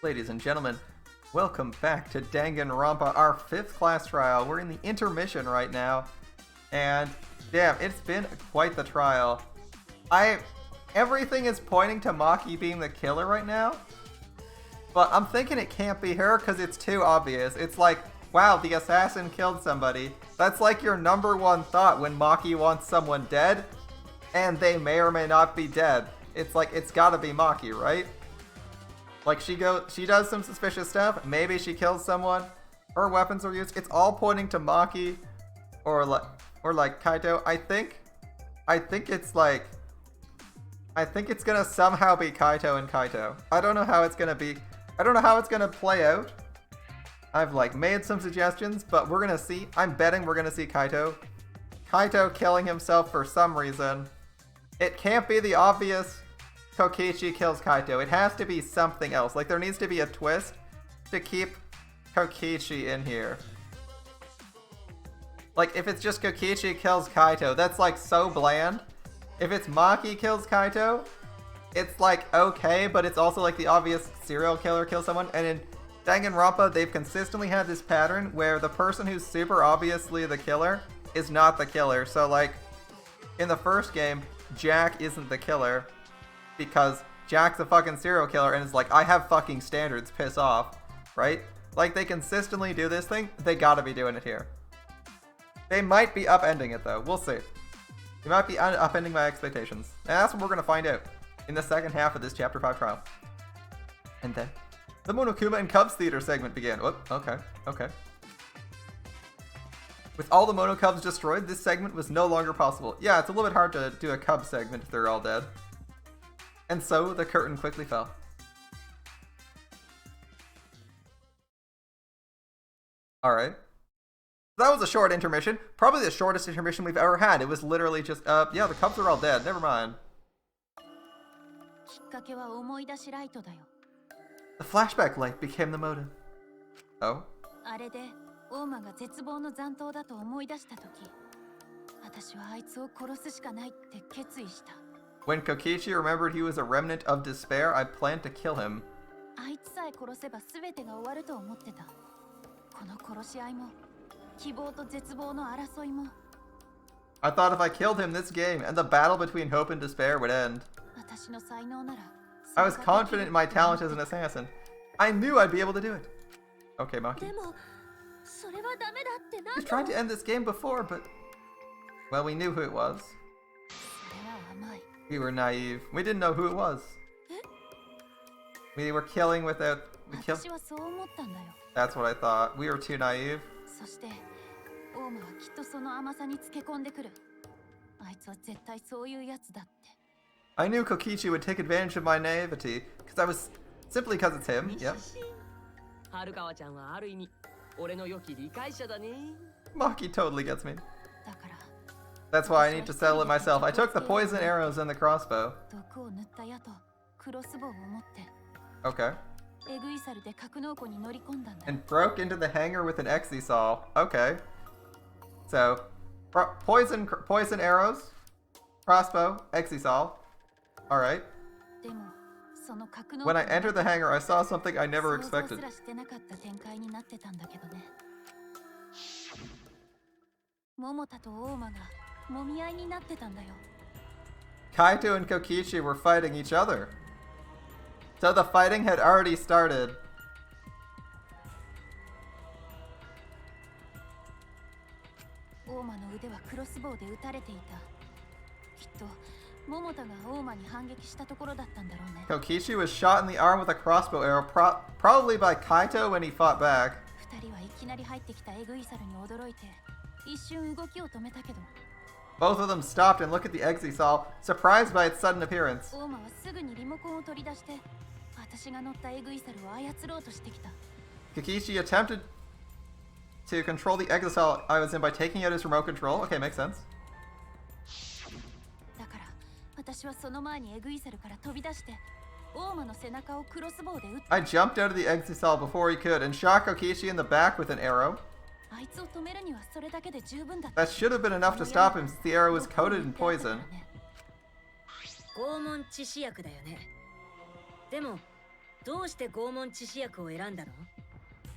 Ladies and gentlemen, welcome back to Danganronpa, our 5th class trial. We're in the intermission right now, and damn, it's been quite the trial. Everything is pointing to Maki being the killer right now, but I'm thinking it can't be her because it's too obvious. It's like, wow, the assassin killed somebody. That's like your number one thought when Maki wants someone dead, and they may or may not be dead. It's like, it's gotta be Maki, right? Like, she does some suspicious stuff. Maybe she kills someone. Her weapons are used. It's all pointing to Maki or like Kaito. I think it's gonna somehow be Kaito and Kaito. I don't know how it's gonna be. I don't know how it's gonna play out. I've like made some suggestions, but we're gonna see. I'm betting we're gonna see Kaito. Kaito killing himself for some reason. It can't be the obvious Kokichi kills Kaito. It has to be something else. Like, there needs to be a twist to keep Kokichi in here. Like, if it's just Kokichi kills Kaito, that's like so bland. If it's Maki kills Kaito, it's like okay, but it's also like the obvious serial killer kills someone. And in Danganronpa, they've consistently had this pattern where the person who's super obviously the killer is not the killer. So like, in the first game, Jack isn't the killer because Jack's a fucking serial killer and is like, I have fucking standards, piss off, right? Like, they consistently do this thing, they gotta be doing it here. They might be upending it though, we'll see. They might be upending my expectations. And that's what we're gonna find out in the second half of this Chapter 5 trial. And then, the Monokuma and Cubs Theater segment began. Whoop, okay. With all the Mono Cubs destroyed, this segment was no longer possible. Yeah, it's a little bit hard to do a Cub segment if they're all dead. And so, the curtain quickly fell. Alright. That was a short intermission. Probably the shortest intermission we've ever had. It was literally just, yeah, the Cubs are all dead. Never mind. The flashback light became the motive. Oh? When Kokichi remembered he was a remnant of despair, I planned to kill him. I thought if I killed him, this game and the battle between hope and despair would end. I was confident in my talent as an assassin. I knew I'd be able to do it. Okay, Maki. We tried to end this game before, but... well, we knew who it was. We were naive. We didn't know who it was. We were killing without... That's what I thought. We were too naive. I knew Kokichi would take advantage of my naivety, because it's him, yep. Maki totally gets me. That's why I need to settle it myself. I took the poison arrows and the crossbow. Okay. And broke into the hangar with an exisal. Okay. So, poison arrows, crossbow, exisal. Alright. When I entered the hangar, I saw something I never expected. Kaito and Kokichi were fighting each other. So the fighting had already started. Kokichi was shot in the arm with a crossbow arrow, probably by Kaito when he fought back. Both of them stopped and looked at the exisal, surprised by its sudden appearance. Kokichi attempted to control the exisal I was in by taking out his remote control. Okay, makes sense. I jumped out of the exisal before he could and shot Kokichi in the back with an arrow. That should have been enough to stop him since the arrow was coated in poison.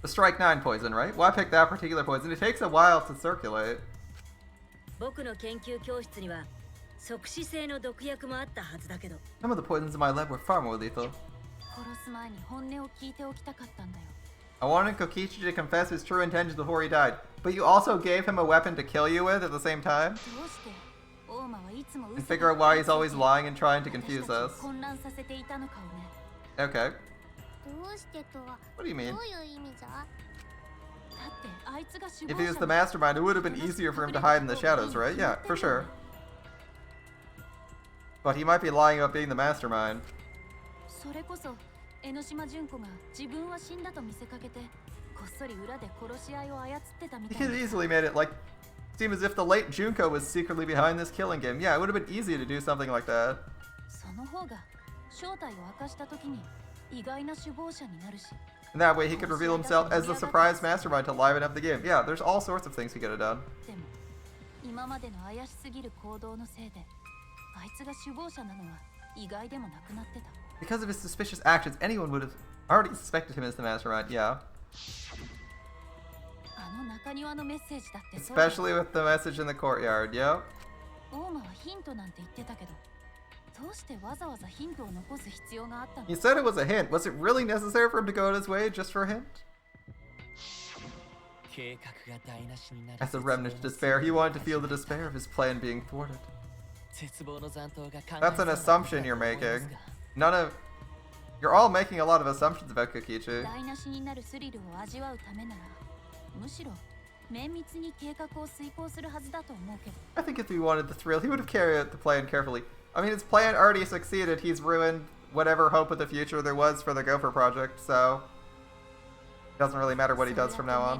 The strike 9 poison, right? Why pick that particular poison? It takes a while to circulate. Some of the poisons in my lab were far more lethal. I wanted Kokichi to confess his true intentions before he died, but you also gave him a weapon to kill you with at the same time? And figure out why he's always lying and trying to confuse us. Okay. What do you mean? If he was the mastermind, it would have been easier for him to hide in the shadows, right? Yeah, for sure. But he might be lying about being the mastermind. He could have easily made it, like, seem as if the late Junko was secretly behind this killing game. Yeah, it would have been easy to do something like that. And that way he could reveal himself as the surprise mastermind to liven up the game. Yeah, there's all sorts of things he could have done. Because of his suspicious actions, anyone would have already suspected him as the mastermind, yeah. Especially with the message in the courtyard, yep. He said it was a hint. Was it really necessary for him to go out his way just for a hint? As a remnant of despair, he wanted to feel the despair of his plan being thwarted. That's an assumption you're making. You're all making a lot of assumptions about Kokichi. I think if he wanted the thrill, he would have carried out the plan carefully. I mean, his plan already succeeded. He's ruined whatever hope of the future there was for the Gopher project, so it doesn't really matter what he does from now on.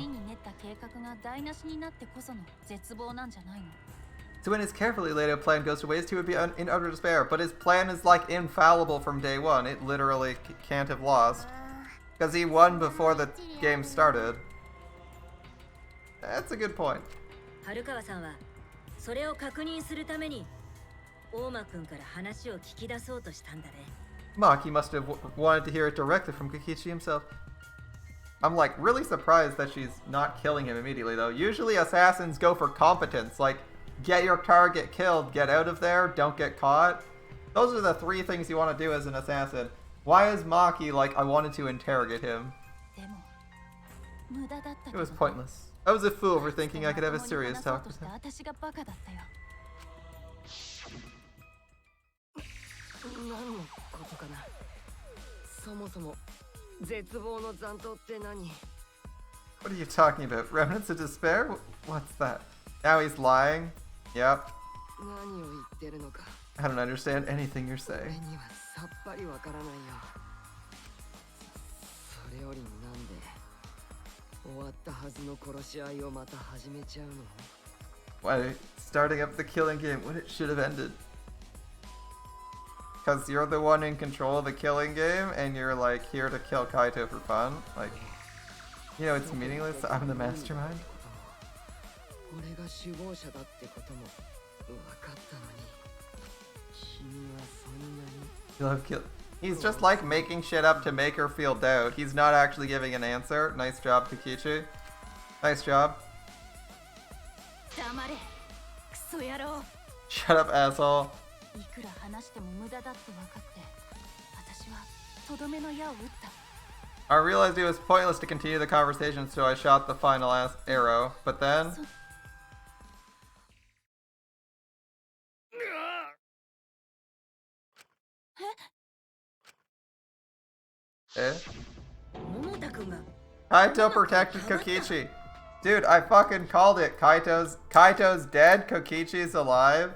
So when his carefully laid out plan goes to waste, he would be in utter despair. But his plan is like infallible from day one. It literally can't have lost. Because he won before the game started. That's a good point. Maki must have wanted to hear it directly from Kokichi himself. I'm like really surprised that she's not killing him immediately though. Usually assassins go for competence, like get your target killed, get out of there, don't get caught. Those are the three things you want to do as an assassin. Why is Maki like, I wanted to interrogate him? It was pointless. I was a fool for thinking I could have a serious talk with him. What are you talking about? Remnants of despair? What's that? Now he's lying? Yep. I don't understand anything you're saying. Why starting up the killing game when it should have ended? Because you're the one in control of the killing game and you're like here to kill Kaito for fun? Like, you know it's meaningless, I'm the mastermind? You'll have killed. He's just like making shit up to make her feel doubt. He's not actually giving an answer. Nice job, Kokichi. Nice job. Shut up, asshole. I realized it was pointless to continue the conversation, so I shot the final arrow. But then... Eh? Kaito protected Kokichi. Dude, I fucking called it. Kaito's dead, Kokichi's alive.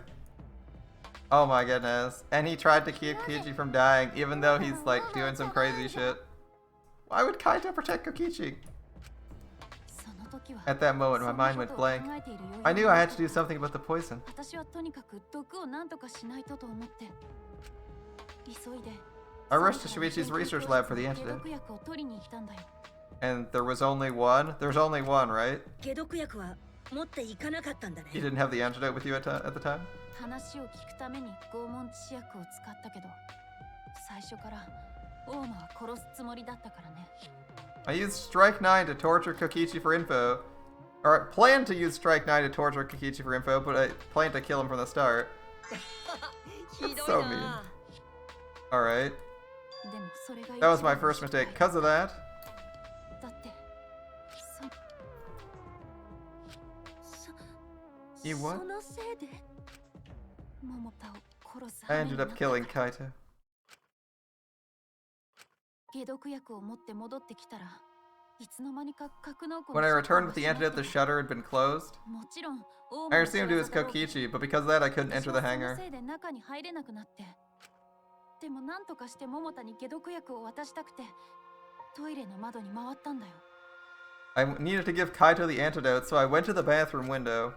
Oh my goodness. And he tried to keep Kokichi from dying, even though he's like doing some crazy shit. Why would Kaito protect Kokichi? At that moment, my mind went blank. I knew I had to do something about the poison. I rushed to Shuichi's research lab for the antidote. And there was only one? There's only one, right? You didn't have the antidote with you at the time? I used Strike 9 to torture Kokichi for info. Or planned to use Strike 9 to torture Kokichi for info, but I planned to kill him from the start. That's so mean. Alright. That was my first mistake. Because of that. You what? I ended up killing Kaito. When I returned with the antidote, the shutter had been closed. I assumed it was Kokichi, but because of that, I couldn't enter the hangar. I needed to give Kaito the antidote, so I went to the bathroom window.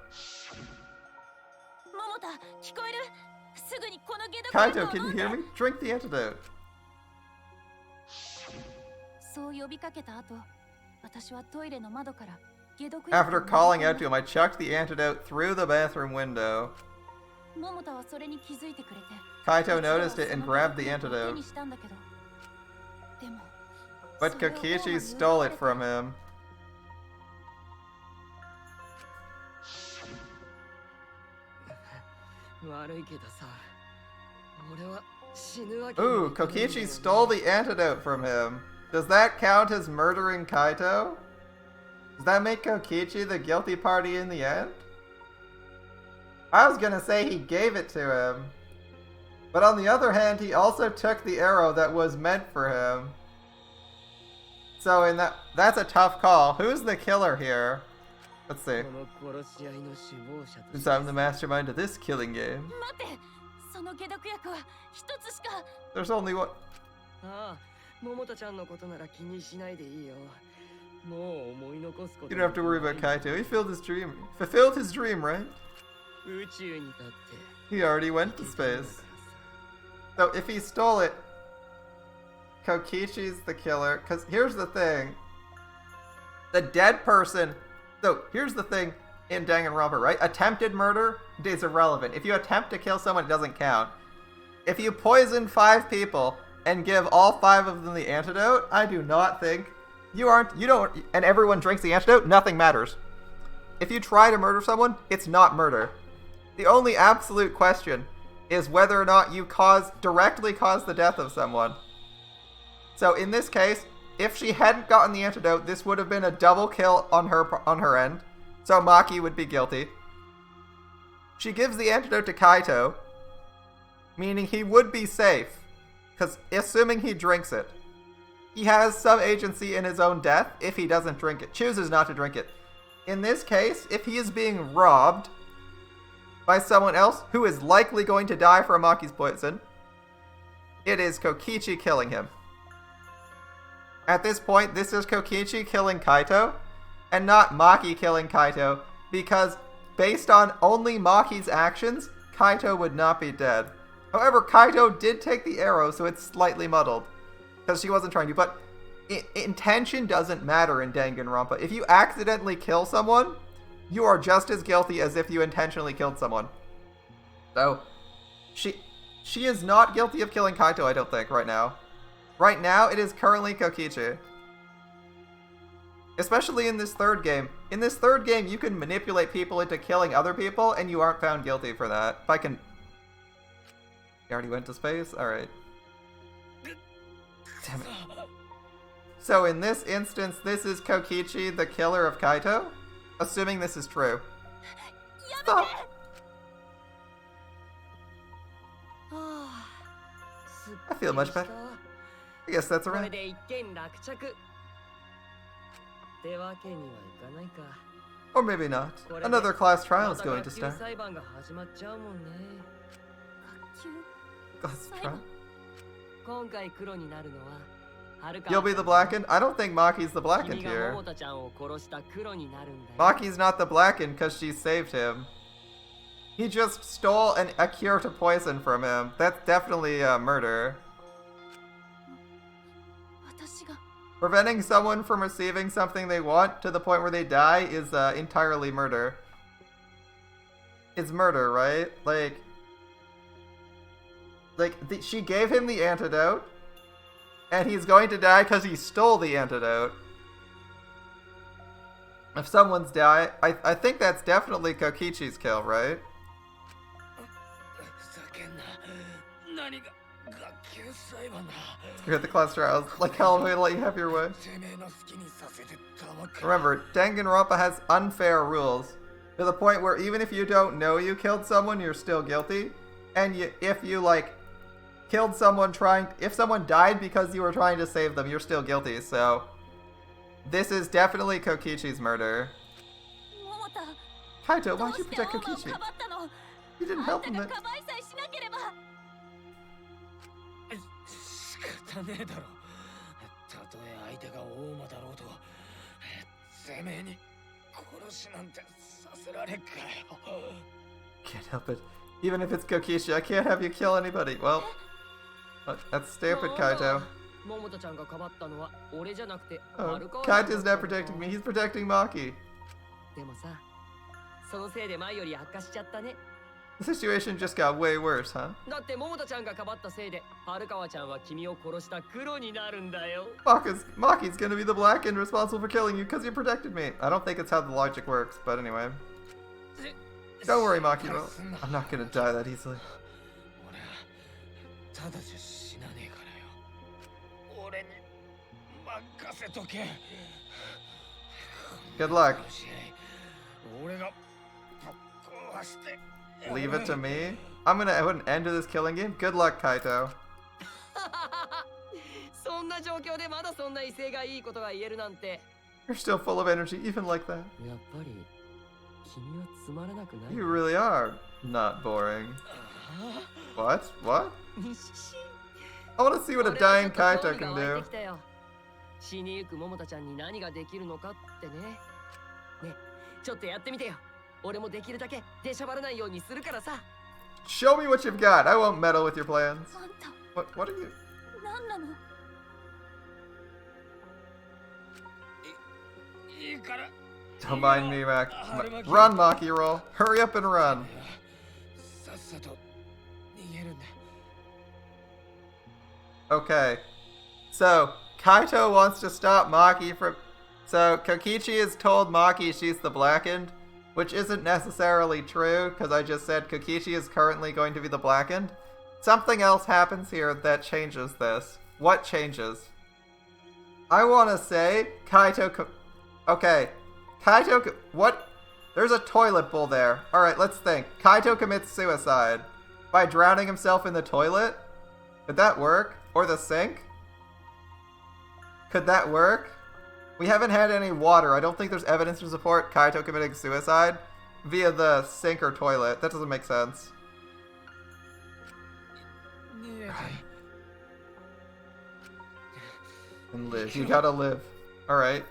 Kaito, can you hear me? Drink the antidote. After calling out to him, I chucked the antidote through the bathroom window. Kaito noticed it and grabbed the antidote. But Kokichi stole it from him. Ooh, Kokichi stole the antidote from him. Does that count as murdering Kaito? Does that make Kokichi the guilty party in the end? I was gonna say he gave it to him. But on the other hand, he also took the arrow that was meant for him. So that's a tough call. Who's the killer here? Let's see. Since I'm the mastermind of this killing game. There's only one. You don't have to worry about Kaito. He fulfilled his dream, right? He already went to space. So if he stole it, Kokichi's the killer. Because here's the thing. The dead person... So here's the thing in Danganronpa, right? Attempted murder is irrelevant. If you attempt to kill someone, it doesn't count. If you poison 5 people and give all 5 of them the antidote, I do not think... and everyone drinks the antidote, nothing matters. If you try to murder someone, it's not murder. The only absolute question is whether or not you directly cause the death of someone. So in this case, if she hadn't gotten the antidote, this would have been a double kill on her end. So Maki would be guilty. She gives the antidote to Kaito, meaning he would be safe, because assuming he drinks it. He has some agency in his own death if he doesn't drink it, chooses not to drink it. In this case, if he is being robbed by someone else who is likely going to die from Maki's poison, it is Kokichi killing him. At this point, this is Kokichi killing Kaito, and not Maki killing Kaito, because based on only Maki's actions, Kaito would not be dead. However, Kaito did take the arrow, so it's slightly muddled, because she wasn't trying to, but intention doesn't matter in Danganronpa. If you accidentally kill someone, you are just as guilty as if you intentionally killed someone. So, she is not guilty of killing Kaito, I don't think, right now. Right now, it is currently Kokichi. Especially in this third game. In this third game, you can manipulate people into killing other people, and you aren't found guilty for that. If I can... You already went to space? Alright. Damn it. So in this instance, this is Kokichi, the killer of Kaito? Assuming this is true. Stop! I feel much better. I guess that's a wrap. Or maybe not. Another class trial is going to start. Class trial? You'll be the Blackened? I don't think Maki's the Blackened here. Maki's not the Blackened because she saved him. He just stole a cure to poison from him. That's definitely a murder. Preventing someone from receiving something they want to the point where they die is entirely murder. It's murder, right? She gave him the antidote. And he's going to die because he stole the antidote. If someone's died, I think that's definitely Kokichi's kill, right? Screw the class trials. Like hell, I'm gonna let you have your way. Remember, Danganronpa has unfair rules. To the point where even if you don't know you killed someone, you're still guilty. And if you, like, killed someone if someone died because you were trying to save them, you're still guilty, so... This is definitely Kokichi's murder. Kaito, why'd you protect Kokichi? You didn't help him. Can't help it. Even if it's Kokichi, I can't have you kill anybody. Well, that's stupid, Kaito. Oh, Kaito's not protecting me, he's protecting Maki. The situation just got way worse, huh? Maki's gonna be the black and responsible for killing you because you protected me. I don't think it's how the logic works, but anyway. Don't worry, Maki. I'm not gonna die that easily. Good luck. Leave it to me. I'm gonna put an end to this killing game. Good luck, Kaito. You're still full of energy, even like that. You really are not boring. What? What? I want to see what a dying Kaito can do. Show me what you've got. I won't meddle with your plans. What are you? Don't mind me, Mac. Run, Maki roll. Hurry up and run. Okay. So, Kaito wants to stop Maki from... So, Kokichi has told Maki she's the Blackened, which isn't necessarily true, because I just said Kokichi is currently going to be the Blackened. Something else happens here that changes this. What changes? I want to say Kaito... Okay. Kaito... What? There's a toilet bowl there. Alright, let's think. Kaito commits suicide by drowning himself in the toilet? Could that work? Or the sink? Could that work? We haven't had any water. I don't think there's evidence to support Kaito committing suicide via the sink or toilet. That doesn't make sense. And live. You gotta live. Alright.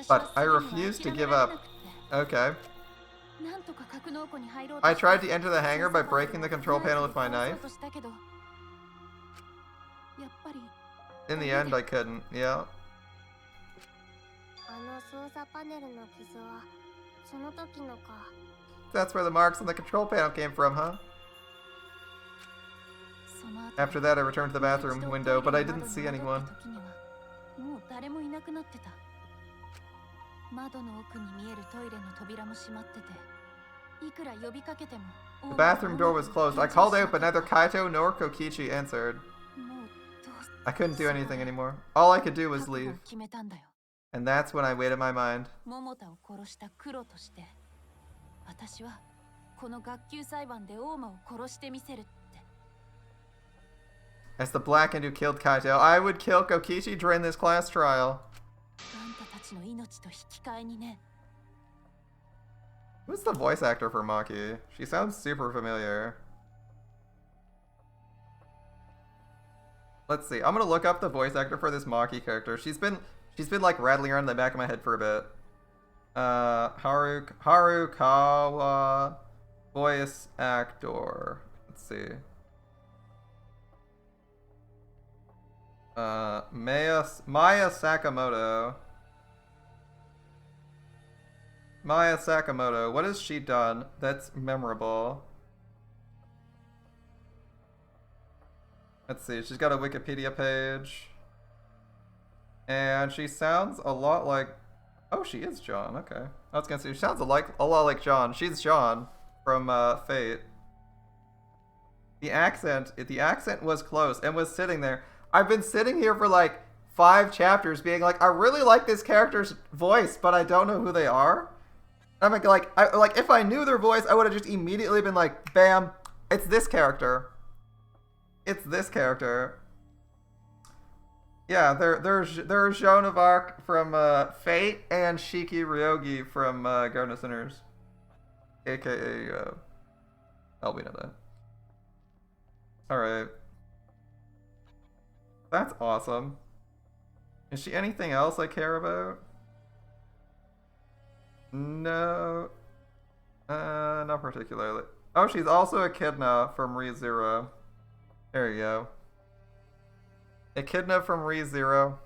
But I refuse to give up. Okay. I tried to enter the hangar by breaking the control panel with my knife. In the end, I couldn't. Yeah. That's where the marks on the control panel came from, huh? After that, I returned to the bathroom window, but I didn't see anyone. The bathroom door was closed. I called out, but neither Kaito nor Kokichi answered. I couldn't do anything anymore. All I could do was leave. And that's when I made up my mind. As the Blackened who killed Kaito, I would kill Kokichi during this class trial. Who's the voice actor for Maki? She sounds super familiar. Let's see. I'm gonna look up the voice actor for this Maki character. She's been like rattling around in the back of my head for a bit. Harukawa voice actor. Let's see. Maya Sakamoto. Maya Sakamoto. What has she done that's memorable? Let's see. She's got a Wikipedia page. And she sounds a lot like... Oh, she is John. Okay. I was gonna say, she sounds a lot like John. She's John from Fate. The accent was close and was sitting there. I've been sitting here for like 5 chapters being like, I really like this character's voice, but I don't know who they are. I'm like, if I knew their voice, I would have just immediately been like, bam, it's this character. It's this character. Yeah, there's Joan of Arc from Fate and Shiki Ryogi from Garden of Sinners, aka we know that. All right, that's awesome. Is she anything else I care about? No, not particularly. Oh, she's also Echidna from ReZero. There you go. Echidna from ReZero.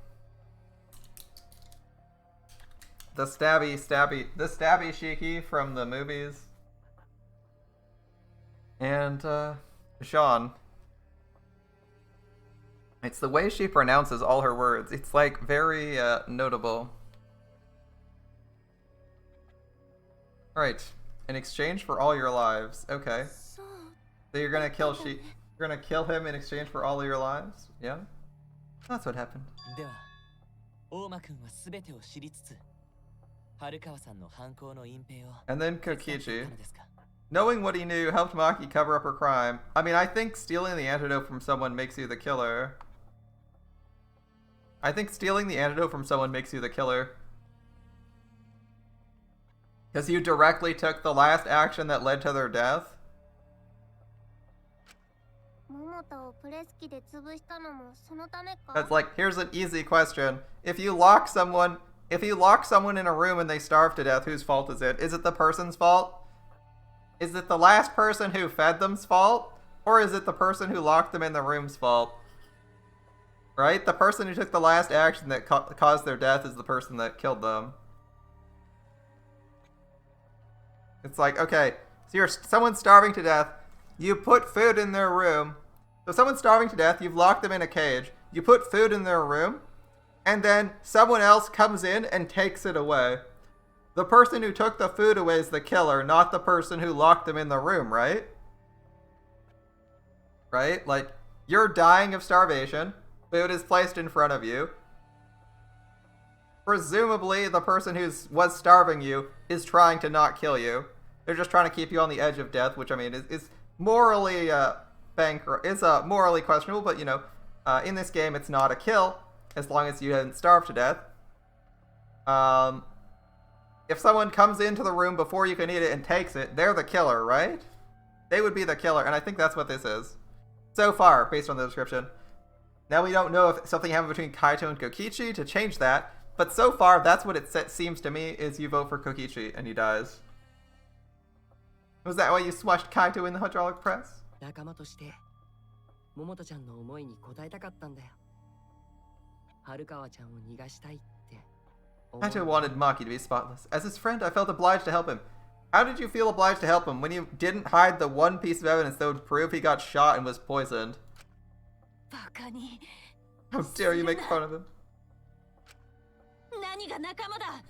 The stabby Shiki from the movies. And, Jean. It's the way she pronounces all her words. It's, like, very, notable. Alright. In exchange for all your lives. Okay. So you're gonna kill You're gonna kill him in exchange for all of your lives? Yeah? That's what happened. And then Kokichi. Knowing what he knew helped Maki cover up her crime. I mean, I think stealing the antidote from someone makes you the killer. I think stealing the antidote from someone makes you the killer. Because you directly took the last action that led to their death. That's like, here's an easy question. If you lock someone in a room and they starve to death, whose fault is it? Is it the person's fault? Is it the last person who fed them's fault? Or is it the person who locked them in the room's fault? Right? The person who took the last action that caused their death is the person that killed them. It's like, okay, so someone's starving to death. You put food in their room. So someone's starving to death, you've locked them in a cage. You put food in their room, and then someone else comes in and takes it away. The person who took the food away is the killer, not the person who locked them in the room, right? Right? Like, you're dying of starvation. Food is placed in front of you. Presumably, the person who was starving you is trying to not kill you. They're just trying to keep you on the edge of death, which, I mean, is morally bankrupt. It's morally questionable, but, you know, in this game, it's not a kill, as long as you hadn't starved to death. If someone comes into the room before you can eat it and takes it, they're the killer, right? They would be the killer, and I think that's what this is. So far, based on the description. Now we don't know if something happened between Kaito and Kokichi to change that, but so far, that's what it seems to me, is you vote for Kokichi, and he dies. Was that why you smushed Kaito in the hydraulic press? Kaito wanted Maki to be spotless. As his friend, I felt obliged to help him. How did you feel obliged to help him when you didn't hide the one piece of evidence that would prove he got shot and was poisoned? How dare you make fun of him?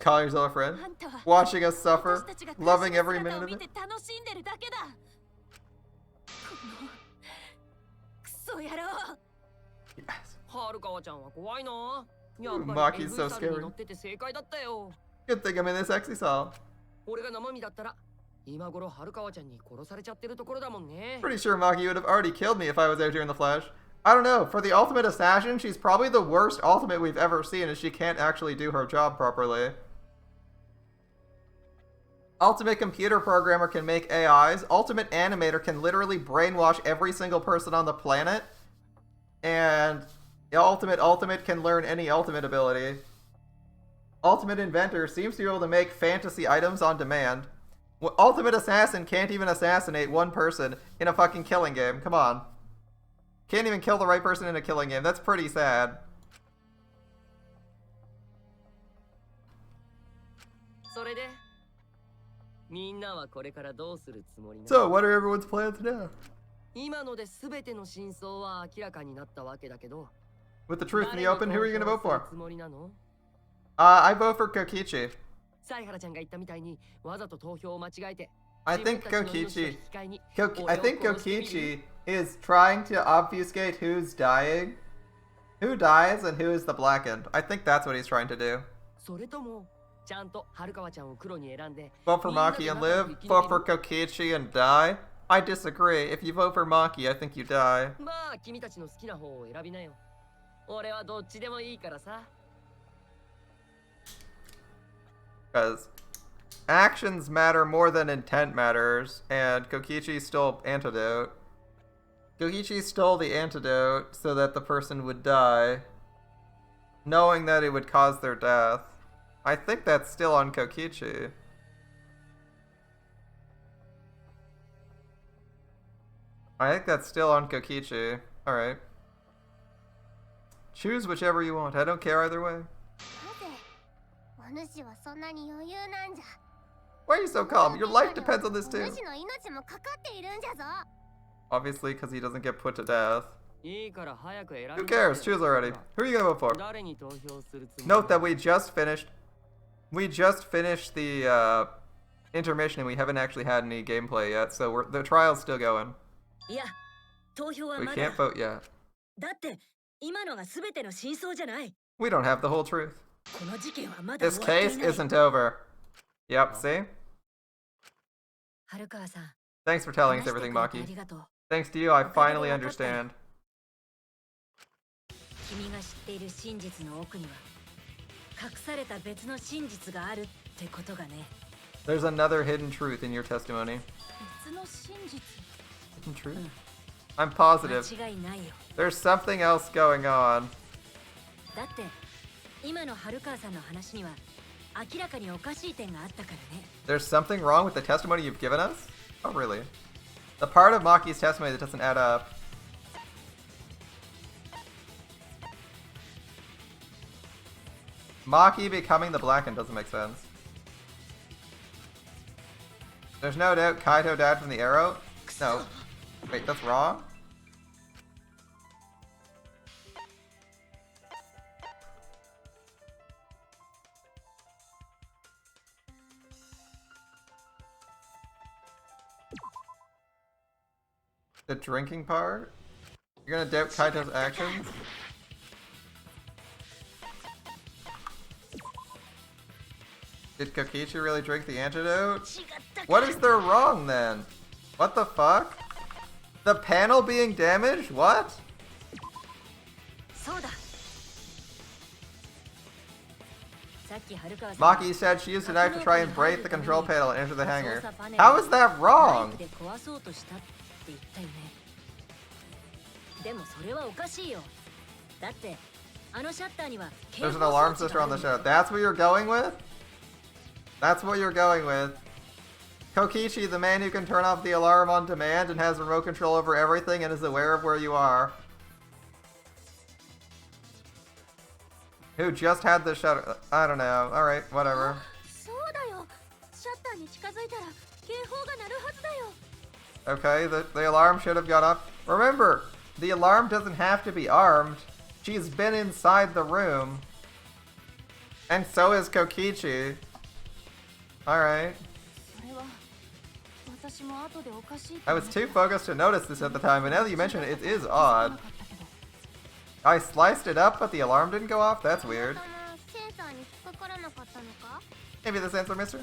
Call yourself a friend? Watching us suffer? Loving every minute of it? Yes. Ooh, Maki's so scary. Good thing I'm in this sexy song. Pretty sure Maki would have already killed me if I was out here in the flesh. I don't know, for the ultimate assassin, she's probably the worst ultimate we've ever seen, and she can't actually do her job properly. Ultimate computer programmer can make AIs. Ultimate animator can literally brainwash every single person on the planet. And the ultimate can learn any ultimate ability. Ultimate inventor seems to be able to make fantasy items on demand. Ultimate assassin can't even assassinate one person in a fucking killing game. Come on. Can't even kill the right person in a killing game. That's pretty sad. So, what are everyone's plans now? With the truth in the open, who are you going to vote for? I vote for Kokichi. I think Kokichi is trying to obfuscate who's dying. Who dies and who is the blackened. I think that's what he's trying to do. Vote for Maki and live. Vote for Kokichi and die. I disagree. If you vote for Maki, I think you die. Because actions matter more than intent matters, and Kokichi stole antidote. Kokichi stole the antidote so that the person would die, knowing that it would cause their death. I think that's still on Kokichi. Alright. Choose whichever you want. I don't care either way. Why are you so calm? Your life depends on this too. Obviously, because he doesn't get put to death. Who cares? Choose already. Who are you gonna vote for? Note that we just finished the intermission and we haven't actually had any gameplay yet, so the trial's still going. We can't vote yet. We don't have the whole truth. This case isn't over. Yep, see? Thanks for telling us everything, Maki. Thanks to you, I finally understand. There's another hidden truth in your testimony. Hidden truth? I'm positive. There's something else going on. There's something wrong with the testimony you've given us? Oh, really? The part of Maki's testimony that doesn't add up. Maki becoming the Blackened doesn't make sense. There's no doubt Kaito died from the arrow? No. Wait, that's wrong? The drinking part? You're gonna doubt Kaito's actions? Did Kokichi really drink the antidote? What is there wrong then? What the fuck? The panel being damaged? What? Maki said she used a knife to try and break the control panel and enter the hangar. How is that wrong? There's an alarm system on the show. That's what you're going with? That's what you're going with. Kokichi, the man who can turn off the alarm on demand and has remote control over everything and is aware of where you are. Who just had the shutter. I don't know. Alright, whatever. Okay, the alarm should have gone off. Remember, the alarm doesn't have to be armed. She's been inside the room. And so is Kokichi. Alright. I was too focused to notice this at the time, but now that you mention it, it is odd. I sliced it up, but the alarm didn't go off? That's weird. Maybe the sensor, mister?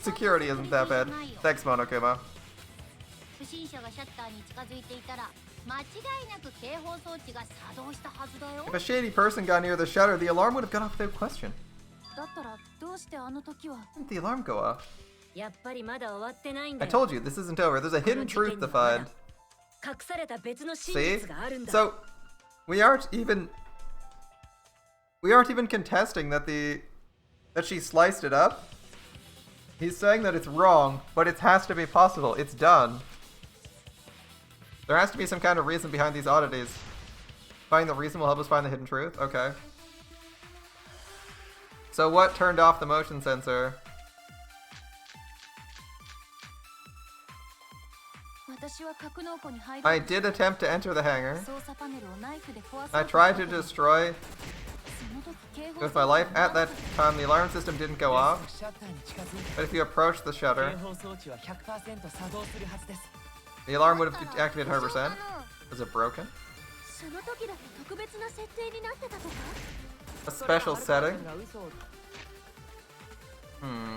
Security isn't that bad. Thanks, Monokuma. If a shady person got near the shutter, the alarm would have gone off without question. Didn't the alarm go off? I told you, this isn't over. There's a hidden truth to find. See? So, we aren't even contesting that that she sliced it up. He's saying that it's wrong, but it has to be possible. It's done. There has to be some kind of reason behind these oddities. Finding the reason will help us find the hidden truth? Okay. So what turned off the motion sensor? I did attempt to enter the hangar. I tried to destroy with my life. At that time, the alarm system didn't go off. But if you approach the shutter, the alarm would have activated 100%. Was it broken? A special setting? Hmm.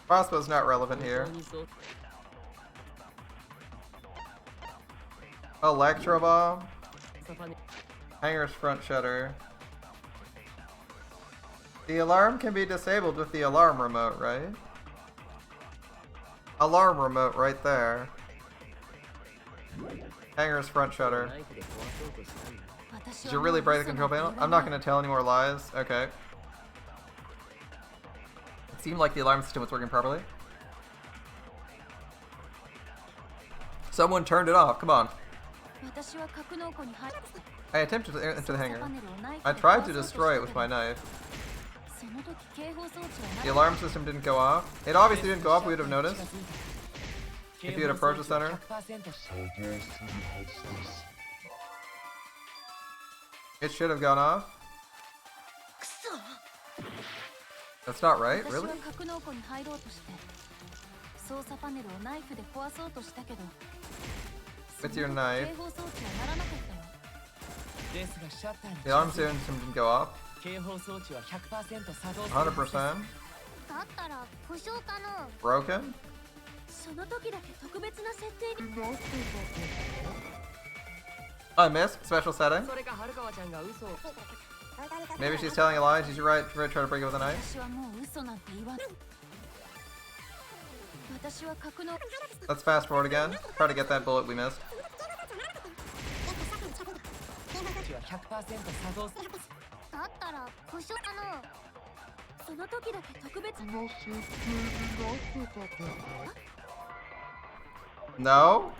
Crossbow's not relevant here. Electro bomb. Hangar's front shutter. The alarm can be disabled with the alarm remote, right? Alarm remote right there. Hangar's front shutter. Did you really break the control panel? I'm not going to tell any more lies. Okay. It seemed like the alarm system was working properly. Someone turned it off. Come on. I attempted to enter the hangar. I tried to destroy it with my knife. The alarm system didn't go off. It obviously didn't go off. We would have noticed if you had approached the center. It should have gone off. That's not right, really? With your knife. The alarm system didn't go off. 100%. Broken? I missed. Special setting. Maybe she's telling a lie. She's right. Try to break it with a knife. Let's fast forward again. Try to get that bullet we missed. No?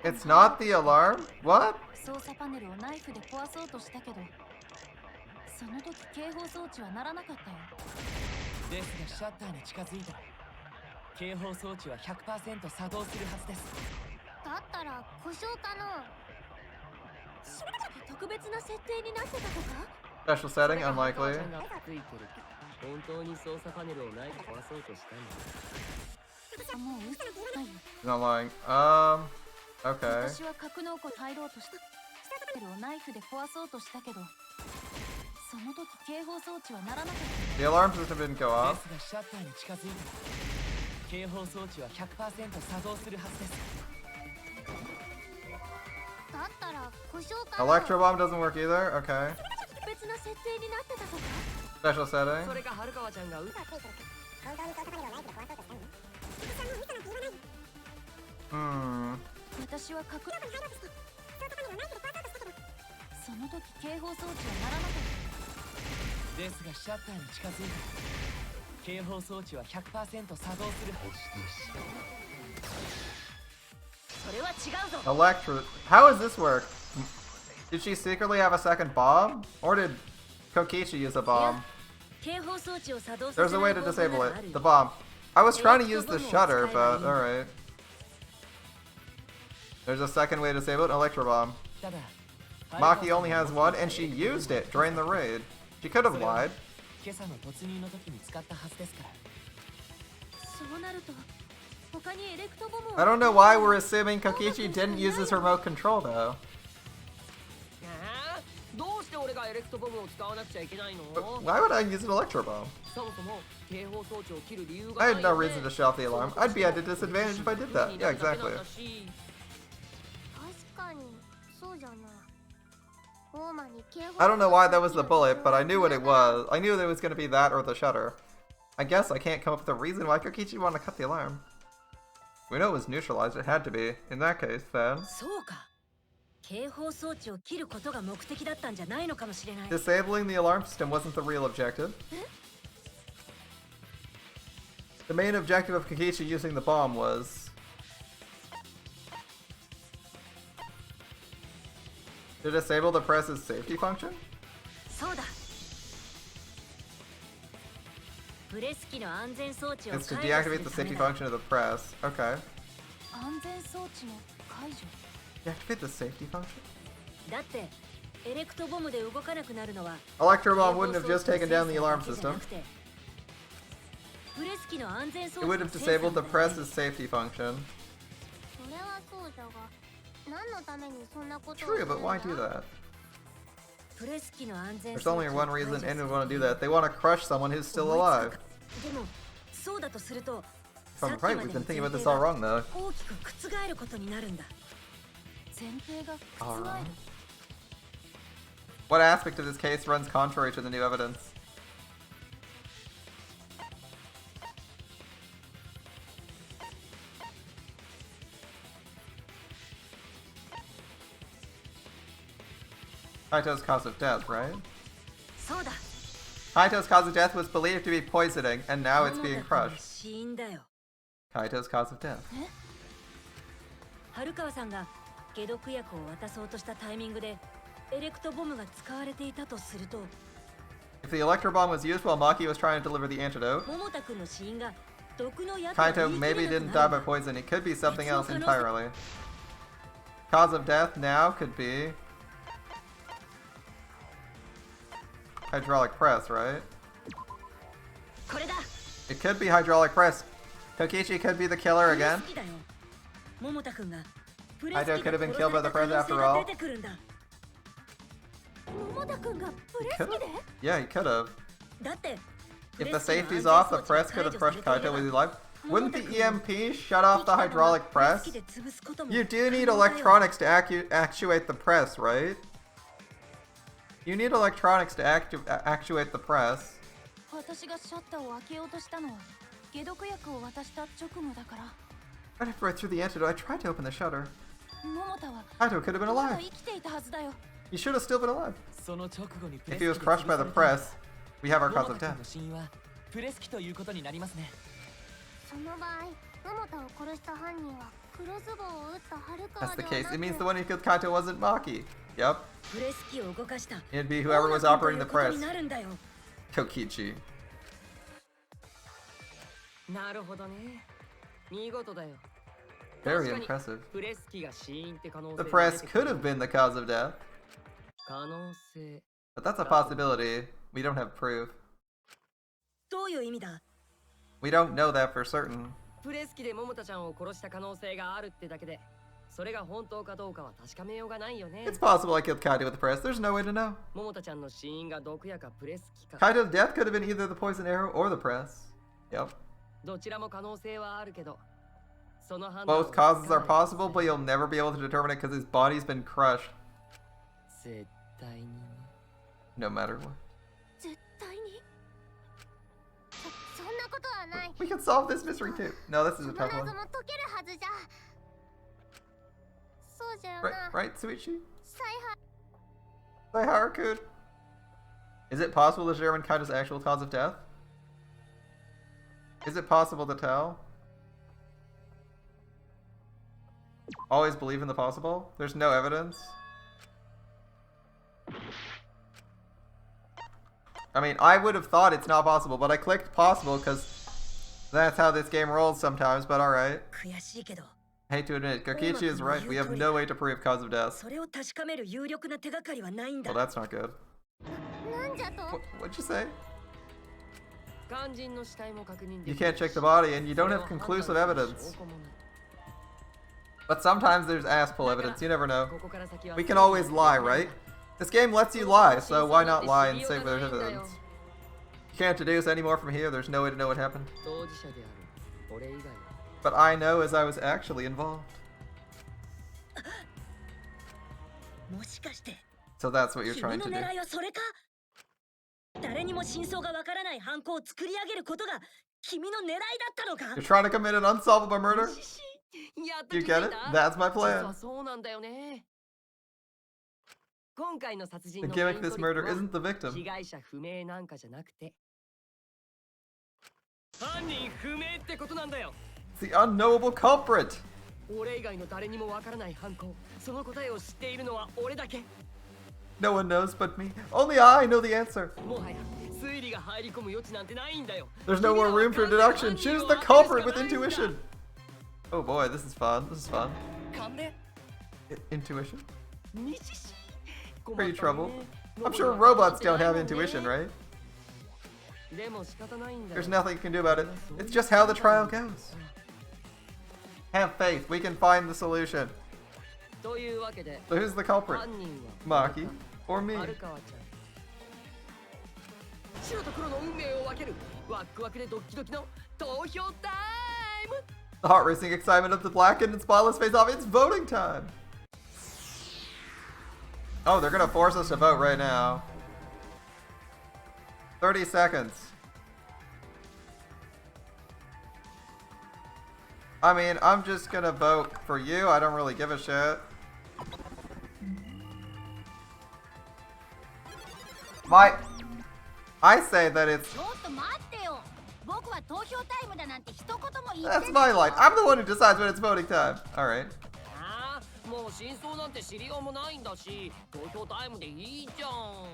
It's not the alarm? What? Special setting? Unlikely. Not lying. Okay. The alarm system didn't go off. Electro bomb doesn't work either? Okay. Special setting. Hmm. Electro. How does this work? Did she secretly have a second bomb? Or did Kokichi use a bomb? There's a way to disable it. The bomb. I was trying to use the shutter, but alright. There's a second way to disable it, an electro bomb. Maki only has one, and she used it during the raid. She could have lied. I don't know why we're assuming Kokichi didn't use his remote control, though. Why would I use an electro bomb? I had no reason to shut off the alarm. I'd be at a disadvantage if I did that. Yeah, exactly. I don't know why that was the bullet, but I knew what it was. I knew that it was going to be that or the shutter. I guess I can't come up with a reason why Kokichi wanted to cut the alarm. We know it was neutralized. It had to be. In that case, then. Disabling the alarm system wasn't the real objective. The main objective of Kakichi using the bomb was to disable the press's safety function? It's to deactivate the safety function of the press. Okay. Deactivate the safety function? Electro bomb wouldn't have just taken down the alarm system. It would have disabled the press's safety function. True, but why do that? There's only one reason anyone would want to do that. They want to crush someone who's still alive. If I'm right, we've been thinking about this all wrong, though. Alright. What aspect of this case runs contrary to the new evidence? Kaito's cause of death, right? Kaito's cause of death was believed to be poisoning, and now it's being crushed. Kaito's cause of death. If the electro bomb was used while Maki was trying to deliver the antidote, Kaito maybe didn't die by poison. It could be something else entirely. Cause of death now could be hydraulic press, right? It could be hydraulic press. Kokichi could be the killer again. Kaito could have been killed by the press after all. Yeah, he could have. If the safety's off, the press could have crushed Kaito with his life. Wouldn't the EMP shut off the hydraulic press? You do need electronics to actuate the press, right? You need electronics to actuate the press. Right through the antidote, I tried to open the shutter. Kaito could have been alive. He should have still been alive. If he was crushed by the press, we have our cause of death. That's the case. It means the one who killed Kaito wasn't Maki. Yep. It'd be whoever was operating the press. Kokichi. Very impressive. The press could have been the cause of death. But that's a possibility. We don't have proof. We don't know that for certain. It's possible I killed Kaito with the press. There's no way to know. Kaito's death could have been either the poison arrow or the press. Yep. Both causes are possible, but you'll never be able to determine it because his body's been crushed. No matter what. We can solve this mystery too. No, this is a tough one. Right, Suichi? Saiharu-kun. Is it possible to determine Kaito's actual cause of death? Is it possible to tell? Always believe in the possible? There's no evidence? I mean, I would have thought it's not possible, but I clicked possible because that's how this game rolls sometimes, but alright. Hate to admit, Kokichi is right. We have no way to prove cause of death. Well, that's not good. What'd you say? You can't check the body and you don't have conclusive evidence. But sometimes there's ass-pull evidence, you never know. We can always lie, right? This game lets you lie, so why not lie and say there's evidence? You can't deduce any more from here, there's no way to know what happened. But I know as I was actually involved. So that's what you're trying to do. You're trying to commit an unsolvable murder? You get it? That's my plan. The gimmick of this murder isn't the victim. It's the unknowable culprit. 俺以外の誰にもわからない犯行、その答えを知っているのは俺だけ。 No one knows but me. Only I know the answer. もはや推理が入り込む余地なんてないんだよ。 There's no more room for deduction. Choose the culprit with intuition. Oh boy, this is fun. This is fun. Intuition? Are you troubled? I'm sure robots don't have intuition, right? There's nothing you can do about it. It's just how the trial goes. Have faith. We can find the solution. So who's the culprit? Maki or me? The heart racing excitement of the blackened and spotless face off. It's voting time. Oh, they're gonna force us to vote right now. 30 seconds. I mean, I'm just gonna vote for you. I don't really give a shit. I say that it's... That's my line. I'm the one who decides when it's voting time. Alright.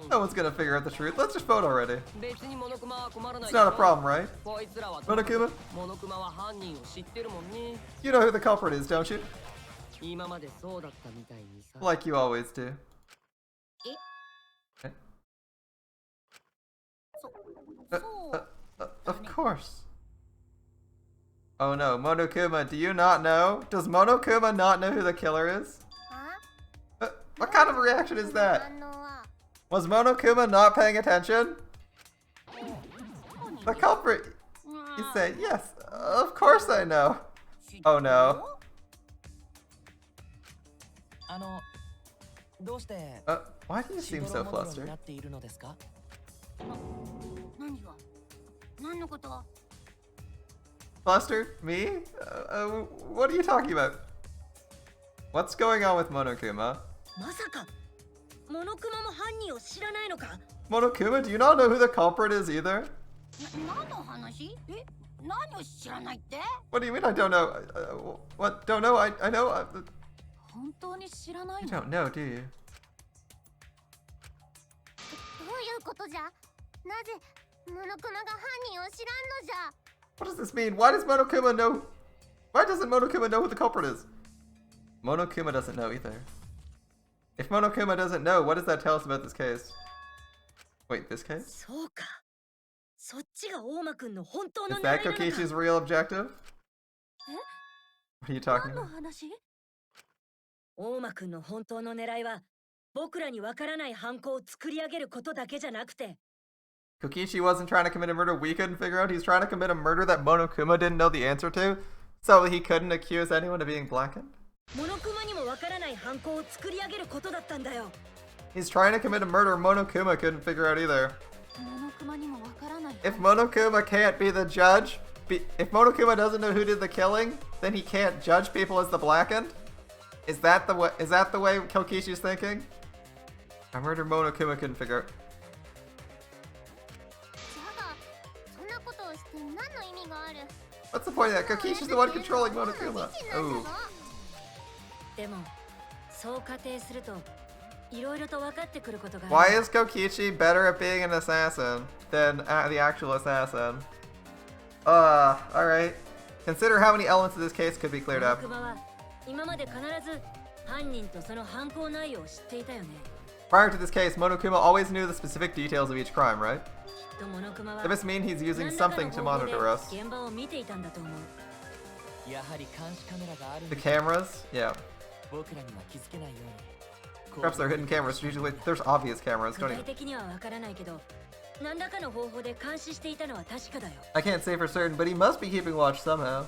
No one's gonna figure out the truth. Let's just vote already. It's not a problem, right? Monokuma? You know who the culprit is, don't you? Like you always do. Of course. Oh no, Monokuma, do you not know? Does Monokuma not know who the killer is? What kind of reaction is that? Was Monokuma not paying attention? The culprit! You say, yes, of course I know. Oh no. Why do you seem so flustered? Flustered? Me? What are you talking about? What's going on with Monokuma? Monokuma, do you not know who the culprit is either? What do you mean I don't know? What? Don't know? I know. You don't know, do you? What does this mean? Why does Monokuma know? Why doesn't Monokuma know who the culprit is? Monokuma doesn't know either. If Monokuma doesn't know, what does that tell us about this case? Wait, this case? Is that Kokishi's real objective? What are you talking about? Kokishi wasn't trying to commit a murder we couldn't figure out. He's trying to commit a murder that Monokuma didn't know the answer to, so he couldn't accuse anyone of being blackened. He's trying to commit a murder Monokuma couldn't figure out either. If Monokuma can't be the judge, if Monokuma doesn't know who did the killing, then he can't judge people as the blackened? Is that the way Kokishi's thinking? A murder Monokuma couldn't figure out. What's the point of that? Kokishi's the one controlling Monokuma. Ooh. Why is Kokichi better at being an assassin than the actual assassin? Alright. Consider how many elements of this case could be cleared up. Prior to this case, Monokuma always knew the specific details of each crime, right? That must mean he's using something to monitor us. The cameras? Yeah. Perhaps they're hidden cameras. Usually, there's obvious cameras, don't you? I can't say for certain, but he must be keeping watch somehow.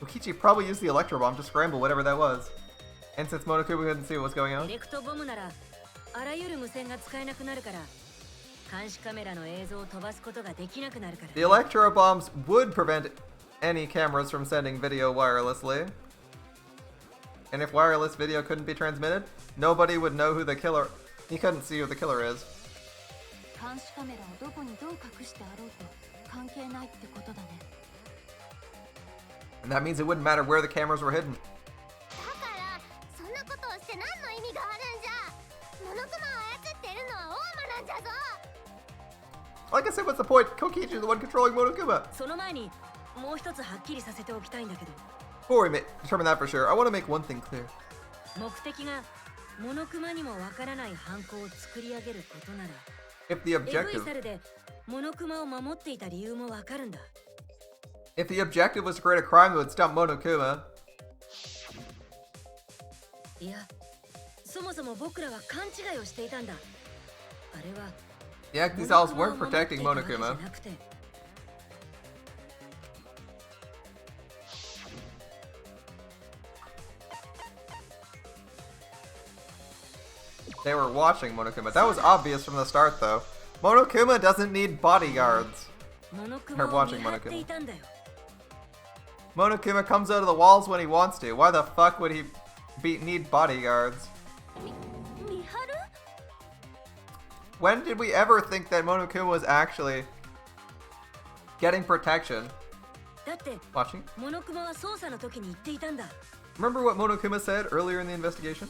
Kokichi probably used the electro bomb to scramble whatever that was. And since Monokuma couldn't see what was going on, the electro bombs would prevent any cameras from sending video wirelessly. And if wireless video couldn't be transmitted, nobody would know who the killer... He couldn't see who the killer is. 監視カメラをどこにどう隠してあろうと関係ないってことだね。 And that means it wouldn't matter where the cameras were hidden. だからそんなことをして何の意味があるんじゃ。モノクマを操っているのはオーマなんじゃぞ。 Like I said, what's the point? Kokichi is the one controlling Monokuma. その前にもう一つはっきりさせておきたいんだけど。 Before we determine that for sure, I want to make one thing clear. 目的がモノクマにもわからない犯行を作り上げることなら、 If the エグイ objective サルでモノクマを守っていた理由もわかるんだ。 if the objective was to create a crime that would stop Monokuma, いや、そもそも僕らは勘違いをしていたんだ。あれは the Exiles weren't protecting モノクマを Monokuma. 守っていたわけじゃなくて、 They were watching Monokuma. That was obvious from the start, though. Monokuma doesn't need bodyguards. モノクマを見張っていたんだよ。 Monokuma comes out of the walls when he wants to. Why the fuck would he need bodyguards? 見張る？ When did we ever think that Monokuma was actually getting protection? だって Watching? モノクマは捜査の時に言っていたんだ。 Remember what Monokuma said earlier in the investigation?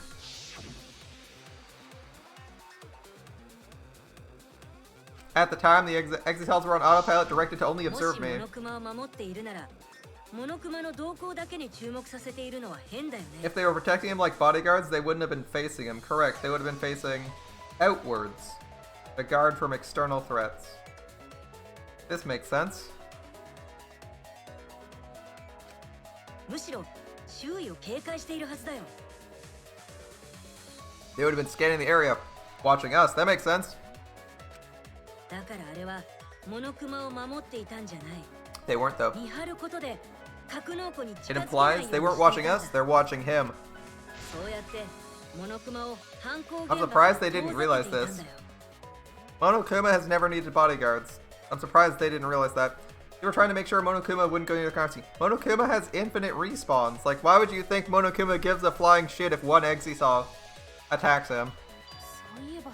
At the time, the Exiles were on autopilot, directed to only もし observe モ me. ノクマを守っているなら、モノクマの動向だけに注目させているのは変だよね。 If they were protecting him like bodyguards, they wouldn't have been facing him. Correct. They would have been facing outwards. A guard from external threats. This makes sense. むしろ周囲を警戒しているはずだよ。 They would have been scanning the area, watching us. That makes sense. だからあれはモノクマを守っていたんじゃない。 They weren't, though. 見張ることで格納庫に It 近づけない implies ように they weren't してい watching たん us, だ。 they're watching him. そうやってモノクマを犯行現 I'm 場 surprised から they didn't 遠 realize ざけていたん this. だよ。 Monokuma has never needed bodyguards. I'm surprised they didn't realize that. They were trying to make sure Monokuma wouldn't go near the crime scene. Monokuma has infinite respawns. Like, why would you think Monokuma gives a flying shit if one Exisal attacks him? そういえば。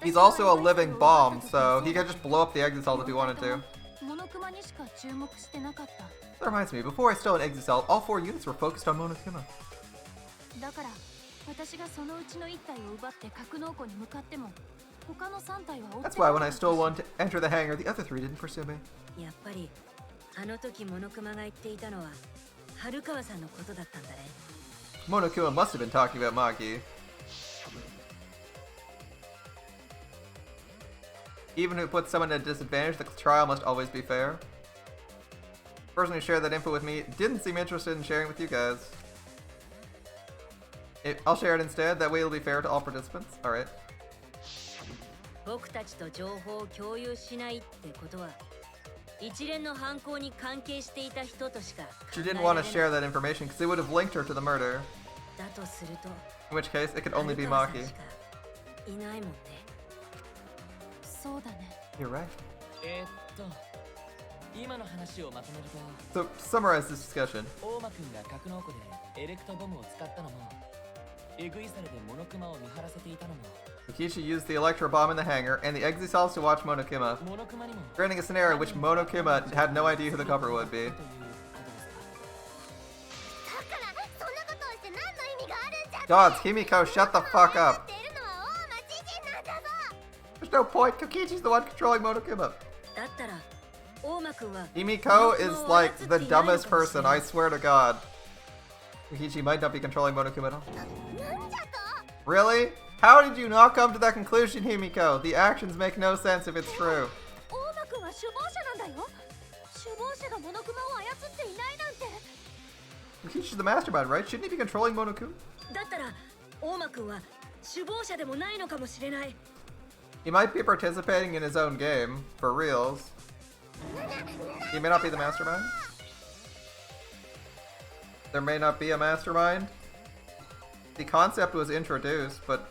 He's also a living bomb, so he could just blow up the Exisal if he wanted to. モノクマにしか注目してなかった。 That reminds me, before I stole an Exisal, all 4 units were focused on Monokuma. だから私がそのうちの1体を奪って格納庫に向かっても他の3体は追って That's why when I stole one to enter the hangar, the other 3 didn't pursue me. やっぱりあの時モノクマが言っていたのは春川さんのことだったんだね。 Monokuma must have been talking about Maki. Even if it puts someone at a disadvantage, the trial must always be fair. The person who shared that info with me didn't seem interested in sharing with you guys. I'll share it instead, that way it'll be fair to all participants. Alright. 僕たちと情報を共有しないってことは一連の犯行に関係していた人としか She 考え didn't ら want れ to ない。 share that information because it would have linked her to the murder. だとすると In which case, it could only be 春川さん Maki. しかいないもんね。そうだね。 You're right. 今の話をまとめると So, to summarize this discussion, 大間くんが格納庫でエレクトボムを使ったのもエグイサルでモノクマを見張らせていたのも Rikishi used the electro bomb in the hangar and the Exisals to watch Monokuma, モノクマにも granting a scenario in which Monokuma had no idea who the culprit would be. だからそんなことをして何の意味があるんじゃ。 Gods, Himiko, shut the fuck 操 up. っているのは大間自身なんだぞ。 There's no point. Kokichi's the one controlling Monokuma. だったら大間くんは Himiko is like the dumbest person, I swear to God. Kokichi might not be controlling Monokuma at all. なんじゃと。 Really? How did you not come to that conclusion, Himiko? The actions make no sense if it's true. 大間くんは首謀者なんだよ。首謀者がモノクマを操っていないなんて。 Kokichi's the mastermind, right? Shouldn't he be controlling Monokuma? だったら大間くんは首謀者でもないのかもしれない。 He might be participating in his own game, for reals. He may not be the mastermind. There may not be a mastermind. The concept was introduced, but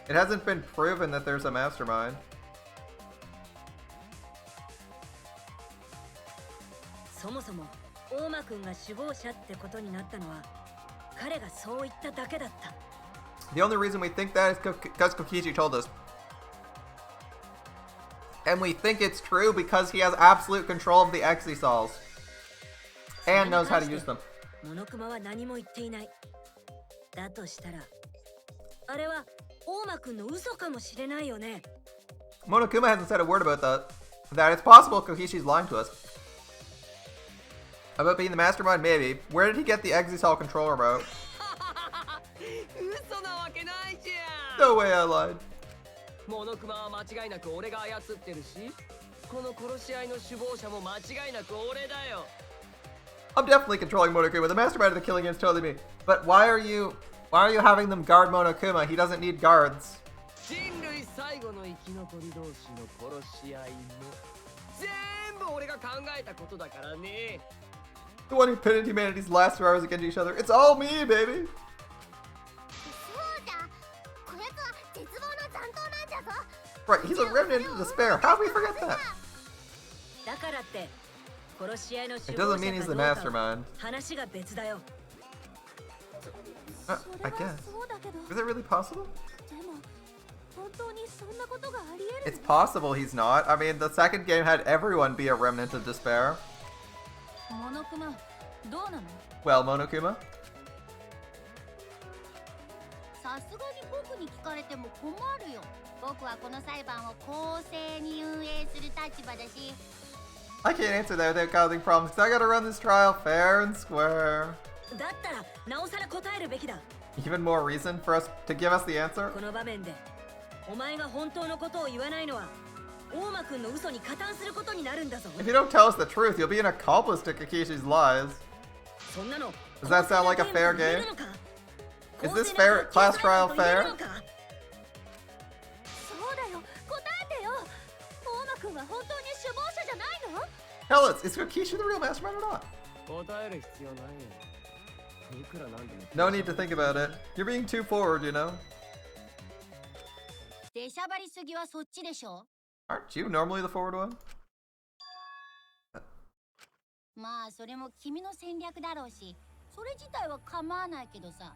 it hasn't been proven that there's a mastermind. そもそも大間くんが首謀者ってことになったのは彼がそう言っただけだった。The only reason we think that is because Kokichi told us. And we think it's true because he has absolute control of the Exisals. And knows how to use them. モノクマは何も言っていない。だとしたら、あれは大間くんの嘘かもしれないよね。Monokuma hasn't said a word about that. That it's possible Kokishi's lying to us. About being the mastermind, maybe. Where did he get the Exisal control remote? 嘘なわけないじゃん。 No way I lied. モノクマは間違いなく俺が操ってるし、この殺し合いの首謀者も間違いなく俺だよ。 I'm definitely controlling Monokuma. The mastermind of the killing is totally me. But why are you having them guard Monokuma? He doesn't need guards. 人類最後の生き残り同士の殺し合いも全部俺が考えたことだからね。 The one who pitted humanity's last survivors against each other. It's all me, baby. そうだ、こやつは絶望の残党なんじゃぞ。 Right, he's a remnant of despair. How do we forget that? だからって殺し合いの It 首 doesn't 謀 mean 者 he's か the どうか mastermind. 話が別だよ。そ I れは guess. そうだけど、 Is it really possible? でも本当にそんなことがありえる It's possible he's not. I mean, the second game had everyone be a remnant of despair. モノクマ、どうなの？ Well, Monokuma? さすがに僕に聞かれても困るよ。僕はこの裁判を公正に運営する立場だし。 I can't answer that without causing problems, because I gotta run this trial fair and square. だったらなおさら答えるべきだ。 Even more reason for us to give us the answer? この場面でお前が本当のことを言わないのは大間くんの嘘に加担することになるんだぞ。 If you don't tell us the truth, you'll be an accomplice to Kakishi's lies. そんなの Does that sound like a fair 公正な game? ゲームと言えるのか？ Is this fair class trial 公正なゲームと言える fair? のか？そうだよ、答えてよ。大間くんは本当に首謀者じゃないの？ Tell us, is Kakishi the real mastermind or not? 答える必要ないよ。いくらなんでも。 No need to think about it. You're being too forward, you know? 出しゃばりすぎはそっちでしょ。 Aren't you normally the forward one? まあそれも君の戦略だろうし、それ自体は構わないけどさ。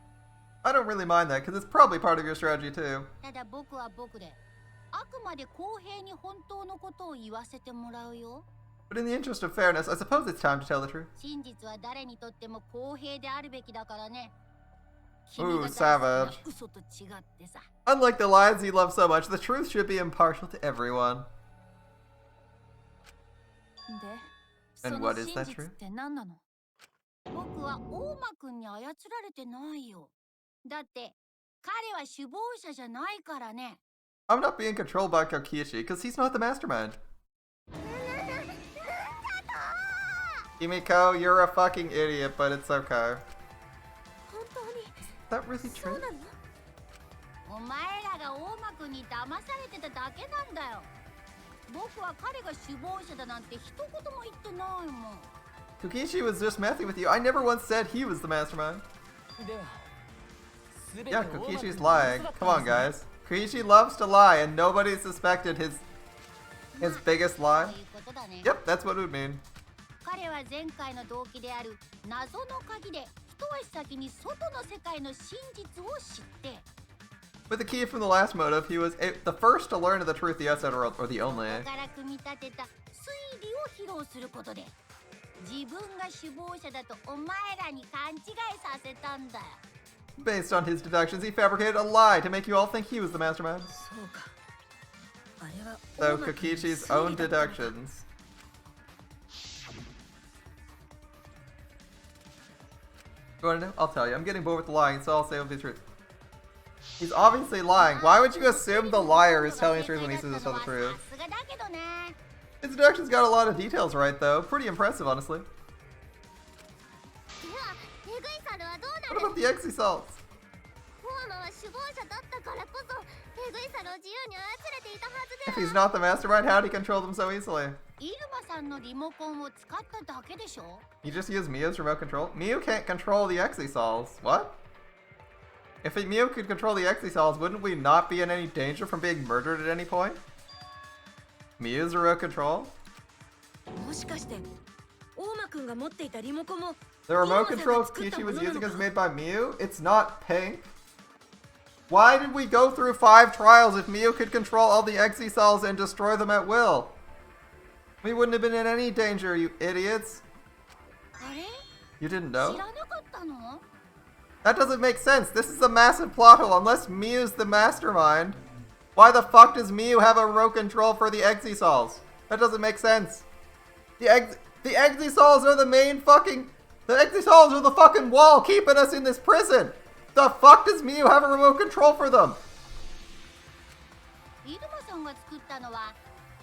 I don't really mind that, because it's probably part of your strategy too. ただ僕は僕で、あくまで公平に本当のことを言わせてもらうよ。 But in the interest of fairness, I suppose it's time to tell the truth. 真実は誰にとっても公平であるべきだからね。 Ooh, 君が大好 savage. きな嘘と違ってさ。 Unlike the lies he loves so much, the truth should be impartial to everyone. で、 And そ what の is 真 that 実 truth? って何なの？僕は大間くんに操られてないよ。だって彼は首謀者じゃないからね。 I'm not being controlled by Kokishi, because he's not the mastermind. Kimiko, you're a fucking idiot, but it's okay. 本当に Is that really そう true? なの？お前らが大間くんに騙されてただけなんだよ。僕は彼が首謀者だなんて一言も言ってないもん。 Kokishi was just messing with you. I never once said he was the mastermind. では全て Yeah, 大間くんの Kokishi's 嘘 lying. だった Come ん on, ですね。 guys. Kokishi loves to lie, and nobody suspected his biggest そ lie. ういうことだね。 Yep, that's what it would mean. 彼は前回の動機である謎の鍵で一足先に外の世界の真実を知って、 With the key from the last motive, he was the first to learn of the truth the outside world, or the そ only. こから組み立てた推理を披露することで、自分が首謀者だとお前らに勘違いさせたんだよ。 Based on his deductions, he fabricated a lie to make you all think he was the mastermind. そうか。あれは So 大間くんの Kokishi's 推 own 理だったのか。 deductions. You wanna know? I'll tell you. I'm getting bored with the lying, so I'll say it'll be the truth. He's obviously lying. Why would you assume the liar is telling the truth when he says it's not the truth? さすがだけどね。 His deductions got a lot of details right, though. Pretty impressive, honestly. では、エグイサルはどう What なる？ about the Exisals? フォーマは首謀者だったからこそ、エグイサルを自由に操れていたはず If だよ。 he's not the mastermind, how did he control them so easily? イルマさんのリモコンを使っただけでしょ？ You just use Mio's remote control? Mio can't control the Exisals. What? If Mio could control the Exisals, wouldn't we not be in any danger from being murdered at any point? Mio's remote control? もしかして大間くんが持っていたリモコンも The remote control Kishi was using is made by Miu? It's not pink. Why did we go through 5 trials if Miu could control all the Exi-cells and destroy them at will? We wouldn't have been in any danger, you idiots. あれ You didn't 知 know? らなかったの That doesn't make sense. This is a massive plot hole. Unless Miu's the mastermind, why the fuck does Miu have a remote control for the Exi-cells? That doesn't make sense. The Exi-cells are the main fucking... The Exi-cells are the fucking wall keeping us in this prison. The fuck does Miu have a remote control for them? イルマさんが作ったのは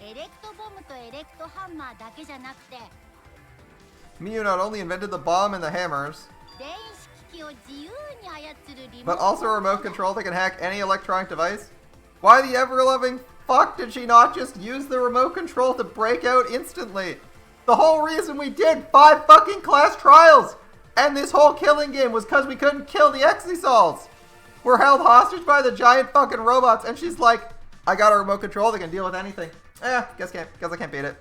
エレクトボムとエレクトハンマーだけじゃなくて Miu not only invented the bomb and the hammers, 電子機器を自由に操るリモ but ート also a remote control that can hack any electronic device? Why the ever-loving fuck did she not just use the remote control to break out instantly? The whole reason we did 5 fucking class trials and this whole killing game was because we couldn't kill the Exi-cells. We're held hostage by the giant fucking robots, and she's like, I got a remote control that can deal with anything. Guess I can't beat it.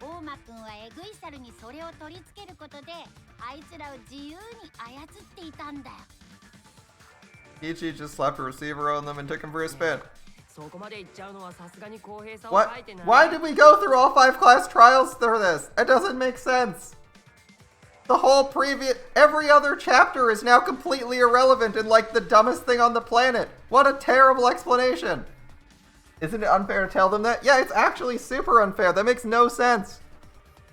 オーマくんはエグイサルにそれを取り付けることであいつらを自由に操っていたんだよ Ichi just slapped a receiver on them and took him for a spin. そこまで言っちゃうのはさすがに公平さを What? 書いてない Why did we go through all 5 class trials through this? It doesn't make sense. The whole every other chapter is now completely irrelevant and like the dumbest thing on the planet. What a terrible explanation. Isn't it unfair to tell them that? Yeah, it's actually super unfair. That makes no sense.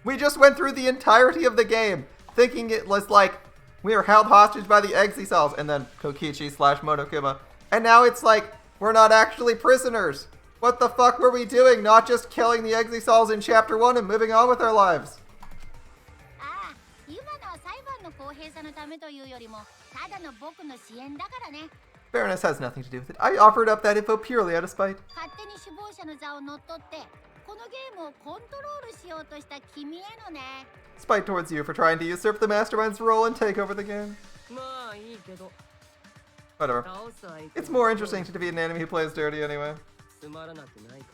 We just went through the entirety of the game thinking it was like we were held hostage by the Exi-cells and then Kokichi / Monokuma. And now it's like we're not actually prisoners. What the fuck were we doing? Not just killing the Exi-cells in chapter 1 and moving on with our lives. ああ今のは裁判の公平さのためというよりもただの僕の支援だからね Fairness has nothing to do with it. I offered up that info purely out of spite. 勝手に首謀者の座を乗っ取ってこのゲームをコントロールしようとした君へのね Spite towards you for trying to usurp the mastermind's role and take over the game. まあいいけど Whatever. 倒す相手 It's more interesting to defeat an enemy who plays dirty anyway. つまらなくないか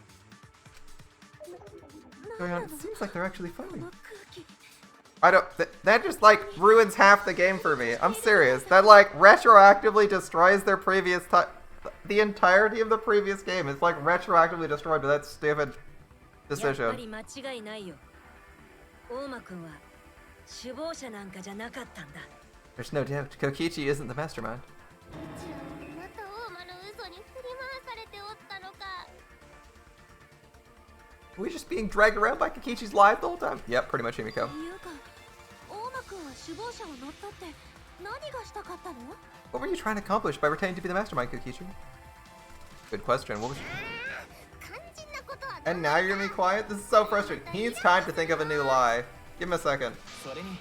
Going on, it seems like they're actually fighting. この空気 I don't. That just like ruins half the game for me. I'm serious. That like retroactively destroys their previous the entirety of the previous game is like retroactively destroyed by that stupid やっぱ decision. り間違いないよ。大間くんは首謀者なんかじゃなかったんだ。 There's no doubt. Kokichi isn't the mastermind. じゃあまた大間の嘘に振り回されておったのか Are we just being dragged around by Kokichi's life the whole time? Yep, pretty much Himiko. っていうか大間くんは首謀者を乗っ取って何がしたかったの What were you trying to accomplish by pretending to be the mastermind, Kokichi? Good question. What was you... 肝心なことは And now you're gonna be quiet? This is so frustrating. He needs time to think of a new lie. Give him a second. それに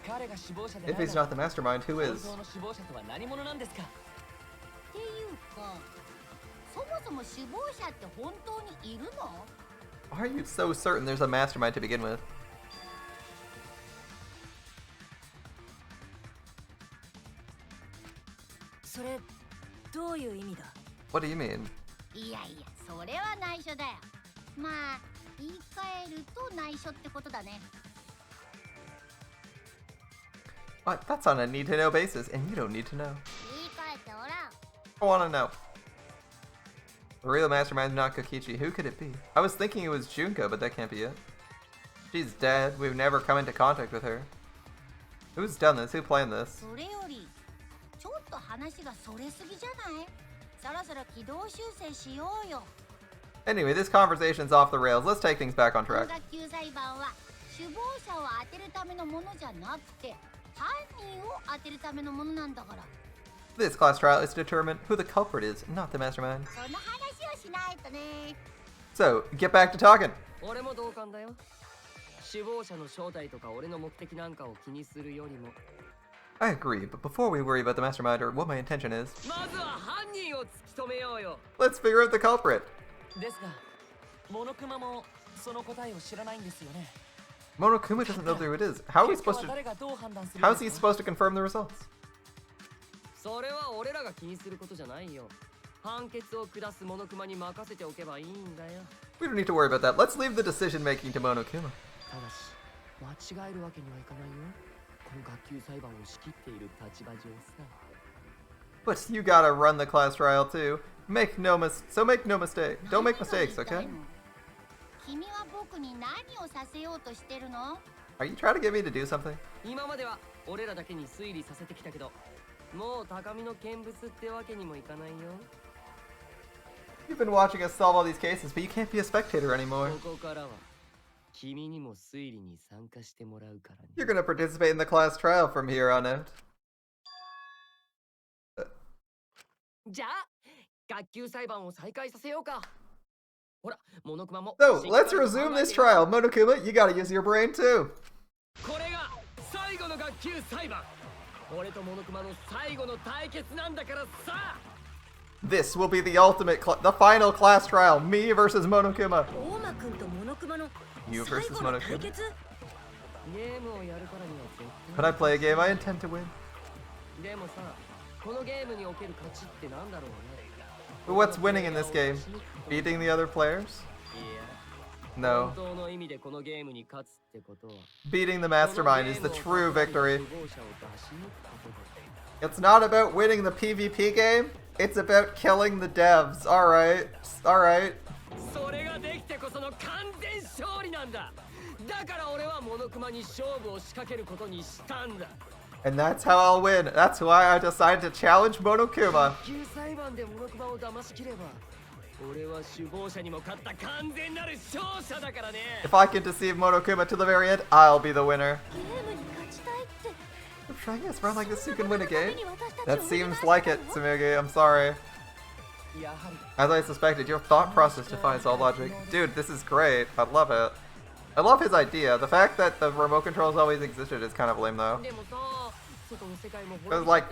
彼が首謀者で If he's not the mastermind, who 本 is? 当の首謀者とは何者なんですかっていうかそもそも首謀者って本当にいるの Why are you so certain there's a mastermind to begin with? それどういう意味だ What do you mean? いやいやそれは内緒だよまあ言い換えると内緒ってことだね What? That's on a need-to-know basis, and you don't need to know. 言い換えておらん I wanna know. The real mastermind's not Kokichi. Who could it be? I was thinking it was Junko, but that can't be it. She's dead. We've never come into contact with her. Who's done this? Who planned this? それよりちょっと話がそれすぎじゃないそろそろ軌道修正しようよ Anyway, this conversation's off the rails. Let's take things back on 本 track. 学級裁判は首謀者を当てるためのものじゃなくて犯人を当てるためのものなんだから This class trial is to determine who the culprit is, not the mastermind. その話をしないとね So, get back to talking. 俺も同感だよ首謀者の正体とか俺の目的なんかを気にするよりも I agree, but before we worry about the mastermind or what my intention is, まずは犯人を突き止めようよ let's figure out the culprit. ですがモノクマもその答えを知らないんですよね Monokuma doesn't know who it is. How are we 結果 supposed は to... 誰がどう判断する How ん is で he すか supposed to confirm the results? それは俺らが気にすることじゃないよ判決を下すモノクマに任せておけばいいんだよ We don't need to worry about that. Let's leave the decision making to Monokuma. ただし間違えるわけにはいかないよこの学級裁判を仕切っている立場上さ But you gotta run the class trial too. Make no mistake. Don't make mistakes, okay? 君は僕に何をさせようとしてるの？ Are you trying to get me to do something? 今までは俺らだけに推理させてきたけど、もう高みの見物ってわけにもいかないよ。 You've been watching us solve all these cases, but you can't be a spectator anymore. ここからは君にも推理に参加してもらうからね。 You're gonna participate in the class trial from here on out. じゃあ、学級裁判を再開させようか。ほら、モノクマも。 So, let's resume this trial. Monokuma, you gotta use your brain too. これが最後の学級裁判。俺とモノクマの最後の対決なんだからさ。 This will be the the final class trial. Me versus Monokuma. 大間くんとモノクマの You 最 versus 後の Monokuma. 対決。ゲームをやるからには絶 When I play a game, I intend to win. 対。でもさ、このゲームにおける勝ちってなんだろうね。 But what's winning in this game? Beating the other players? いや、 No. 本当の意味でこのゲームに勝つってことは。 Beating the mastermind is the true victory. 首謀者を出し抜くことだ。 It's not about winning the PvP game. It's about killing the devs. Alright. Alright. それができてこその完全勝利なんだ。だから俺はモノクマに勝負を仕掛けることにしたんだ。 And that's how I'll win. That's why I decided to challenge Monokuma. 学級裁判でモノクマを騙しきれば、俺は首謀者にも勝った完全なる勝者だからね。 If I can deceive Monokuma to the very end, I'll be the winner. ゲームに勝ちたいって You're trying us run like this so you can win a ため game? に私たち That を seems like it, Tsumugi. I'm sorry. やはり As I suspected, your thought process defies all logic. Dude, this is great. I love it. I love his idea. The fact that the remote controls always existed is kind of lame, though. でもさ、外の世界も Because, like,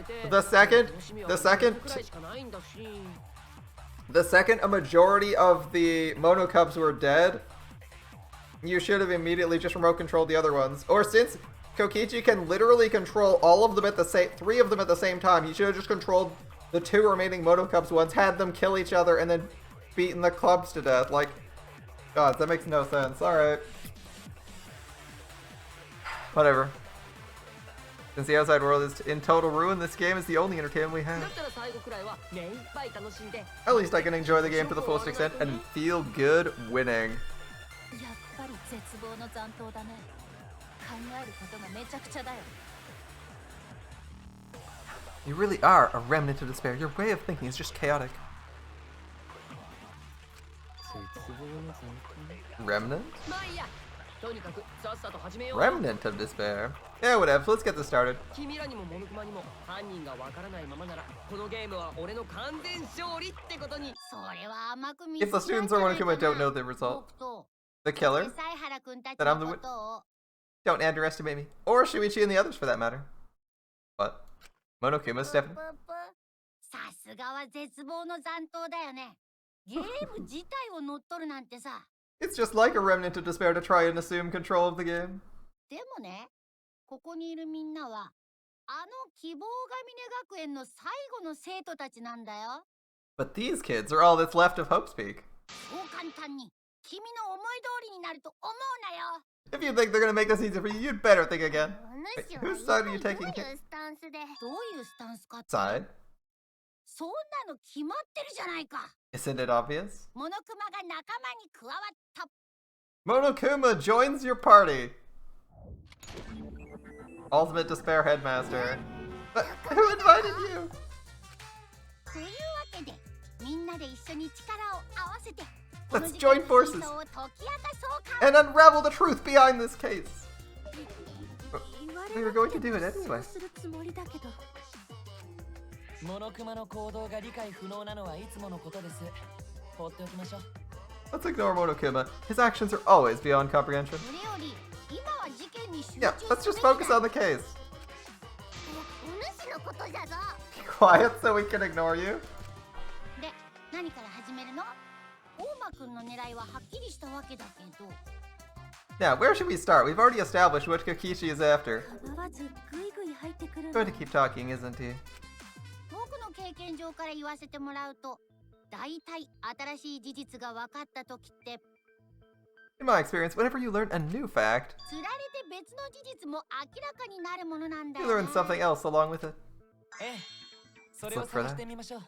the second a majority of the Mono Cubs were dead, you should have immediately just remote controlled the other ones. Or since Kokichi can literally control all of them at the same, 3 of them at the same time, he should have just controlled the 2 remaining Mono Cubs ones, had them kill each other, and then beaten the clubs to death. Like, God, that makes no sense. Alright. Whatever. Since the outside world is in total ruin, this game is the only entertainment we だ have. ったら最後くらいは目いっぱい楽しんで。 At least I can enjoy the game to the fullest extent and feel good winning. やっぱり絶望の残党だね。考えることがめちゃくちゃだよ。 You really are a remnant of despair. Your way of thinking is just chaotic. 絶望の残 Remnant? 党。まあいいや。とにかくさっさと始めよう。 Remnant of despair. Yeah, whatever. Let's get this started. 君らにもモノクマにも犯人がわからないままなら、このゲームは俺の完全勝利ってことに。それは甘く見 If the students or Monokuma don't know the result, 僕と the killer, 西原くんたち Then I'm the の win- ことを don't underestimate me. Or Shuichi and the others for that matter. What? Monokuma stepping. ぷぷさすがは絶望の残党だよね。ゲーム自体を乗っ取るなんてさ。 It's just like a remnant of despair to try and assume control of the game. でもね、ここにいるみんなはあの希望が峰学園の最後の生徒たちなんだよ。 But these kids are all that's left of Hope's Peak. そう簡単に君の思い通りになると思うなよ。 If you think they're gonna make this easy for you, you'd better think again. お主は whose side are you 一体 taking? どういうスタンスでどういうスタンスかって Side? そんなの決まってるじゃないか。 Isn't it obvious? モノクマが仲間に加わった。 Monokuma joins your party. Ultimate Despair Headmaster. But who invited you? というわけでみんなで一緒に力を合わせて Let's join forces この事件の真相を解き明かそうか。 and unravel the truth behind this case. 言わ We れ were な going く to て do も it そう anyway. するつもりだけど。モノクマの行動が理解不能なのはいつものことです。放っておきましょう。 Let's ignore Monokuma. His actions are always beyond comprehension. それより今は事件に集中 Yeah, let's just focus on the case. お主のことじゃぞ。 Be quiet so we can ignore you. で、何から始めるの？大間くんの狙いははっきりしたわけだけど。 Now, where should we start? We've already established what Kokichi is after. 構わずぐいぐい入ってくるん Going だ。 to keep talking, isn't he? 僕の経験上から言わせてもらうと、大体新しい事実が分かった時って In my experience, whenever you learn a new fact, つられて別の事実も明らかになるものなんだ you よ learn something else along with it. ええ、それを look for 探し that. てみましょう。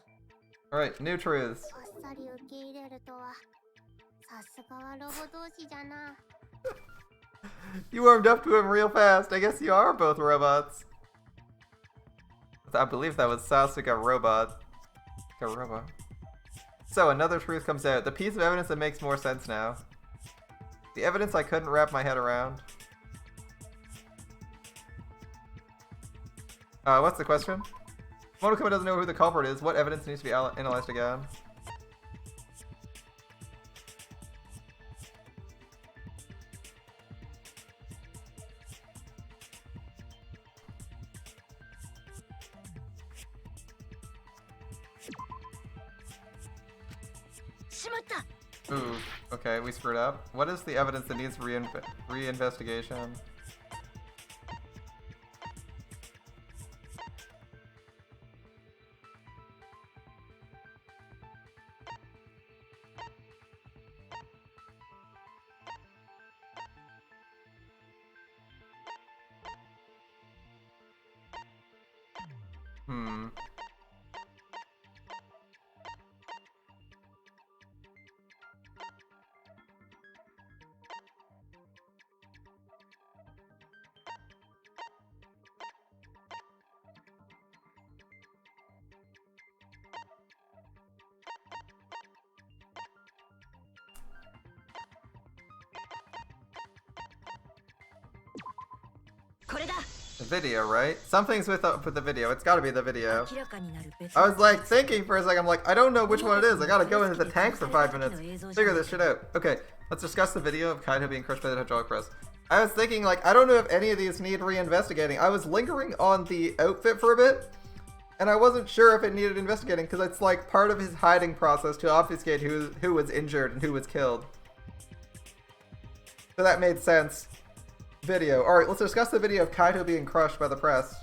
Alright, new truths. あっさり受け入れるとはさすがはロボ同士じゃな。 You warmed up to him real fast. I guess you are both robots. I believe that was Sasuke robot. A robot. So another truth comes out. The piece of evidence that makes more sense now. The evidence I couldn't wrap my head around. What's the question? Monokuma doesn't know who the culprit is. What evidence needs to be analyzed again? Ooh, okay, we screwed up. What is the evidence that needs reinvestigation? Hmm. The video, right? Something's with the video. It's gotta be the video. I was like thinking for a second, I'm like, I don't know which one it is. I gotta go into the tank for 5 minutes. Figure this shit out. Okay, let's discuss the video of Kaito being crushed by the hydraulic press. I was thinking, like, I don't know if any of these need reinvestigating. I was lingering on the outfit for a bit, and I wasn't sure if it needed investigating, because it's like part of his hiding process to obfuscate who was injured and who was killed. So that made sense. Video. Alright, let's discuss the video of Kaito being crushed by the press.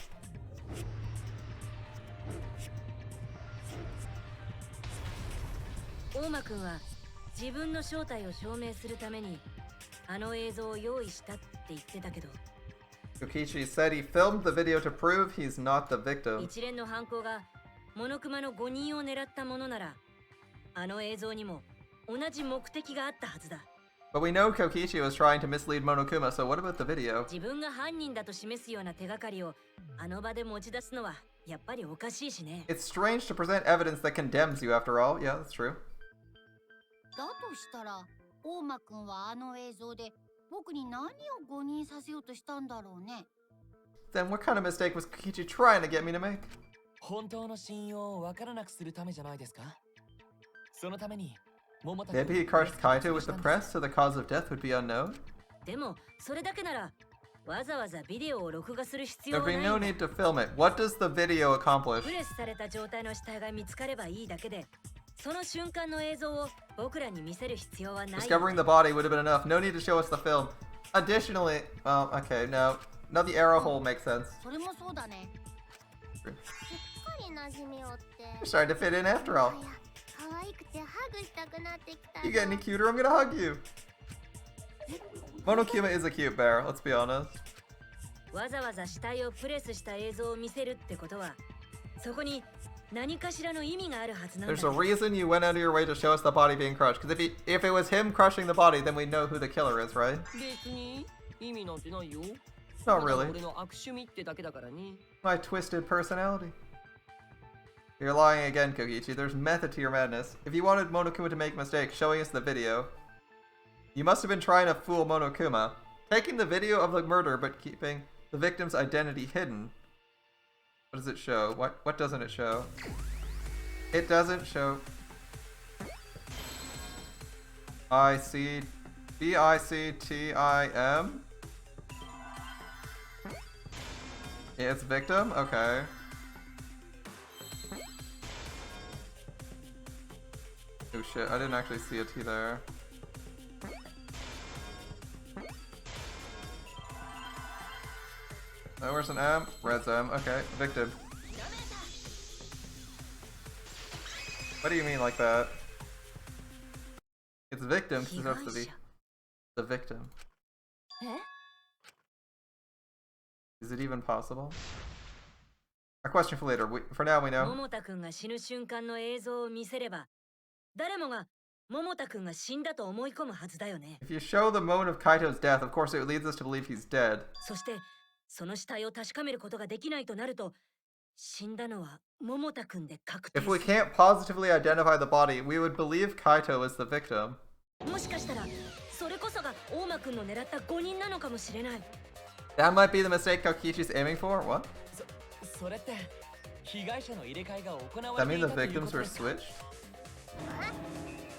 Kokichi said he filmed the video to prove he's not the victim. But we know Kokichi was trying to mislead Monokuma, so what about the video? It's strange to present evidence that condemns you after all. Yeah, that's true. だとしたら、大間くんはあの映像で僕に何を誤認させようとしたんだろうね。 Then what kind of mistake was Kokichi trying to get me to make? 本当の真相をわからなくするためじゃないですか。そのために Maybe he crushed Kaito with the press so the cause of death would be unknown? There'd be no need to film it. What does the video accomplish? Discovering the body would have been enough. No need to show us the film. Additionally, well, okay, no. Now the arrow hole makes sense. それもそうだね。 You're starting to fit in after all. You get any cuter, I'm gonna hug you. Monokuma is a cute bear, let's be honest. There's a reason you went out of your way to show us the body being crushed. Because if it was him crushing the body, then we know who the killer is, right? Not really. My twisted personality. You're lying again, Kokichi. There's method to your madness. If you wanted Monokuma to make mistakes, showing us the video, you must have been trying to fool Monokuma. Taking the video of the murder, but keeping the victim's identity hidden. What does it show? What doesn't it show? It doesn't show. BICTIM? Yeah, it's victim? Okay. Oh shit, I didn't actually see a T there. Oh, where's an M? Red's M. Okay, victim. What do you mean like that? It's victim because it has to be the victim. Is it even possible? A question for later. For now, we know. 桃太くんが死ぬ瞬間の映像を見せれば、誰もが桃太くんが死んだと思い込むはずだよね。 If you show the moment of Kaito's death, of course it leads us to believe he's dead. そしてその死体を確かめることができないとなると、死んだのは桃太くんで確定 If す we る。 can't positively identify the body, we would believe Kaito is the victim. もしかしたらそれこそが大間くんの狙った5人なのかもしれない。 That might be the mistake Kokichi's aiming for? What? それって被害者の入れ替えが行わ That れて mean い the たというこ victims と were ですか？ switched?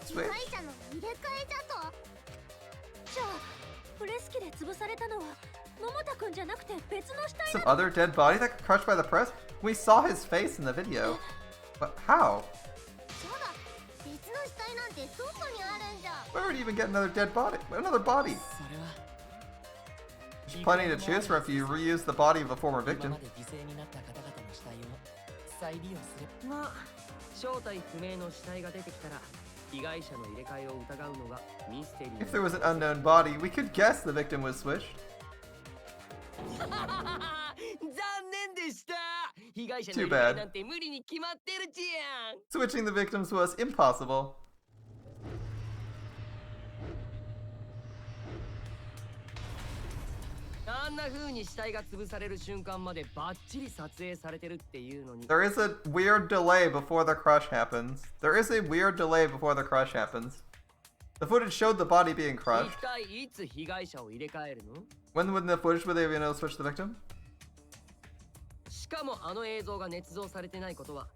被害者の入れ替えだと。じゃあプレス機で潰されたのは桃太くんじゃなくて別の死体 Some other dead body that got crushed by the press? We saw his face in the video. But how? そうだ、別の死体なんてどこにあるんじゃ。 Where would you even get another dead body? Another body? それは There's plenty to choose from if you reuse the body of a former 今 victim. まで犠牲になった方々の死体を再利用する。まあ正体不明の死体が出てきたら被害者の入れ替えを疑うのがミステリー。 If there was an unknown body, we could guess the victim was switched. 残念でした。被害者の Too 入れ替え bad. なんて無理に決まってるじゃん。 Switching the victims was impossible. あんな風に死体が潰される瞬間までバッチリ撮影されてるっていうのに。 There is a weird delay before the crush happens. There is a weird delay before the crush happens. The footage showed the body being 一 crushed. 体いつ被害者を入れ替えるの？ When in the footage would they be able to switch the victim? しかもあの映像が捏造されてないことは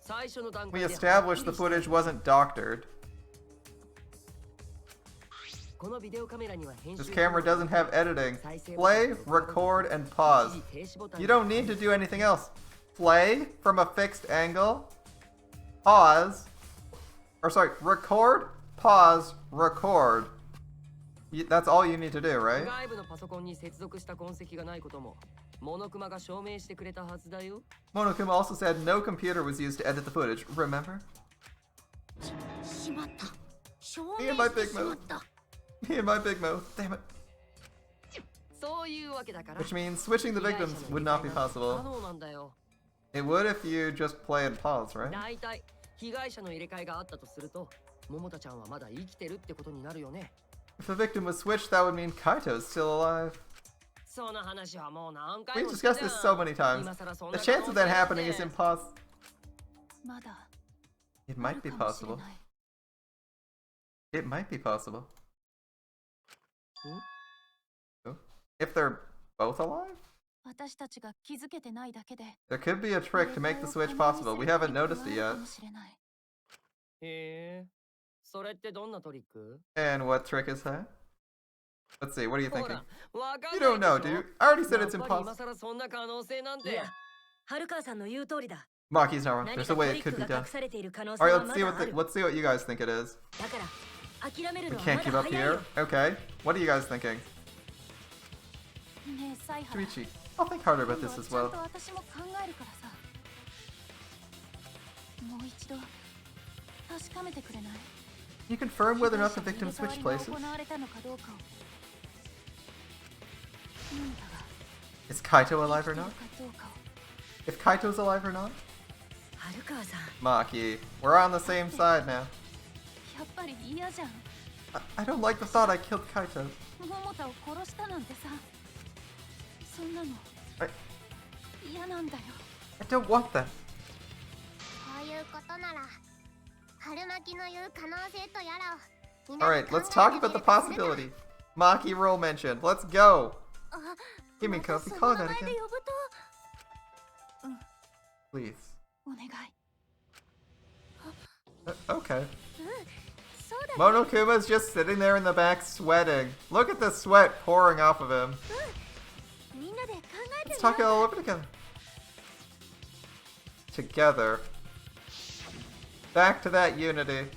最初の段 We 階で established the footage wasn't doctored. このビデオカメラには編集 This camera doesn't have editing. Play, record, and pause. You don't need to do anything else. Play from a fixed angle. Pause. Or sorry, record, pause, record. That's all you need to do, right? 外部のパソコンに接続した痕跡がないこともモノクマが証明してくれたはずだよ。 Monokuma also said no computer was used to edit the footage, remember? しまった。証 Me 明 and my して big しま mouth. った。 Me and my big mouth. Damn it. そういうわけだから。 Which means switching the victims would not be 可 possible. 能なんだよ。 It would if you just play and pause, right? だいたい被害者の入れ替えがあったとすると、桃田ちゃんはまだ生きてるってことになるよね。 If the victim was switched, that would mean Kaito's still alive. その話はもう何回 We've もしたじ discussed ゃん。 this so many times. 今更そん The な chance of that 可能性 happening is なんて impossible. まだ It あ might る be かもしれ possible. ない。 It might be possible. Hmm? Oh. If they're both alive? 私たちが気づけてないだけで There could be a trick to make the switch possible. We haven't noticed it か yet. もしれない。へえ。それってどんなトリック？ And what trick is that? Let's see, what are you ほ thinking? ら、わかん You ない don't know, で do しょ you? I already said や it's っぱり今 impossible. 更そんな可能性なんて。いや、春川さんの言う通りだ。 Maki's not wrong. 何 There's か a ト way リ it ッ could ク be が done. 隠されている可能性 Alright, は let's ま see だ what ある。 let's see what you guys think it is. だから諦める We のは can't ま keep だ up 早いよ here. Okay. What are you guys thinking? ねえ、サイハラ。 Chuichi, I'll think harder about 今度 this は as ちゃん well. と私も考えるからさ。もう一度確かめてくれない？ Can you confirm whether or not the 被害 victim 者の switched 入れ替わり places? が行われたのかどうかを。ミンタが Is Kaito 生 alive きて or る not? かどうかを。 If Kaito's alive or not? 春川さん、 Maki, we're on the same side now. やっぱり嫌じゃん。 I don't like the thought I killed Kaito. 桃田を殺したなんてさ。そんなの I 嫌なんだよ。 don't want that. そういうことなら、春巻きの言う可能性とやらをみんな Alright, で考 let's え talk て about み the るとするか。 possibility. Maki role mentioned. Let's go. あ、 Give me また coffee. そ Call の that 名前で again. 呼ぶと。Please. お願い。 Okay. そうだね。 Monokuma's just sitting there in the back sweating. Look at the sweat pouring off of him. みんなで考えて Let's みよ talk it all over together. Together. Back to that unity.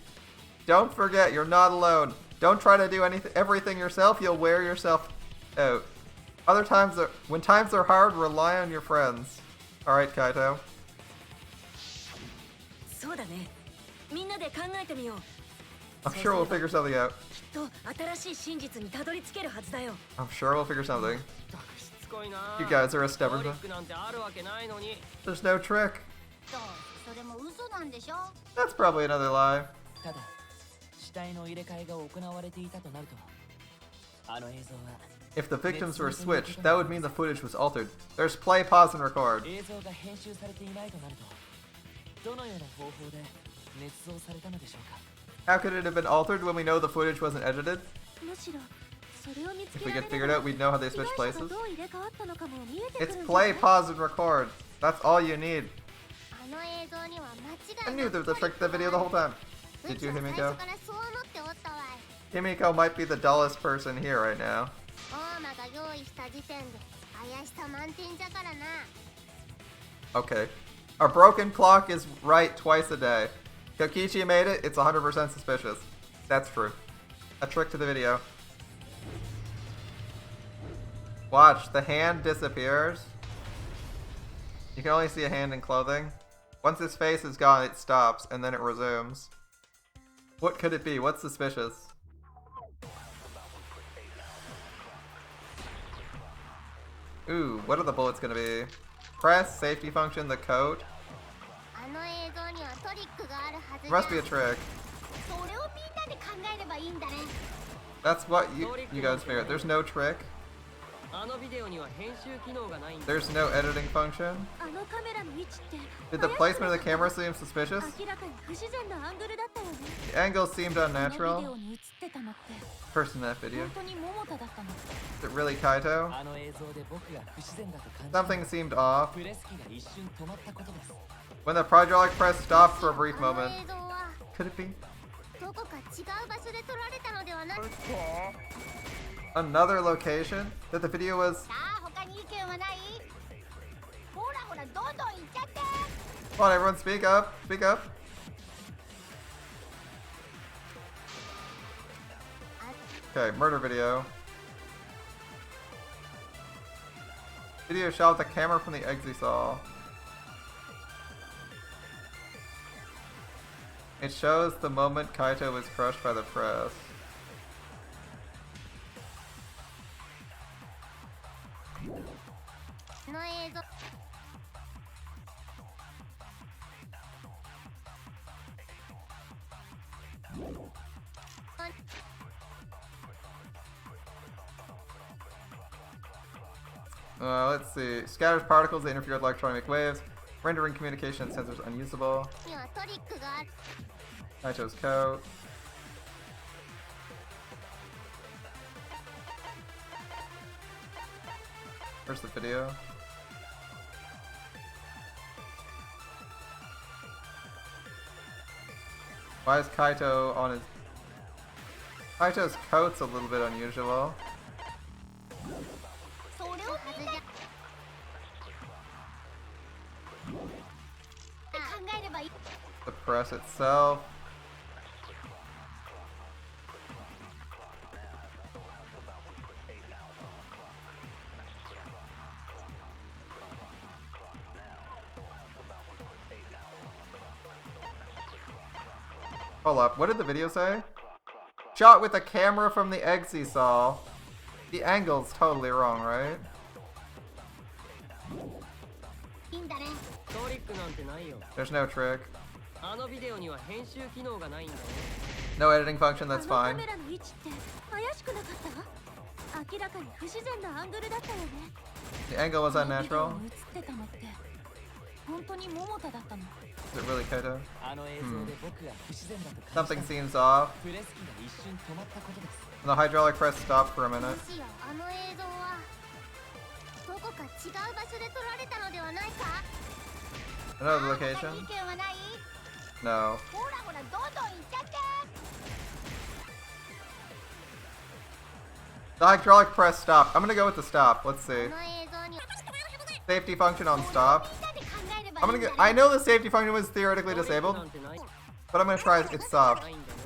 Don't forget, you're not alone. Don't try to do everything yourself. You'll wear yourself out. When times are hard, rely on your friends. All right, Kaito. そうだね。みんなで考えてみよう。 I'm sure we'll figure something out. きっと新しい真実にたどり着けるはずだよ。 I'm sure we'll figure something. だがしつこいな。 You guys are a ト stubborn リッ bunch. クなんてあるわけないのに。 There's no trick. そうそれも嘘なんでしょ。 That's probably another lie. ただ死体の入れ替えが行われていたとなるとあの映像は If the victims were switched, that would mean the footage was altered. There's play, pause, and record. 映像が編集されていないとなるとどのような方法で捏造されたのでしょうか。 How could it have been altered when we know the footage wasn't edited? むしろそれを見つ If け we ら get れ figured れ out, ば we'd know how they 被害 switched 者 places. がどう入れ替わったのかも見えてくる It's んじゃない play, pause, and record. That's all you need. あの映像には間 I 違い knew な there く was a trick to the video the whole time. う Did ち you, は最 Himiko? 初からそう思っておったわい。 Himiko might be the dullest person here right now. 大間が用意した時点で怪しさ満点じゃからな。 Okay. A broken clock is right twice a day. Kokichi made it, it's 100% suspicious. That's true. A trick to the video. Watch, the hand disappears. You can only see a hand in clothing. Once his face is gone, it stops, and then it resumes. What could it be? What's suspicious? Ooh, what are the bullets gonna be? Press, safety function, the coat. あの映像にはトリックがあるはず It じゃ must be a trick. それをみんなで考えればいいんだね。 That's what you guys figured. There's no trick. あのビデオには編集機能がないんだ。 There's no editing function. あのカメラの位置って Did the placement of the camera seem suspicious? 明らかに不自然なアングルだったよね。 The angle seemed このビデ unnatural. オに映ってたのって Person in that video. 本当に桃田だったの。 Is it really Kaito? あの映像で僕が不自然だと感じた Something seemed off. プレス機が一瞬止まったことです。 When the hydraulic press stopped for a brief あの moment. 映像は Could it be? どこか違う場所で撮られたのではない。 Another location? That the video was... さあ他に意見はない。ほらほらどんどん行っちゃって。 Come on, everyone, speak up. Speak up. Okay, murder video. Video shot with the camera from the exit saw. It shows the moment Kaito was crushed by the press.あの映像 Let's see. Scatters particles that interfere with electronic waves, rendering communication sensors unusable. にはトリックがある。 Kaito's coat. Where's the video? Why is Kaito on his... Kaito's coat's a little bit unusual. それをみんなで考えればいい。 The press itself. Hold up, what did the video say? Shot with a camera from the exit saw. The angle's totally wrong, right? いいんだね。トリックなんてないよ。 There's no trick. あのビデオには編集機能がないんだよ。 No editing function, あ that's のカ fine. メラの位置って怪しくなかった？明らかに不自然なアングルだったよね。 The angle was あのビデオ unnatural. に映ってたのって本当に桃田だったの。 Is it really Kaito? あの映像で僕が不自然だと感じ Something た seems off. プレス機が一瞬止まったことです。 The hydraulic press stopped for a も minute. しやあの映像はどこか違う場所で撮られたのではないか。 Another 他 location? に意見はない。 No. ほらほらどんどん行っちゃって。 The hydraulic press stopped. I'm gonna go with the stop. Let's こ see. の映像には Safety function on stop. みんなで考えれば I'm いい gonna んだ get. ね。 I know the safety function was theoretically トリック disabled, なんてない。 but I'm gonna try its stop. ないんだよ。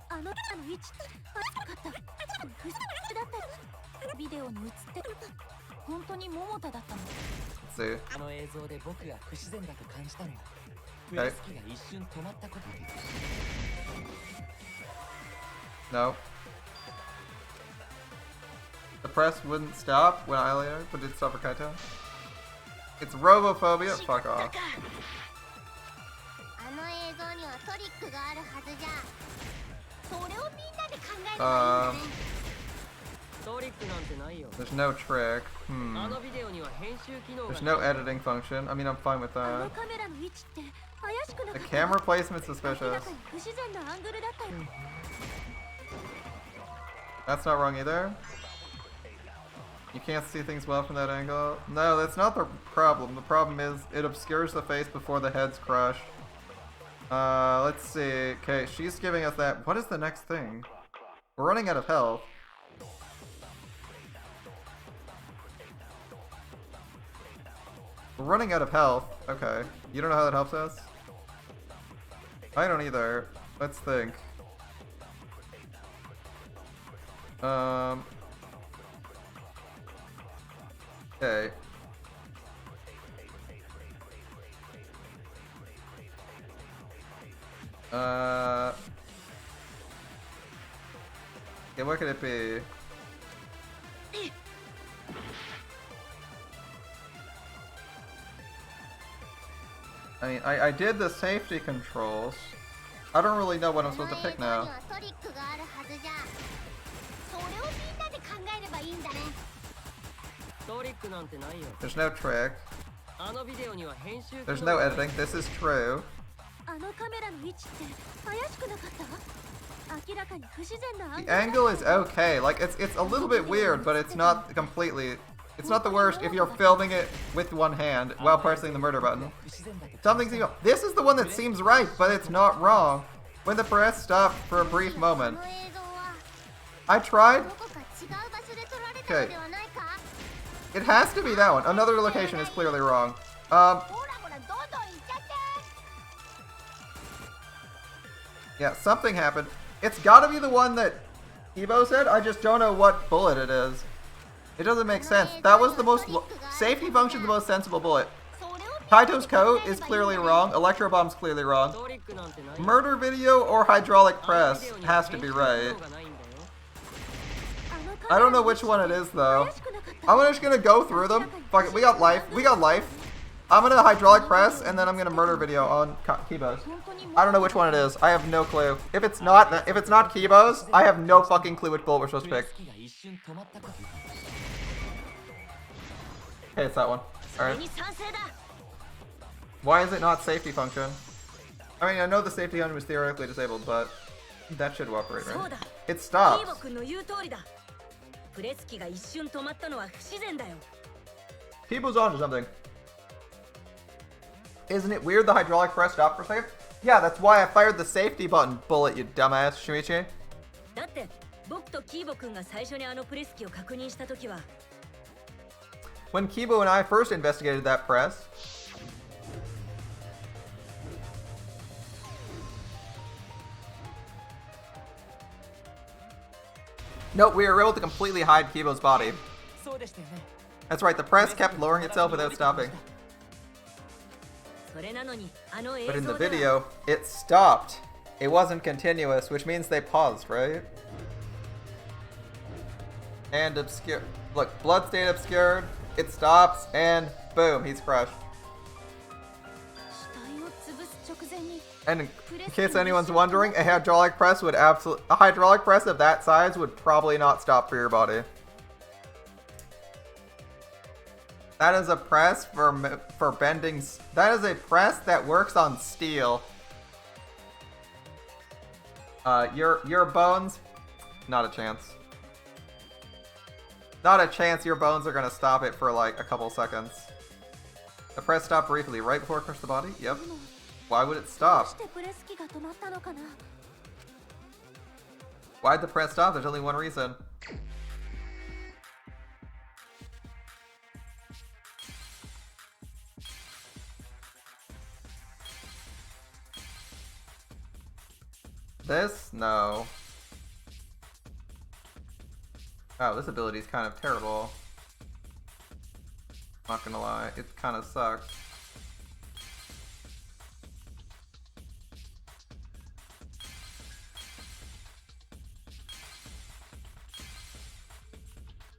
あの位置って怪しかった。不自然だったよ。ビデオに映ってる。本当に桃田だったの。 Let's see. あの映像で僕が不自然だと感じたのはプレス機が一瞬止まったことです。 No. The press wouldn't stop when I later, but did stop for Kaito. It's robophobia. Fuck off. あの映像にはトリックがあるはずじゃ。それをみんなで考えればいいんだね。トリックなんてないよ。 There's no trick. あのビデオには編集機能が There's no editing function. I mean, I'm fine with あの that. カメラの位置って怪しくなか The った？ camera placement's 明 suspicious. らかに不自然なアングルだったよ。 That's not wrong either. You can't see things well from that angle. No, that's not the problem. The problem is it obscures the face before the head's crushed. Let's see. Okay, she's giving us that. What is the next thing? We're running out of health. We're running out of health. Okay. You don't know how that helps us? I don't either. Let's think. Okay. Yeah, what could it be? I mean, I did the safety controls. I don't really know what I'm supposed to pick now. トリックがあるはずじゃ。それをみんなで考えればいいんだね。トリックなんてないよ。 There's no trick. あのビデオには編集機能 There's が no editing. This is true. あのカメラの位置って怪しくなかった？明らかに不自然なアング The ルだったよ。 angle is okay. Like it's a little bit weird, but it's not completely. It's not the worst if you're filming it with one hand while pressing the murder button. Something seems. This is the one that seems right, but it's not wrong. When the press stopped for a brief こ moment. の映像は I tried. どこか違う場所で撮られた Okay. のではないか。 It has to be that one. Another location is clearly wrong. ほらほら、どんどん行っちゃって。 Yeah, something happened. It's gotta be the one that Evo said. I just don't know what bullet it is. It doesn't make sense. That was the most safety function, the most sensible bullet. それをみんなで Kaito's 考 coat えれ is ばいいんだ clearly ね。 wrong. Electro bomb's clearly wrong. トリックなんてないよ。 Murder video or hydraulic あの press ビデオには has to 編 be 集機 right. 能がないんだよ。あのカ I メラ don't の know 位置 which one it is though. 怪しくなかった？ I'm just gonna go through them. Fuck it, we got life. We got life. I'm gonna hydraulic press and then I'm gonna murder video on Kibo's. 本当に I don't know which one it is. I have no clue. If it's not Kibo's, I have no fucking clue which bullet we're supposed to pick. プレス機が一瞬止まったか。 Okay, it's that one. それ Alright. に賛成だ。 Why is it not safety function? I mean, I know the safety function was theoretically disabled, but that should operate, そう right? だ。 It キー stops. ボ君の言う通りだ。プレス機が一瞬止まったのは不自然だよ。 Kibo's onto something. Isn't it weird the hydraulic press stopped for a second? Yeah, that's why I fired the safety button, bullet, you dumbass, Shimichi. だって僕とキーボ君が最初にあのプレス機を確認したときは When Kibo and I first investigated that press, no, we were able to completely hide Kibo's body. そうでしたよね。 That's right, the press kept lowering itself without stopping. それなのにあの映 But 像 in the では video, it stopped. It wasn't continuous, which means they paused, right? And obscure. Look, blood stayed obscured. It stops, and boom, he's crushed. 死体を潰す直前に And in case anyone's wondering, a hydraulic press would a hydraulic press of that size would probably not stop for your body. That is a press for bending. That is a press that works on steel. Your bones, not a chance. Not a chance. Your bones are gonna stop it for like a couple seconds. The press stopped briefly right before it crushed the body. Yep. Why would it どう stop? してプレス機が止まったのかな？ Why'd the press stop? There's only one reason. This? No. Oh, this ability is kind of terrible. Not gonna lie, it kind of sucks.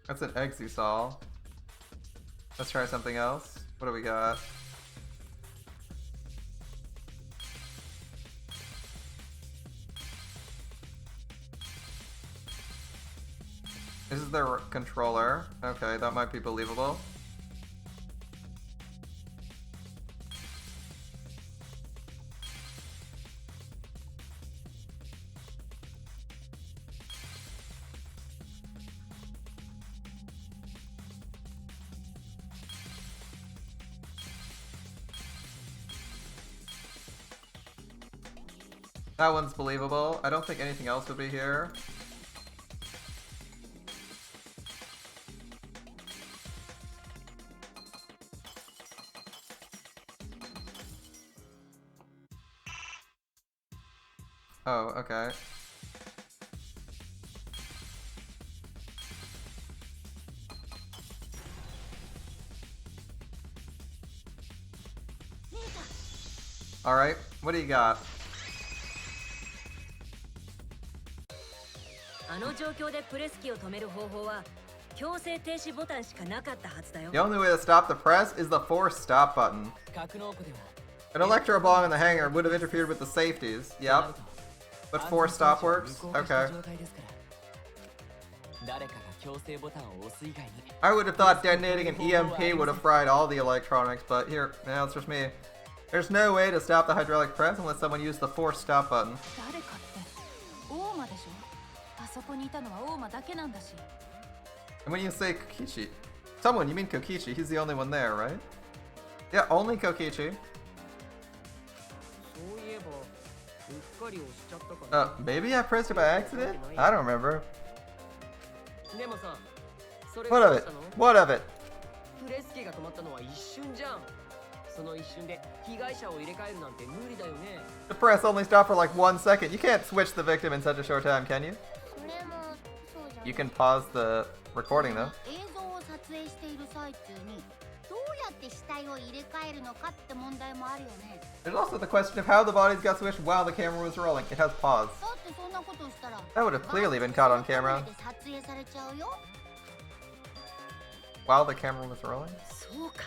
That's an Exusol. Let's try something else. What do we got? This is their controller. Okay, that might be believable. That one's believable. I don't think anything else would be here. Oh, okay. Alright, what do you got? あの状況でプレス機を止める方法は強制停止ボタンしかなかったはずだよ。 The only way to stop the press is the force stop button. 格納庫では An electro bomb in the hangar would have interfered with the safeties. Yep. But force stop works? Okay. 誰かが強制ボタンを押す以外に I would have thought detonating an EMP would have fried all the electronics, but here, now it's just me. There's no way to stop the hydraulic press unless someone used the force stop button. 誰かって大間でしょ。あそこにいたのは大間だけなんだし。 And when you say Kokichi, someone, you mean Kokichi, he's the only one there, right? Yeah, only Kokichi. そういえばうっかり押しちゃったかな。 Maybe I pressed it by accident? I don't remember. でもさ、それ What of どう it? したの？ What of it? プレス機が止まったのは一瞬じゃん。その一瞬で被害者を入れ替えるなんて無理だよね。 The press only stopped for like 1 second. You can't switch the victim in such a short time, can you? それもそうじゃん。 You can pause the recording though. 映像を撮影している最中にどうやって死体を入れ替えるのかって問題もあるよね。 There's also the question of how the bodies got switched while the camera was rolling. It has pause. だってそんなことしたら That would have clearly been caught on camera で撮影されちゃうよ。 while the camera was rolling. そうか。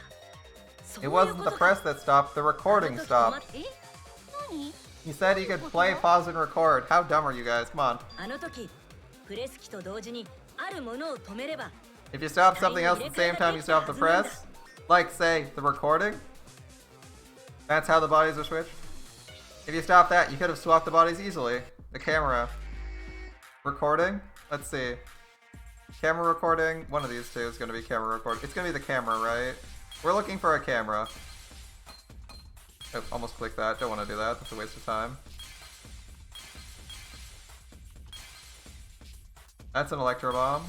そう It いう wasn't こ the と press か。 that stopped, the recording stopped. え？何？ He said he could play, pause, and record. How dumb are you guys? Come on. あの時プレス機と同時にあるものを止めれば If you stop something else at the same time you stop the press, like say the recording, that's how the bodies are switched. If you stop that, you could have swapped the bodies easily. The camera. Recording? Let's see. Camera recording. One of these two is going to be camera recording. It's going to be the camera, right? We're looking for a camera. Oh, almost clicked that. Don't want to do that. That's a waste of time. That's an electro bomb.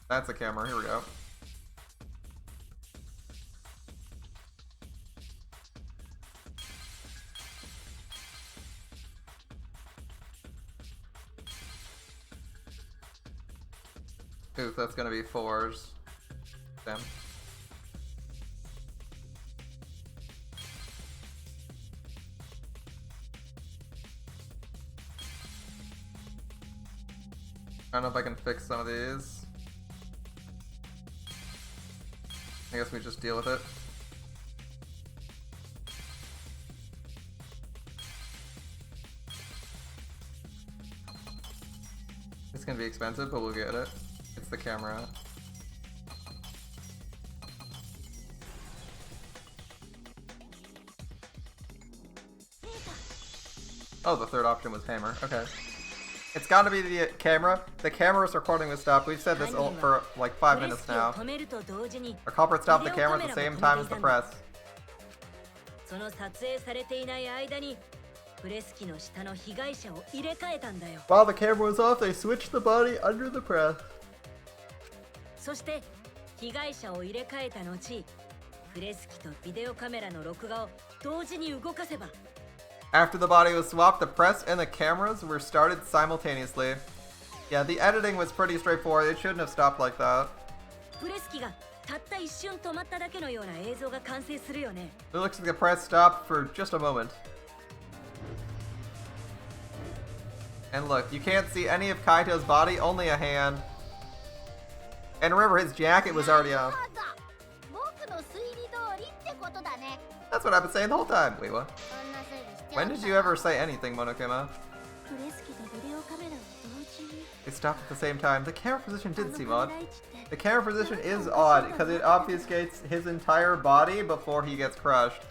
That's a camera. Here we go. Ooh, that's gonna be 4s. Damn. I don't know if I can fix some of these. I guess we just deal with it. It's gonna be expensive, but we'll get it. It's the camera. Oh, the third option was hammer. Okay. It's gotta be the camera. The camera's recording was stopped. We've said this for like 5 minutes now. 止めると同時に Our culprit stopped the camera at the same time as the press. その撮影されていない間にプレス機の下の被害者を入れ替えたんだよ。 While the camera was off, they switched the body under the press. そして被害者を入れ替えた後プレス機とビデオカメラの録画を同時に動かせば After the body was swapped, the press and the cameras were started simultaneously. Yeah, the editing was pretty straightforward. It shouldn't have stopped like that. プレス機がたった一瞬止まっただけのような映像が完成するよね。 It looks like the press stopped for just a moment. And look, you can't see any of Kaito's body, only a hand. And remember, his jacket was already off. 僕の推理通りってことだね。 That's what I've been saying the whole time. Wait, what? そんな推理しちゃう When did you ever say anything, Monokuma? プレス機とビデオカメラを同時に They stopped at the same time. The camera position あ did の seem カ odd. メラ位置って The camera position is odd because it obfuscates his entire body before he gets crushed.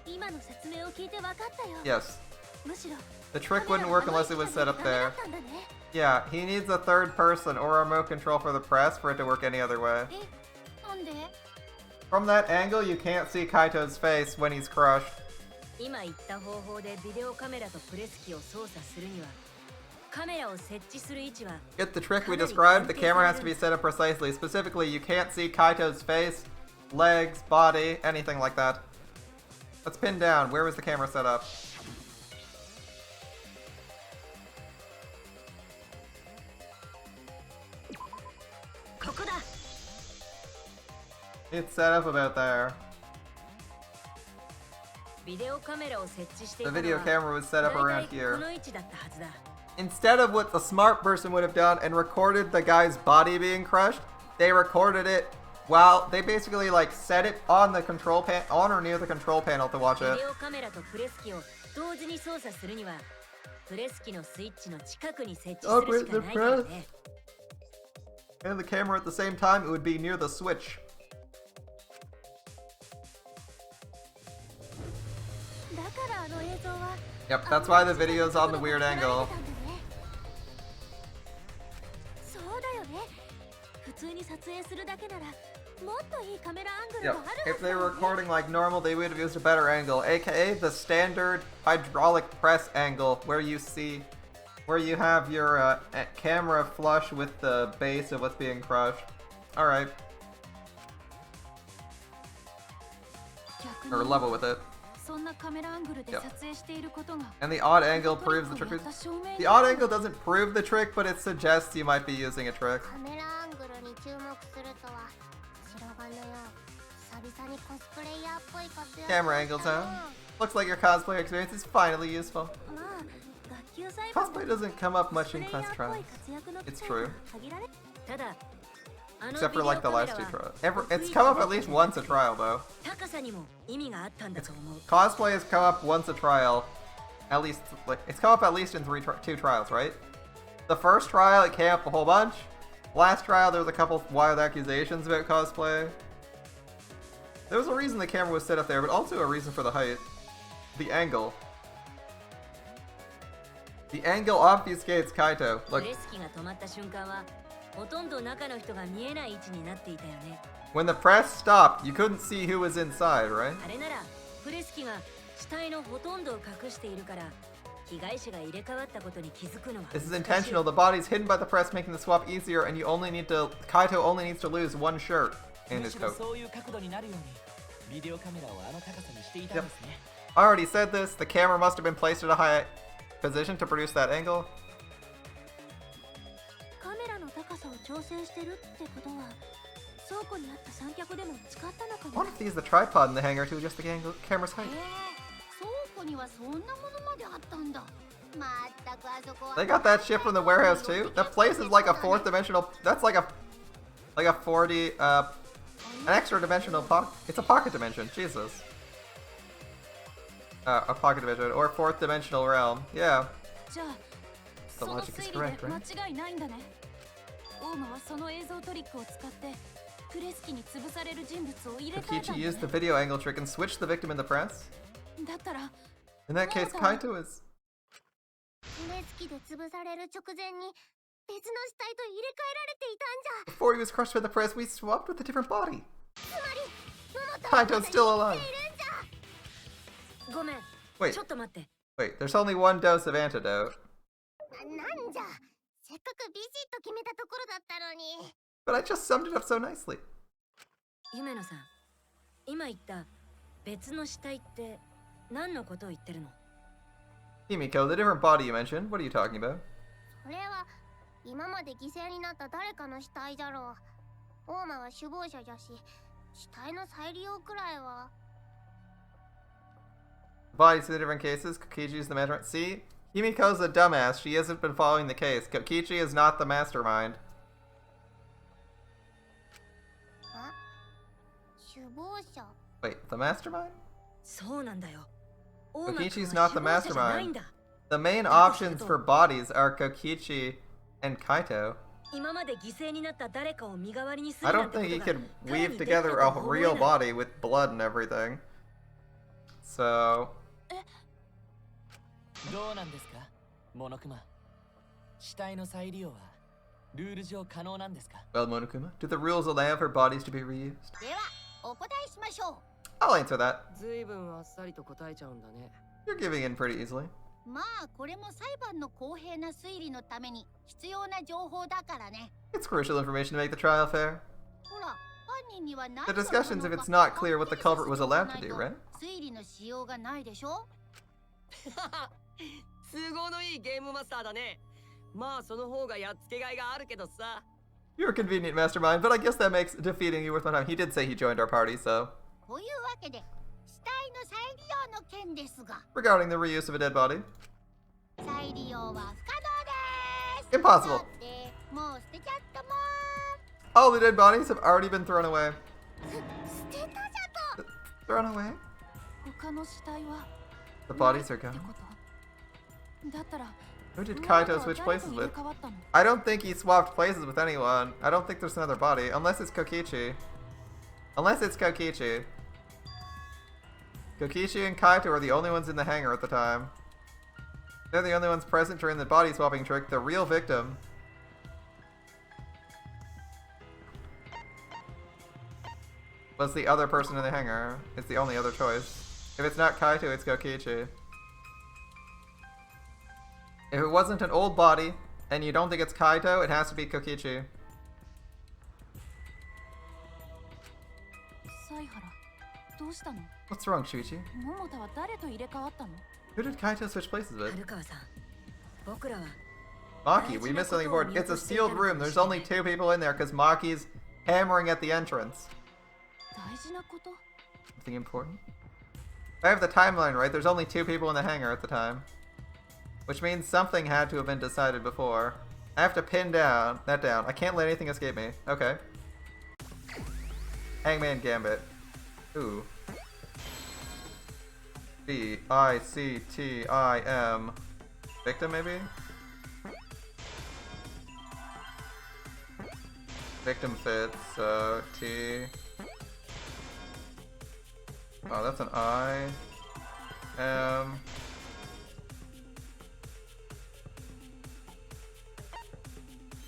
今の説明を聞いて分かったよ Yes. むしろ The trick wouldn't work unless it was set up there. ダメだったんだね Yeah, he needs a third person or a remote control for the press for it to work any other way. え、なんで？ From that angle, you can't see Kaito's face when he's crushed. 今言った方法でビデオカメラとプレス機を操作するにはカメラを設置する位置は Get the trick we described, the camera has to be set up precisely. Specifically, you can't see Kaito's face, legs, body, anything like that. Let's pin down. Where was the camera set up? ここだ It's set up about there. ビデオカメラを設置してい The たの video は camera was set up 大 around 体こ here. の位置だったはずだ Instead of what the smart person would have done and recorded the guy's body being crushed, they recorded it while they basically like set it on the control on or near the control panel to watch ビ it. デオカメラとプレス機を同時に操作するにはプレス機のスイッチの近くに設置するしかないからね And the camera at the same time, it would be near the switch. だからあの映像は Yep, that's why the video's on the weird angle. そうだよね普通に撮影するだけならもっといいカメラアングル Yep, がある if they were recording like normal, they would have used a better angle, aka the standard hydraulic press angle where you see, where you have your camera flush with the base of what's being crushed. Alright, or level with it. そんなカメラアングルで Yep. 撮影していることが And the odd angle proves the trick. The odd angle doesn't prove the trick, but it suggests you might be using a trick. カメラアングルに注目するとは白金よ。久々にコスプレイヤーっぽい活躍 Camera angles, huh? Looks like your cosplay experience is finally useful. まあ学級裁判 Cosplay doesn't come up much in プレイヤ class ーっぽい trials. 活躍の機 It's 会 true. が限られただあの Except ビ for デオ like the カメ last ラ two は trials. It's come up at least once a trial though. 高さにも意味があったんだと思う Cosplay has come up once a trial. At least, like, it's come up at least in two trials, right? The first trial, it came up a whole bunch. Last trial, there was a couple wild accusations about cosplay. There was a reason the camera was set up there, but also a reason for the height. The angle. The angle obfuscates Kaito. プ Look, レス機が止まった瞬間はほとんど中の人が見えない位置になっていたよね when the press stopped, you couldn't see who was inside, right? あれならプレス機が死体のほとんどを隠しているから被害者が入れ替わったことに気づくのは This is 難しい intentional. The body's hidden by the press, making the swap easier, and you only need to. Kaito only needs to lose one shirt in む his しろ coat. そういう角度になるようにビデオカメラをあの高さにしていたんですね I already said this. The camera must have been placed at a high position to produce that angle. カメラの高さを調整してるってことは倉庫にあった三脚でも使ったのか What な if they use the tripod in the hangar to adjust the camera's height? 倉庫にはそんなものまであったんだ。まったくあそこは They got that shit from the warehouse too. That place is like a fourth dimensional. That's like a 4D, an extra dimensional pocket. It's a pocket dimension. Jesus. A pocket dimension or fourth dimensional realm. Yeah. じゃあ The その logic 推 is 理 correct, で right? 間違いないんだねオーマはその映像トリックを使ってプレス機に潰される人物を入れ替えた Kokichi んだ used the ね video angle trick and switched the victim in the press. だったら In that case, Kaito is. プレス機で潰される直前に別の死体と入れ替えられていたんじゃ。 Before he was crushed by the press, we swapped with a different body. つまり桃太郎 Kaito's still alive. いるんじゃ。ごめん Wait, ちょっと待って wait. There's only one dose of antidote. なんじゃ。せっかくビシッと決めたところだったのに。 But I just summed it up so nicely. 夢野さん今言った別の死体って何のことを言ってるの Himiko, the different body you mentioned, what are you talking about? それは今まで犠牲になった誰かの死体じゃろう。オーマは首謀者じゃし、死体の再利用くらいは。 Bodies in the different cases, Kokichi is the mastermind. See? Himiko's a dumbass. She hasn't been following the case. Kokichi is not the mastermind. Wait, the mastermind? そうなんだよ。 Kokichi's not the mastermind. The main options for bodies are Kokichi and Kaito. 今まで犠牲になった誰かを身代わりにす I るなん don't て think こと he が could 彼に weave できた together と a は思え real ない。 body with blood and everything. So, どうなんですかモノクマ。死体の再利用はルール上可能なんですか？ well, Monokuma, do the rules allow for bodies to be reused? ではお答えしましょ I'll answer that. ずいぶんあっさりと答えちゃうんだね。 You're giving in pretty easily. う。まあこれも裁判の公平な推理のために必要な情報だからね。 It's crucial information to make the trial fair. ほら、犯人には何 The が discussions 可 if 能か it's not clear what the culprit was allowed to do, right? 推理のしようがないでしょ。都合のいいゲームマスターだね。まあその方がやっつけがいがあるけどさ。 You're a convenient mastermind, but I guess that makes defeating you worth my time. He did say he joined our party, so. というわけで死体の再利用の件ですが、 Regarding the reuse of a dead body, 再利用は不可能です。 Impossible. だってもう捨てちゃったもん。 all the dead bodies have already been thrown away. 捨てたじゃと。 Thrown away? 他の死体は The bodies are って gone. ことだったら Who did 桃 Kaito 太は switch 誰 places と入れ with? 替わったの？ I don't think he swapped places with anyone. I don't think there's another body, unless it's Kokichi. Unless it's Kokichi. Kokichi and Kaito are the only ones in the hangar at the time. They're the only ones present during the body swapping trick. The real victim was the other person in the hangar. It's the only other choice. If it's not Kaito, it's Kokichi. If it wasn't an old body, and you don't think it's Kaito, it has to be Kokichi. 犀原、どうしたの？ What's wrong, Shuichi? 桃太は誰と入れ替わったの？ Who did Kaito switch places with? 春川さん、僕らは Maki, we missed something important. It's a sealed room. There's only 2 people in there because Maki's hammering at the entrance. 大事なこと？ Something important? If I have the timeline right, there's only 2 people in the hangar at the time. Which means something had to have been decided before. I have to pin that down. I can't let anything escape me. Okay. Hangman Gambit. Ooh. V-I-C-T-I-M. Victim, maybe? Victim fits, so T. Oh, that's an I. M.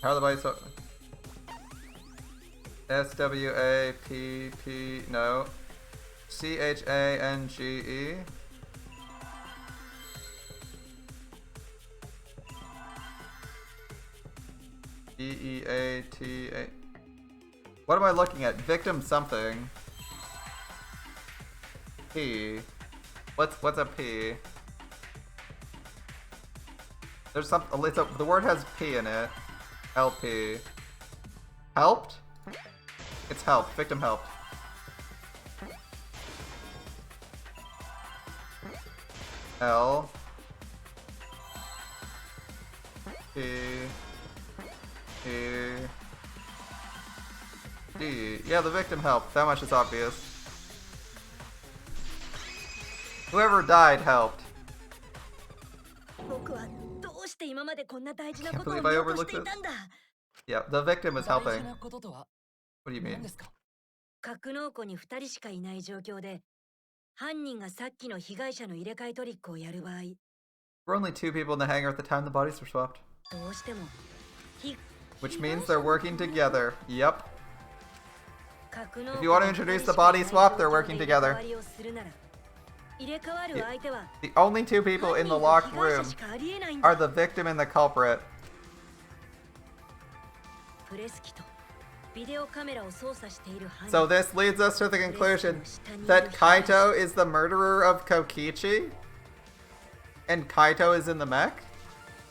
How are the bodies so... S-W-A-P-P... No. C-H-A-N-G-E. B-E-A-T-A... What am I looking at? Victim something. P. What's a P? There's some... the word has P in it. LP. Helped? It's helped. Victim helped. L. P. E. D. Yeah, the victim helped. That much is obvious. Whoever died helped. 僕はどうして今までこんな大事な Can't ことを believe 見 I ようと overlooked していたんだ。 Yeah, the victim is 大 helping. 事なこととは What do you 何 mean? ですか？格納庫に2人しかいない状況で、犯人がさっきの被害者の入れ替えトリックをやる場合、 There were only 2 people in the hangar at the time the bodies were swapped. どうしても Which means they're working together. Yep. 格納 If you want to introduce the body swap, they're working together. 入れ替わる相手は The only 2 people in the locked 被害者 room しかありえないんだ。 are the victim and the culprit. プレス機とビデオカメラを操作している犯 So 人。 this leads us to the conclusion that Kaito is the murderer of Kokichi, and Kaito is in the mech.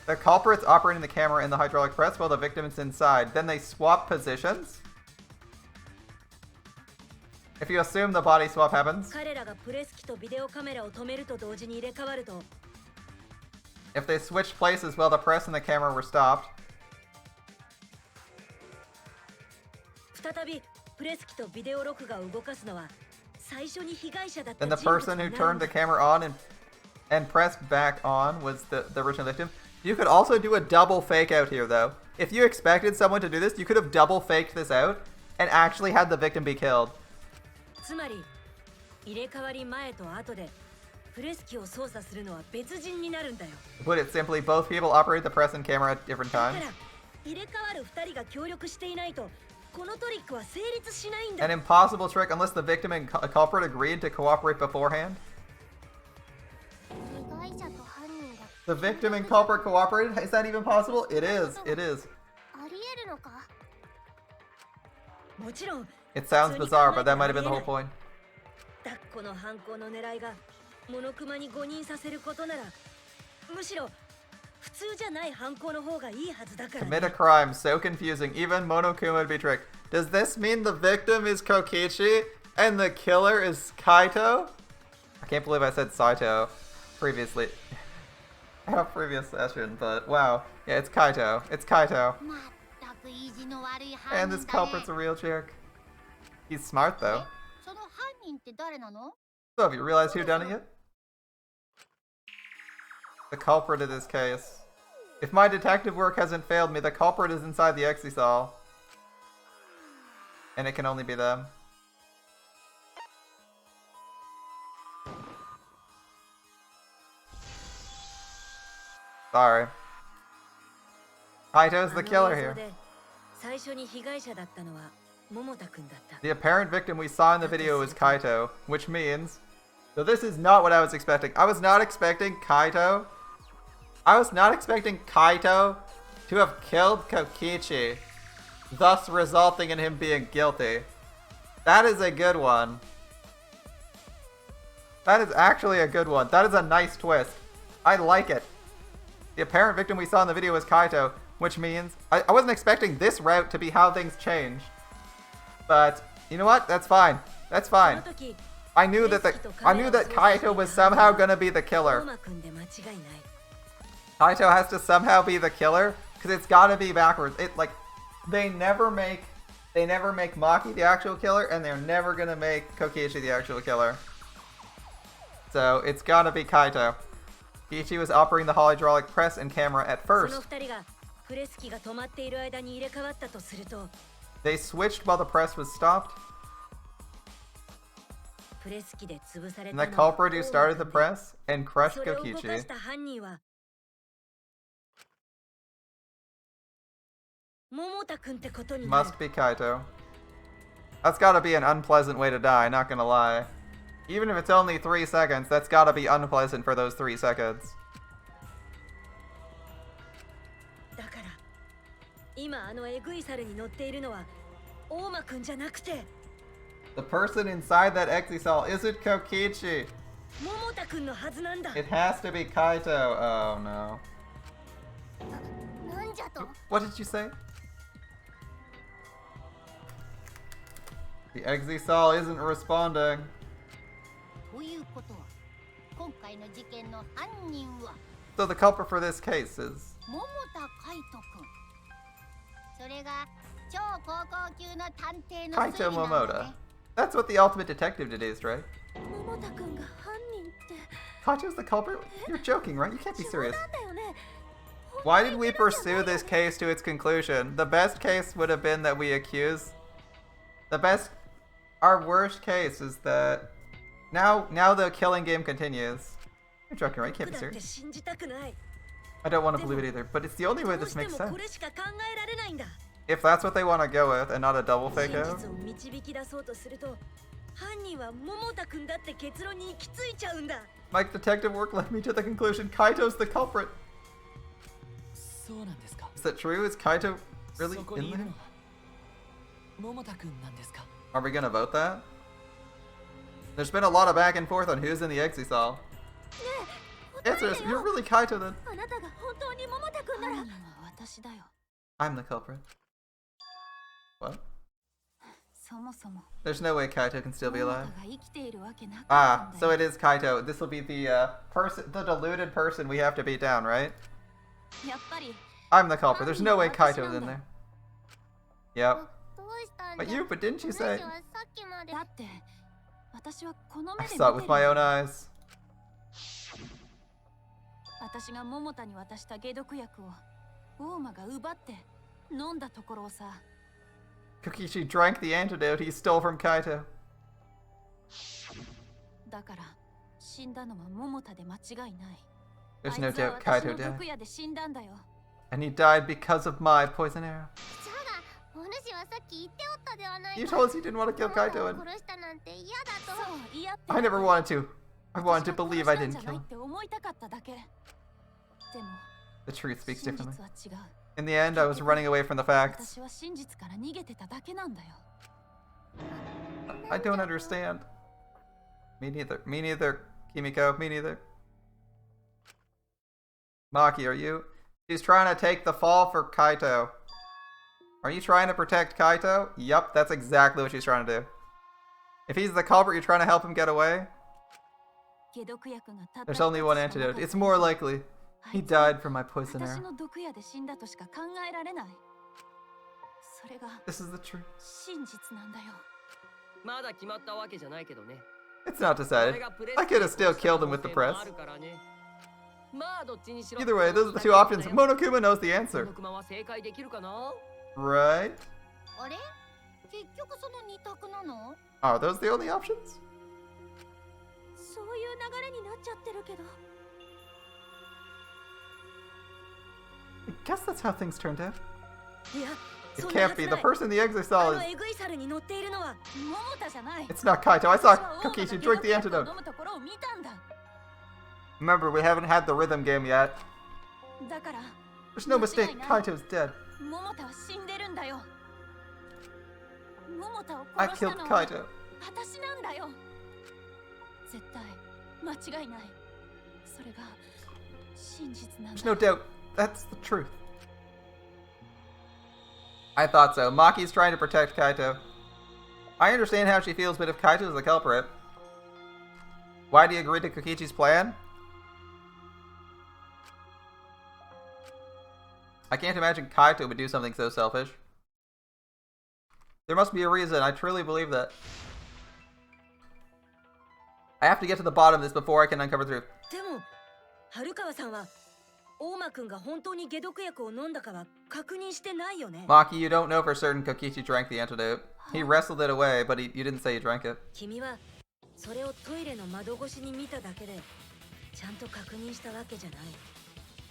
The culprit's operating the camera in the hydraulic press while the victim is inside. Then they swap positions. If you assume the body swap happens, 彼らがプレス機とビデオカメラを止めると同時に入れ替わると、 if they switched places while the press and the camera were stopped, 再びプレス機とビデオ録画を動かすのは Then the person who turned the camera on and pressed back on was the original victim. You could also do a double fake out here, though. If you expected someone to do this, you could have double faked this out and actually had the victim be killed. To put it simply, both people operate the press and camera at different times. An impossible trick unless the victim and culprit agreed to cooperate beforehand. The victim and culprit cooperated? Is that even possible? It is. It is. It sounds bizarre, but that might have been the whole point. Commit a crime so confusing, even Monokuma would be tricked. Does this mean the victim is Kokichi and the killer is Kaito? I can't believe I said Saito previously. Our previous session, but wow. Yeah, it's Kaito. It's Kaito. And this culprit's a real jerk. He's smart though. So have you realized who done it yet? The culprit of this case. If my detective work hasn't failed me, the culprit is inside the Exisal. And it can only be them. Sorry. Kaito's the killer here. The apparent victim we saw in the video is Kaito, which means... So this is not what I was expecting. I was not expecting Kaito to have killed Kokichi, thus resulting in him being guilty. That is a good one. That is actually a good one. That is a nice twist. I like it. The apparent victim we saw in the video was Kaito, which means I wasn't expecting this route to be how things changed. But you know what? That's fine. That's fine. I knew that Kaito was somehow gonna be the killer. Kaito has to somehow be the killer because it's gotta be backwards. They never make Maki the actual killer, and they're never gonna make Kokichi the actual killer. So it's gotta be Kaito. Kokichi was operating the hydraulic press and camera at first. They switched while the press was stopped. And the culprit who started the press and crushed Kokichi must be Kaito. That's gotta be an unpleasant way to die, not gonna lie. Even if it's only 3 seconds, that's gotta be unpleasant for those 3 seconds. The person inside that Exisal isn't Kokichi. It has to be Kaito. Oh no. What did you say? The Exisal isn't responding. So the culprit for this case is... Kaito Momoda. That's what the ultimate detective did is, right? Kaito's the culprit? You're joking, right? You can't be serious. Why did we pursue this case to its conclusion? The best case would have been that we accuse... Our worst case is that... Now the killing game continues. You're joking, right? You can't be serious. I don't want to believe it either, but it's the only way this makes sense. If that's what they want to go with, and not a double fake out. My detective work led me to the conclusion Kaito's the culprit. Is that true? Is Kaito really in there? Are we gonna vote that? There's been a lot of back and forth on who's in the Exisal. Answer is, you're really Kaito then. I'm the culprit. What? There's no way Kaito can still be alive. Ah, so it is Kaito. This will be the the deluded person we have to beat down, right? I'm the culprit. There's no way Kaito's in there. Yep. But didn't you say? 私はこの I 目で saw it 見 with て my る own eyes. 私が桃田に渡した解毒薬を大間が奪って飲んだところをさ。 Kokichi drank the antidote he stole from Kaito. だから死んだのは桃田で間違いない。 There's no あいつは doubt 私 Kaito の died. 毒矢で死んだんだよ。 And he died because of my poison arrow. じゃがお主はさっき言っておったではないか。 You told us you didn't want to kill 桃田 Kaito, を and 殺したなんて嫌だと。そう、嫌って。 I never wanted to. I wanted to 私が believe I 殺したん didn't じゃな kill い him. って思いたかっただけ。でも The truth speaks 真 differently. 実は違う。 In the end, I was running away from the facts. 私は真実から逃げてただけなんだよ。 I don't understand. Me neither. Me neither, Kimiko. Me neither. Maki, are you? She's trying to take the fall for Kaito. Are you trying to protect Kaito? Yup, that's exactly what she's trying to do. If he's the culprit, you're trying to help him get away? 解毒薬がたった There's only one 一つしかなかった antidote. It's more likely あ he いつは died from my poison 私 arrow. の毒矢で死んだとしか考えられない。それが This is the truth. 真実なんだよ。まだ決まったわけじゃないけどね。 It's not decided. I could have still killed him with the press. まあどっちにしろ Either way, those are the two options. Monokuma knows the answer. モノクマは正解できるかな？ Right? あれ結局その二択なの？ Are those the only options? そういう流れになっちゃってるけど。 I guess that's how things turned out. いや、 It そんなは can't ず be. な The い。 person the exit あ saw の is... エグイサルに乗っているのは桃田じゃない。 It's not Kaito. I 私は saw 大間が Kokichi 解毒 drink the 薬を antidote. 飲むところを見たんだ。 Remember, we haven't had the rhythm game yet. だから There's no mistake. 間違いない。 Kaito's dead. 桃田は死んでるんだよ。桃田を I 殺した killed のは Kaito. 私なんだよ。絶対間違いない。それが真実なん There's だ。 no doubt. That's the truth. I thought so. Maki's trying to protect Kaito. I understand how she feels, but if Kaito is the culprit, why do you agree to Kokichi's plan? I can't imagine Kaito would do something so selfish. There must be a reason. I truly believe that. I have to get to the bottom of this before I can uncover the truth. でも春川さんは大間くんが本当に解毒薬を飲んだかは確認してないよね。 Maki, you don't know for certain Kokichi drank the antidote. He wrestled it away, but you didn't say he drank it. 君はそれをトイレの窓越しに見ただけでちゃんと確認したわけじゃない。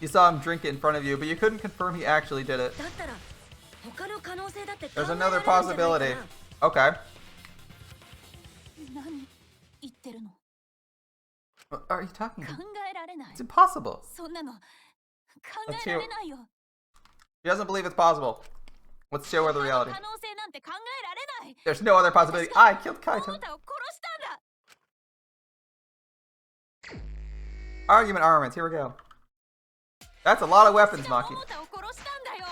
You saw him drink it in front of you, but you couldn't confirm he actually did it. だったら他の可能性だって考 There's えられ another るんじゃないか possibility. な。 Okay. 何言ってるの？ What are you talking 考 about? えられない It's。impossible. そんなの考えられないよ。 He doesn't believe it's possible. Let's show her the 他の reality. 可能性なんて考えられない。 There's no other possibility. I killed 桃 Kaito. 田を殺したんだ。 Argument armaments. Here we go. That's a lot of weapons, 私が Maki. 桃田を殺したんだよ。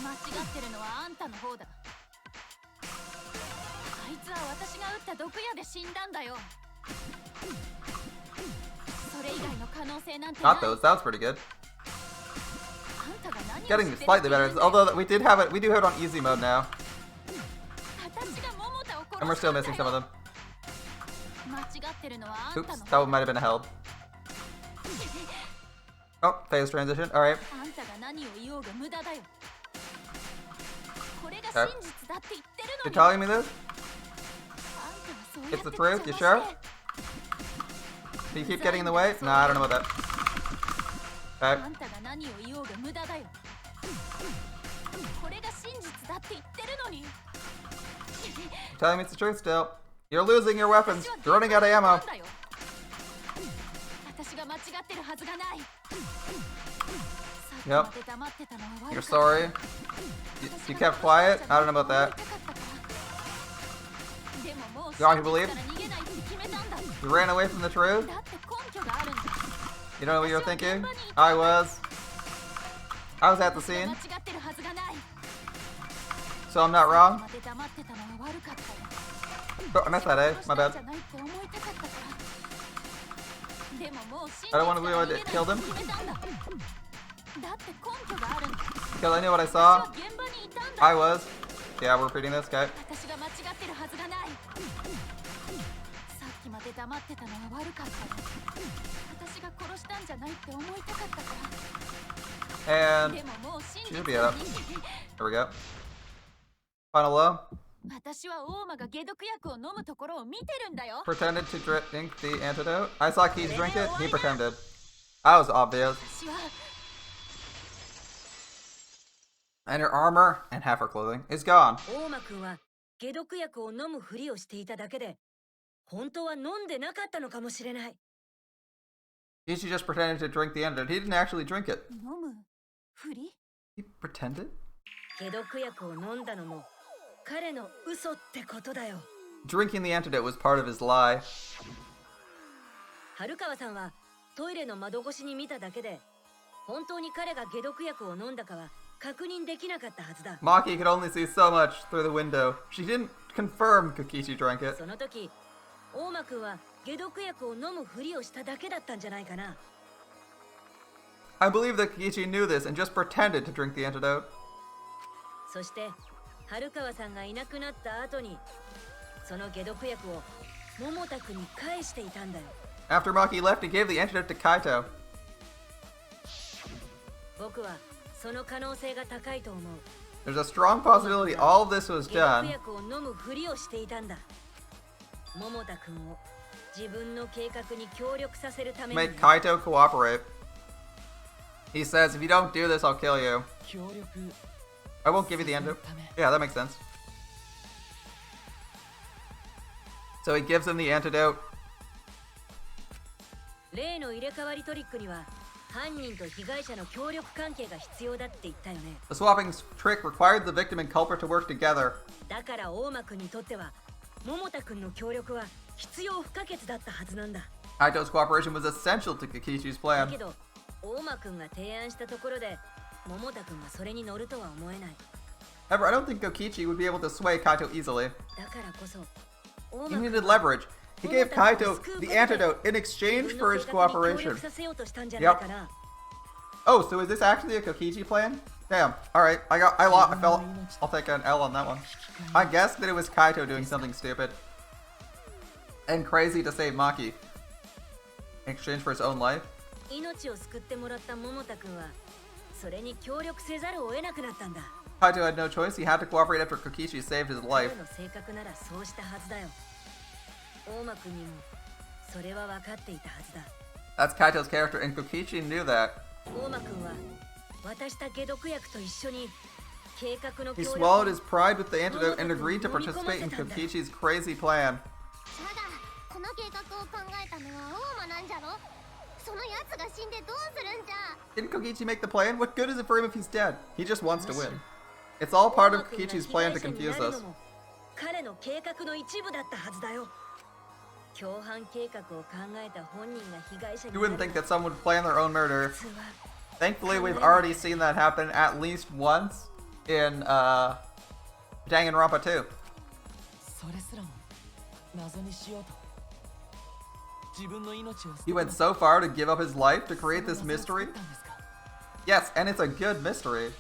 間違ってるのはあんたの方だ。あいつは私が撃った毒矢で死んだんだよ。それ以外の可能性なんてない。 Not those. That was pretty good. あんたが何を Getting 知ってる slightly って言 better. うんだよ。 Although we do have it on easy mode now, 私が桃田を and we're 殺し still たんだ missing よ。 some of them. 間違ってるのはあんた Oops, の that 方 one might have been held. Oh, phase transition. All right. あんたが何を言おうが無駄だよ。これが Okay. 真実だって言ってるの You're に。 telling me this? あんたはそうやって It's the truth? You 邪魔 sure? して Do you keep getting in the way? Nah, I don't know about that. あ Okay. んたが何を言おうが無駄だよ。これが真実だって言ってるのに。 You're telling me it's the truth still. You're losing your weapons. You're running out of ammo. 私が間違ってるはずがない。さっき Yep. まで黙ってたのは悪 You're かった sorry. You kept quiet? I don't know about that. でももう You want 真 to believe? 実から逃げないって決めたんだ。 You ran away from the truth? だって根拠があるんだ。 You know what you were thinking? I was at the 私が scene, 間違ってるはずがない。 so I'm not wrong. まで黙ってたのは悪かったよ。 Oh, I missed that, eh? 殺し My たん bad. じゃないって思いたかったから。でももう真実 I か don't ら want to 逃 believe げ I ないって killed him 決めたんだ。だって根拠があるんだ。 Because I knew what I 私は saw. 現場にいたんだ。 I was. Yeah, we're repeating this, okay? 私が間違ってるはずがない。で黙ってたのは悪かった。私が殺したんじゃないって思いたかったから。 And でももう信じ should て be た up. のに。 There we go. Final low. 私は大間が解毒薬を飲むところを見てるんだよ。 Pretended to drink the antidote. I saw Keith drink it. He pretended. That was obvious. 私は And her armor and half her clothing is gone. 大間くんは解毒薬を飲むふりをしていただけで、本当は飲んでなかったのかもしれない。He just pretended to drink the antidote. He didn't actually drink it. 飲むふり？ He pretended? 解毒薬を飲んだのも彼の嘘ってことだよ。 Drinking the antidote was part of his lie. 春川さんはトイレの窓越しに見ただけで、本当に彼が解毒薬を飲んだかは確認できなかったはずだ。 Maki could only see so much through the window. She didn't confirm Kokichi drank it. その時、大間くんは解毒薬を飲むふりをしただけだったんじゃないかな。 I believe that Kokichi knew this and just pretended to drink the antidote. そして春川さんがいなくなった後に、その解毒薬を桃田くんに返していたんだよ。 After Maki left, he gave the antidote to Kaito. 僕はその可能性が高いと思う。 There's a strong possibility all of this was 解毒 done 薬を飲むふりをしていたんだ。桃田くんを自分の計画に協力させるため to に make Kaito cooperate. He says, if you don't do this, I'll kill you. 協力 I won't give you the antidote. Yeah, that makes sense. So he gives him the antidote. 例の入れ替わりトリックには犯人と被害者の協力関係が必要だって言ったよね。 The swapping trick required the victim and culprit to work together. だから大間くんにとっては桃田くんの協力は必要不可欠だったはずなんだ。 Kaito's cooperation was essential to Kokichi's だ plan. けど大間くんが提案したところで桃田くんがそれに乗るとは思えない。 However, I don't think Kokichi would be able to sway Kaito easily. だからこそ大 He 間く needed んは leverage. He gave Kaito the antidote in exchange for his 自分の計画に協 cooperation. 力させようとしたんじゃないかな。 Oh, so is this actually a Kokichi plan? Damn. Alright, I'll take an L on that one. I guessed that it was Kaito doing something stupid. And crazy to save Maki. In exchange for his own life. 命を救ってもらった桃田くんはそれに協力せざるを得なくなったんだ。 Kaito had no choice. He had to cooperate after Kokichi saved his 彼 life. の性格ならそうしたはずだよ。大間くんにもそれは分かっていたはずだ。 That's Kaito's character, and Kokichi knew that. 大間くんは渡した解毒薬と一緒に計画の He 協 swallowed 力 his pride with the antidote and agreed to participate in Kokichi's crazy plan. ただこの計画を考えたのは大間なんじゃろ。そのやつが死んでどうするんじゃ。 Didn't Kokichi make the plan? What good is it for him if he's dead? He just wants to win. It's all part of Kokichi's plan to confuse us. 彼の計画の一部だったはずだよ。共犯計画を考えた本人が被害者に You wouldn't think that someone would plan their own murder. 普通は Thankfully, we've already seen that happen at least once in Danganronpa 2. それすらも謎にしようと自分の命を捨て He went so far to give up his life to create this mystery. たんですか Yes, and it's a good mystery.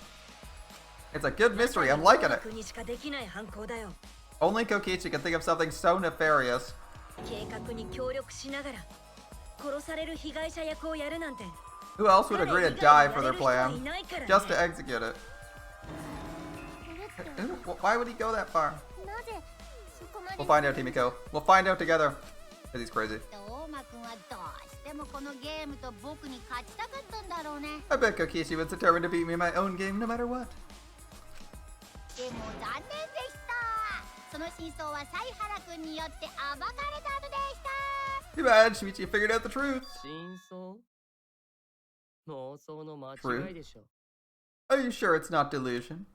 It's a good mystery. I'm liking it. 君にしかできない犯行だよ。 Only Kokichi can think of something so nefarious. 計画に協力しながら殺される被害者役をやるなんて Who else would agree to die for their plan? 彼以外にやれる人はいないからね。 Just to execute it. これって Why would he go that far? なぜそこまで We'll find out, Timiko. We'll find out together. Because he's crazy. 大間くんはどうしてもこのゲームと僕に勝ちたかったんだろうね。 I bet Kokichi was determined to beat me in my own game no matter what. でも残念でした。その真相は犀原くんによって暴かれたのでした。 Too bad, Shimichi figured out the truth. 真相妄想の間違いでしょ。 Are you sure it's not delusion?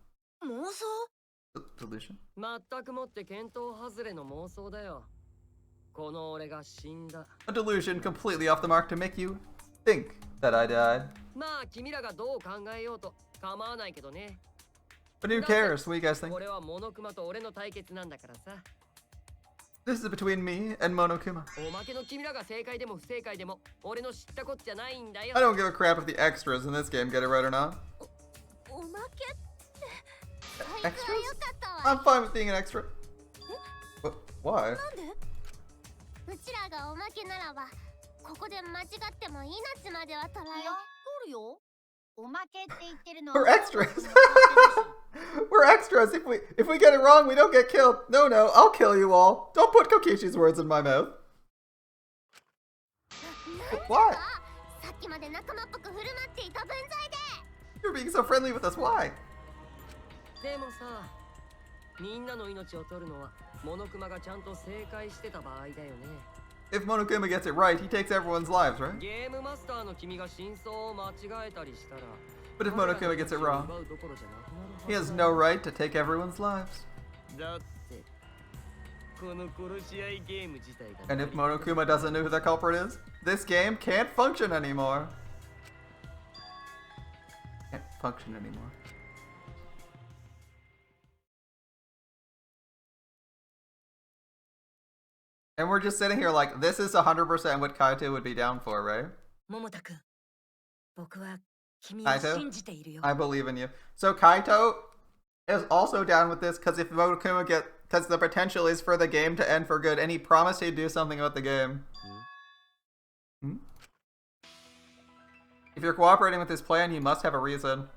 妄想 Delusion? 全くもって見当外れの妄想だよ。この俺が死んだ。 A delusion completely off the mark to make you think that I died. まあ君らがどう考えようと構わないけどね。 But who cares? What do you guys think? これはモノクマと俺の対決なんだからさ。 This is between me and Monokuma. おまけの君らが正解でも不正解でも俺の知ったこっちゃないんだよ。 I don't give a crap if the extras in this game get it right or not. おまけってそいつは Extras? よかったわ。 I'm fine with being an extra. Why? なんで？うちらがおまけならばここで間違っても命までは取られいや、取るよ。おまけって言ってるの We're は extras. We're extras. If we get it wrong, we don't get killed. No, I'll kill you all. Don't put Kokishi's words in my mouth. What? さっきまで仲間っぽく振る舞っていた分際で You're being so friendly with us. Why? でもさ、みんなの命を取るのはモノクマがちゃんと正解してた場合だよね。 If Monokuma gets it right, he takes everyone's lives, right? ゲームマスターの君が真相を間違えたりしたら、 But if Monokuma gets it wrong, he has no right to take everyone's lives. だってこの殺し合いゲーム自体が And if Monokuma doesn't know who the culprit is, this game can't function anymore. Can't function anymore. And we're just sitting here like, this is 100% what Kaito would be down for, right? 桃田くん、僕は君を信じているよ。 I believe in you. So Kaito is also down with this because if Monokuma because the potential is for the game to end for good, and he promised he'd do something about the game. Hmm? If you're cooperating with this plan, you must have a reason.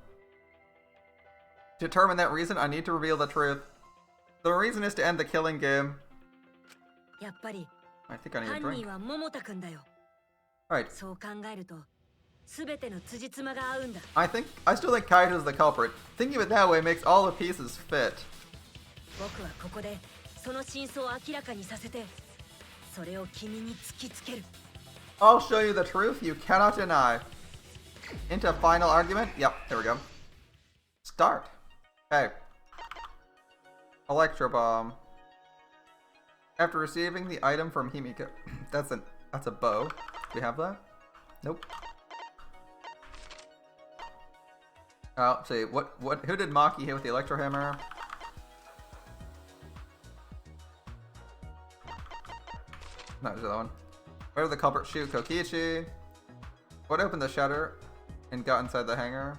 To determine that reason, I need to reveal the truth. The reason is to end the killing game. やっぱり I think I need a 犯 drink. 人は桃田くんだよ。 Right. そう考えると、すべての辻褄が合うんだ。I still think Kaito's the culprit. Thinking of it that way makes all the pieces fit. 僕はここでその真相を明らかにさせて、それを君に突きつける。 I'll show you the truth you cannot deny. Into final argument? Yep, there we go. Start. Okay. Electro Bomb. After receiving the item from Himiko. That's a bow. Do we have that? Nope. Oh, let's see. Who did Maki hit with the Electro Hammer? No, there's the other one. Where did the culprit shoot Kokichi? What opened the shutter and got inside the hangar?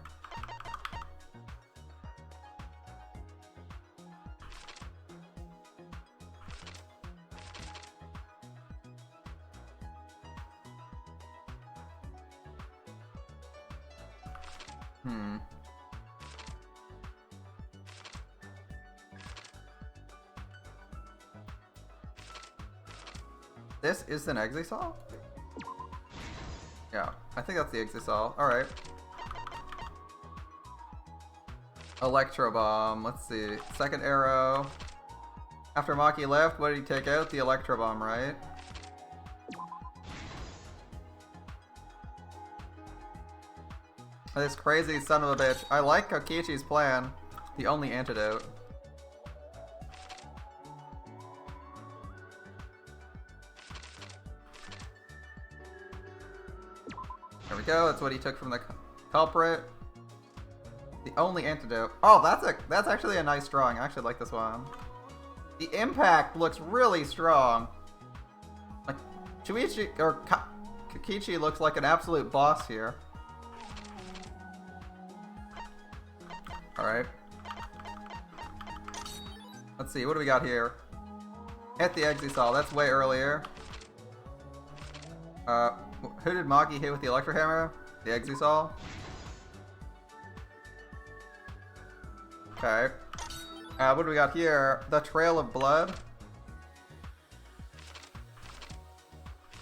This is an Exisal? Yeah, I think that's the Exisal. Alright. Electro Bomb. Let's see. Second arrow. After Maki left, what did he take out? The Electro Bomb, right? This crazy son of a bitch. I like Kokichi's plan. The only antidote. There we go. That's what he took from the culprit. The only antidote. Oh, that's actually a nice drawing. I actually like this one. The impact looks really strong. Like Shuichi or Kokichi looks like an absolute boss here. All right. Let's see. What do we got here? Hit the Exisal. That's way earlier. Who did Maki hit with the Electro Hammer? The Exisal? Okay. What do we got here? The Trail of Blood.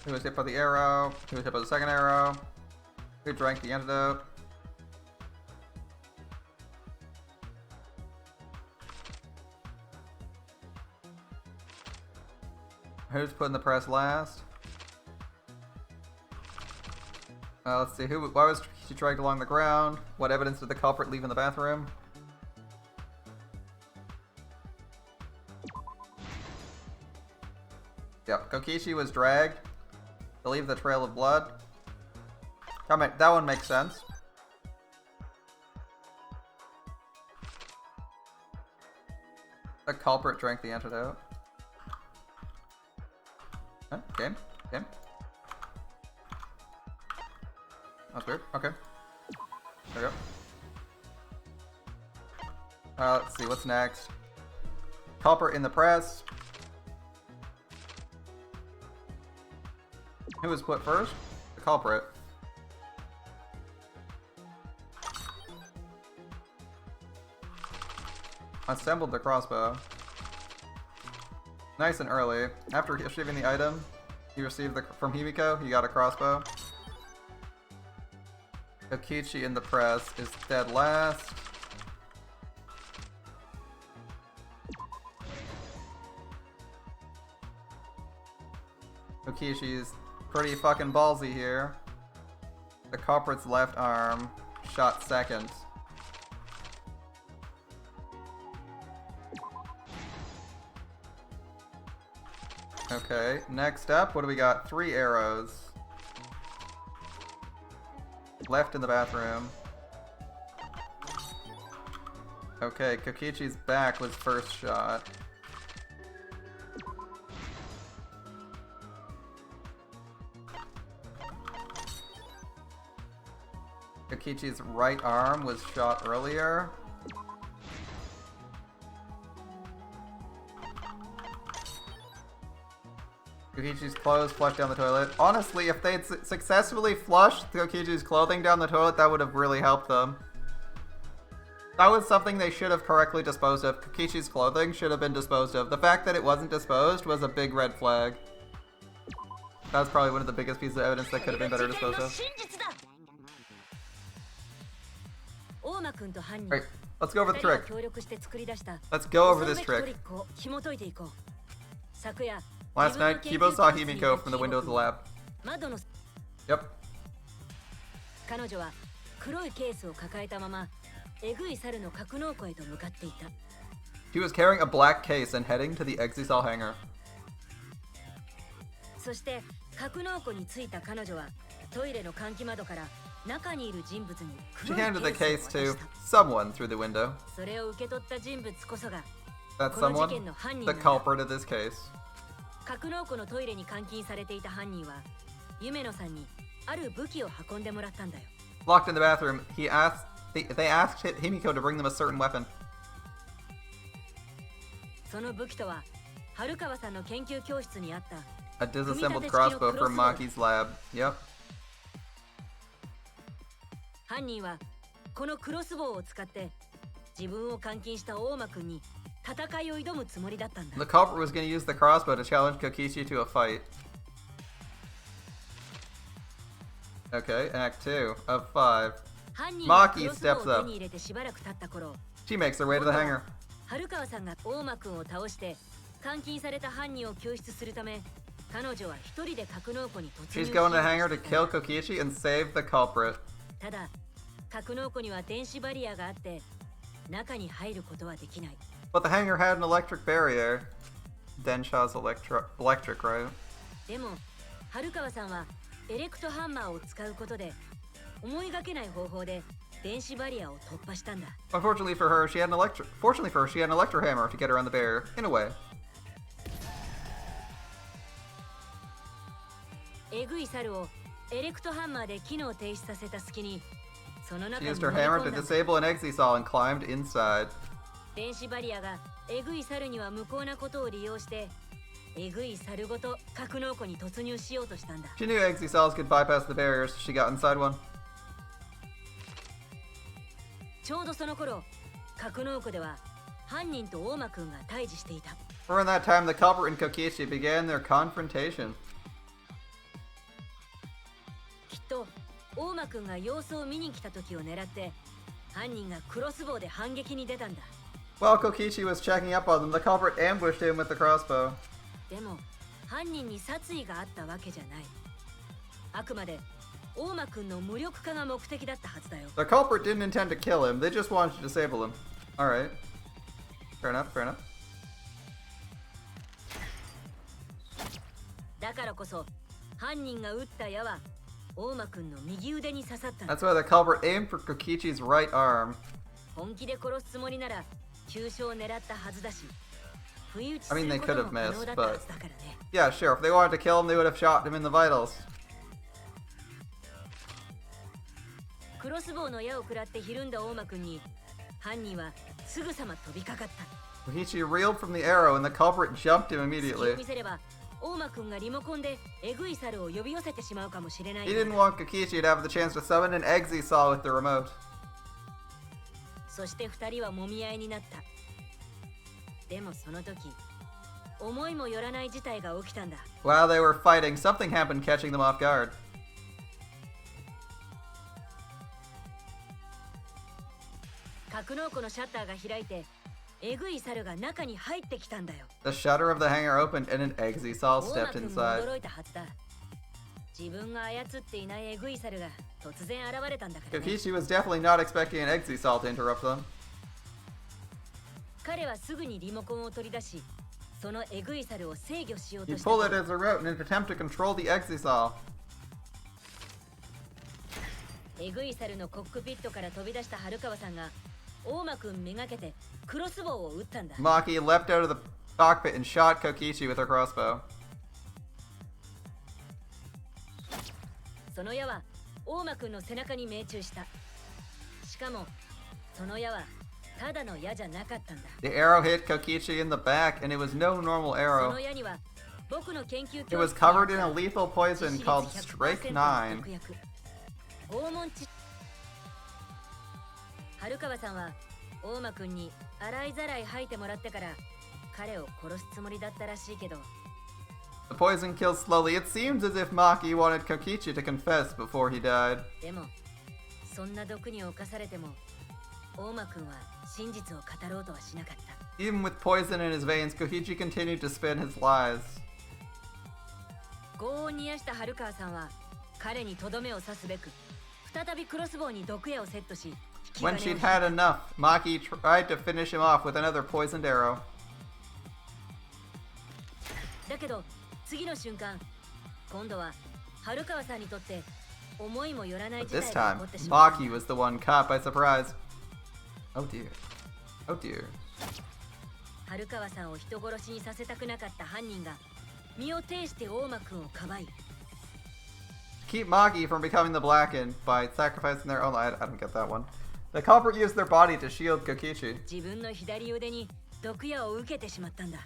Who was hit by the arrow? Who was hit by the second arrow? Who drank the antidote? Who's put in the press last? Let's see. Why was she dragged along the ground? What evidence did the culprit leave in the bathroom? Yep, Kokichi was dragged to leave the trail of blood. That one makes sense. The culprit drank the antidote. Huh? Game? That's weird. Okay. There we go. Let's see. What's next? Culprit in the press. Who was put first? The culprit. Assembled the crossbow. Nice and early. After receiving the item you received from Himiko, you got a crossbow. Kokichi in the press is dead last. Kokichi's pretty fucking ballsy here. The culprit's left arm shot second. Okay, next up, what do we got? 3 arrows. Left in the bathroom. Okay, Kokichi's back was first shot. Kokichi's right arm was shot earlier. Kokichi's clothes flushed down the toilet. Honestly, if they'd successfully flushed Kokichi's clothing down the toilet, that would have really helped them. That was something they should have correctly disposed of. Kokichi's clothing should have been disposed of. The fact that it wasn't disposed was a big red flag. That was probably one of the biggest pieces of evidence that could have been better disposed of. Right, let's go over the trick. Let's go over this trick. Last night, Kibo saw Himiko from the window of the lab. Yep. She was carrying a black case and heading to the Exisal hangar. She handed the case to someone through the window. That someone? The culprit of this case. Locked in the bathroom, they asked Himiko to bring them a certain weapon. A disassembled crossbow from Maki's lab. Yep. The culprit was going to use the crossbow to challenge Kokichi to a fight. Okay, Act 2 of 5. Maki steps up. She makes her way to the hangar. She's going to the hangar to kill Kokichi and save the culprit. But the hangar had an electric barrier. Densha's electric, right? Unfortunately for her, she had an electro hammer to get around the barrier, in a way. She used her hammer to disable an Exisal and climbed inside. She knew Exisals could bypass the barriers, so she got inside one. Around that time, the culprit and Kokichi began their confrontation. While Kokichi was checking up on them, the culprit ambushed him with the crossbow. The culprit didn't intend to kill him, they just wanted to disable him. Alright. Fair enough, fair enough. That's why the culprit aimed for Kokichi's right arm. I mean, they could have missed, but... Yeah, sure, if they wanted to kill him, they would have shot him in the vitals. Kokichi reeled from the arrow and the culprit jumped him immediately. 大間くんがリモコンでエグい猿を呼び寄せてしまうかもしれない。 He didn't want Kokichi to have the chance to summon an Exisal with the remote. そして二人は揉み合いになった。でもその時、思いもよらない事態が起きたんだ。 While they were fighting, something happened catching them off guard. 格納庫のシャッターが開いて、エグい猿が中に入ってきたんだよ。 The shutter of the hangar opened and an Exisal 大間 stepped くんも inside. 驚いたはずだ。自分が操っていないエグい猿が突然現れたんだからね。 Kokichi was definitely not expecting an Exisal to interrupt them. 彼はすぐにリモコンを取り出し、そのエグい猿を制御しよう He とした。 pulled it as a remote in an attempt to control the Exisal. エグい猿のコックピットから飛び出した春川さんが大間くんめがけてクロスボウを撃ったんだ。 Maki leapt out of the cockpit and shot Kokichi with her crossbow. その矢は大間くんの背中に命中した。しかもその矢はただの矢じゃなかったんだ。 The arrow hit Kokichi in the back, and it was no normal そ arrow. の矢には僕の研究 It was covered in a lethal poison called Strychnine. 拷問治春川さんは大間くんに洗いざらい吐いてもらってから彼を殺すつもりだったらしいけど、 The poison kills slowly. It seems as if Maki wanted Kokichi to confess before he died. でもそんな毒に侵されても大間くんは真実を語ろうとはしなかった。 Even with poison in his veins, Kokichi continued to spin his lies. 業を煮やした春川さんは彼にとどめを刺すべく再びクロスボウに毒矢をセットし、 When she'd had enough, Maki tried to finish him off with another poisoned arrow. だけど次の瞬間、今度は春川さんにとって思いもよらない But 事 this 態が time, 起こってしまった。 Maki was the one caught by surprise. Oh dear. Oh dear. 春川さんを人殺しにさせたくなかった犯人が身を挺して大間くんをかばい、 Keep Maki from becoming the Blackened by sacrificing their own life. I don't get that one. The culprit used their body to shield Kokichi. 自分の左腕に毒矢を受けてしまったんだ。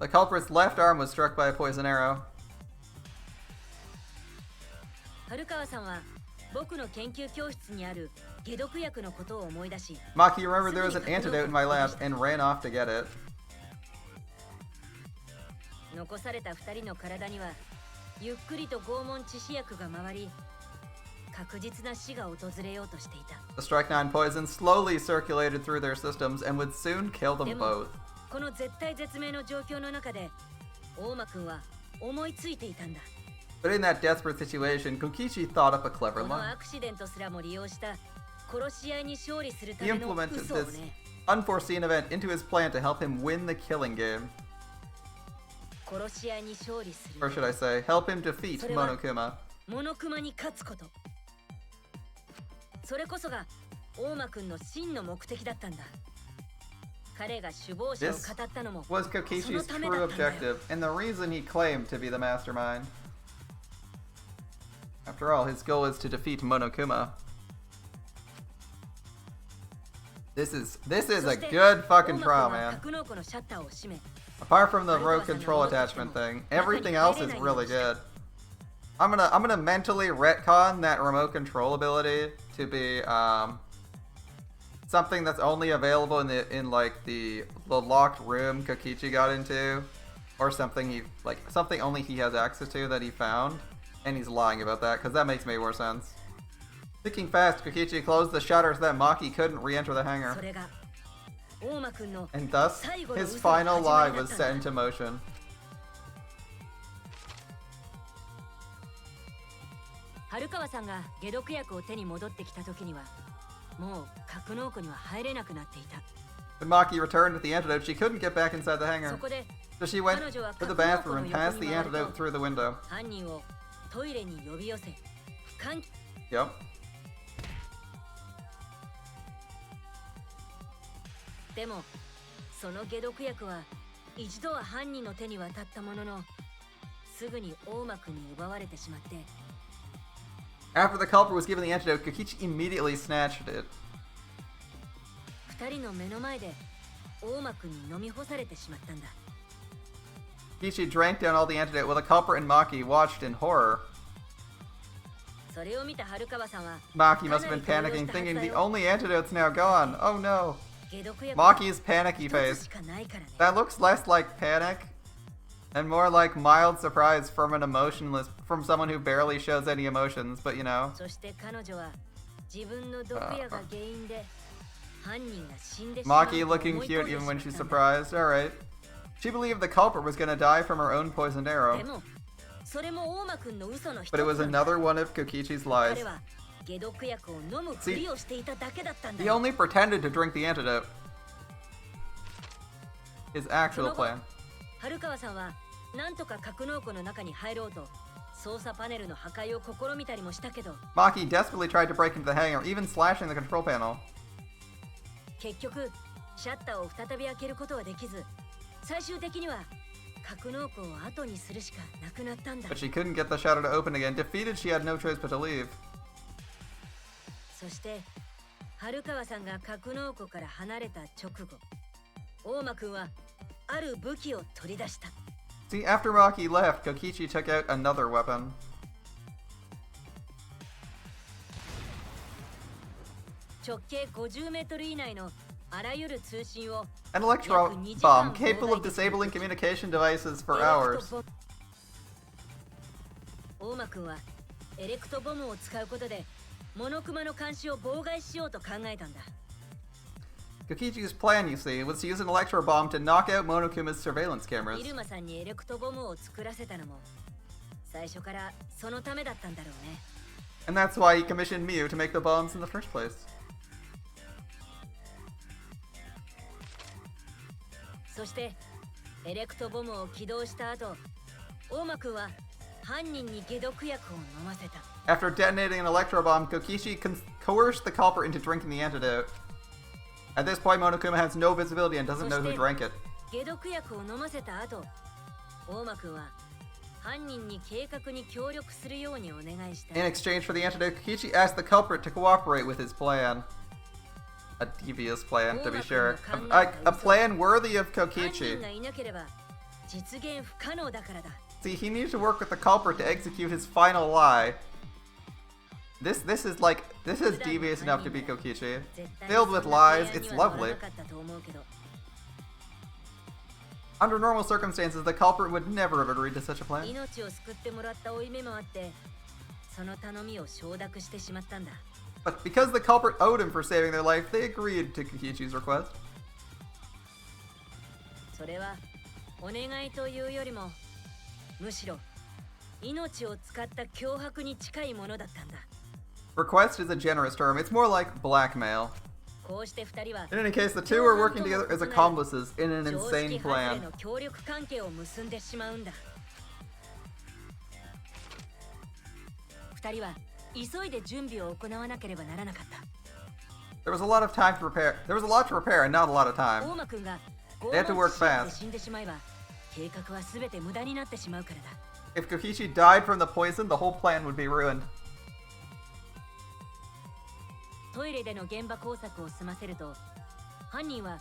The culprit's left arm was struck by a poison arrow. 春川さんは僕の研究教室にある解毒薬のことを思い出し、 Maki remembered there was an antidote in my lab and ran off to get it. 残された2人の体にはゆっくりと拷問致死薬が回り、確実な死が訪れようとしていた。 The Strychnine poison slowly circulated through their systems and would soon kill で them も both. この絶体絶命の状況の中で大間くんは思いついていたんだ。 But in that desperate situation, Kokichi thought up a こ clever の line. アクシデントすらも利用した殺し合いに勝利するた He めの implemented 嘘を this ね。 unforeseen event into his plan to help him win the killing game. 殺し合いに勝利す Or る。 should I say, help him defeat それは Monokuma. モノクマに勝つこと。それこそが大間くんの真の目的だったんだ。彼が首謀者を This 語ったのも was その Kokishi's ため true だったんだよ。 objective, and the reason he claimed to be the mastermind. After all, his goal is to defeat Monokuma. This is a good fucking trial, man. 格納庫のシャッターを閉め、 Apart from the road control attachment thing, everything else is really good. I'm gonna mentally retcon that remote control ability to be something that's only available in like the locked room Kokichi got into, or something something only he has access to that he found, and he's lying about that because that makes way more sense. Thinking fast, Kokichi closed the shutter so that Maki couldn't re-enter the hangar, それが大間くんの and thus his final lie was set into motion. 春川さんが解毒薬を手に戻ってきた時にはもう格納庫には入れなくなっていた。 When Maki returned with the antidote, she couldn't get back inside the そ hangar, こで so she went to the bathroom and passed the antidote through the window. 犯人をトイレに呼び寄せ監 Yep. でもその解毒薬は一度は犯人の手に渡ったもののすぐに大間くんに奪われてしまって、 After the culprit was given the antidote, Kokichi immediately snatched it. 二人の目の前で大間くんに飲み干されてしまったんだ。Kokichi drank down all the antidote while the culprit and Maki watched in horror. それを見た春川さんは Maki must have been panicking, thinking the only antidote's now gone. Oh no. 解毒薬は Maki's panicky 一つ face. しかないからね That looks less like panic and more like mild surprise from from someone who barely shows any emotions, but you know. そして彼女は自分の毒薬が原因で犯人が死んでしまうと Maki 思い looking 込ん cute で even し when まっ she's たんだ surprised. Alright. She believed the culprit was gonna die from her own poisoned で arrow, もそれも大間くんの嘘の一つ but it was なんだ another one of Kokichi's lies. 彼は解毒薬を飲むふりをしていただけだったんだ He よ only pretended to drink the antidote. His actual plan. 春川さんはなんとか格納庫の中に入ろうと操作パネルの破壊を試みたりもしたけど Maki desperately tried to break into the hangar, even slashing the control panel. 結局シャッターを再び開けることはできず最終的には格納庫を後にするしかなくなったんだ But she couldn't get the shutter to open again. Defeated, she had no choice but to leave. そして春川さんが格納庫から離れた直後大間くんはある武器を取り出した See, after Maki left, Kokichi took out another weapon. 直径50メートル以内のあらゆる通信を An electro bomb capable of disabling communication devices for hours. 大間くんはエレクトボムを使うことでモノクマの監視を妨害しようと考えたんだ Kokichi's plan, you see, was to use an electro bomb to knock out Monokuma's surveillance イ cameras. ルマさんにエレクトボムを作らせたのも最初からそのためだったんだろうね And that's why he commissioned Miu to make the bombs in the first place. そしてエレクトボムを起動した後大間くんは犯人に解毒薬を飲ませた After detonating an electro bomb, Kokichi coerced the culprit into drinking the antidote. At this point, Monokuma has no visibility and doesn't know who drank it. 解毒薬を飲ませた後大間くんは犯人に計画に協力するようにお願いした In exchange for the antidote, Kokichi asked the culprit to cooperate with his plan. A devious plan, to be sure. A plan worthy of 犯 Kokichi. 人がいなければ実現不可能だからだ See, he needed to work with the culprit to execute his final lie. This is devious enough to be Kokichi. Filled with lies, it's lovely. Under normal circumstances, the culprit would never have agreed to such a plan. 命を救ってもらった負い目もあってその頼みを承諾してしまったんだ But because the culprit owed him for saving their life, they agreed to Kokichi's request. それはお願いというよりもむしろ命を使った脅迫に近いものだったんだ Request is a generous term. It's more like blackmail. こうして二人は In any case, the two are working together as accomplices in an 常 insane 識外れ plan. の協力関係を結んでしまうんだ二人は急いで準備を行わなければならなかった There was a lot of time to prepare. There was a lot to prepare and not a lot of 大 time. 間くんが They had to work 拷問 fast. で死んでしまえば計画は全て無駄になってしまうからだ If Kokichi died from the poison, the whole plan would be ruined. トイレでの現場工作を済ませると犯人は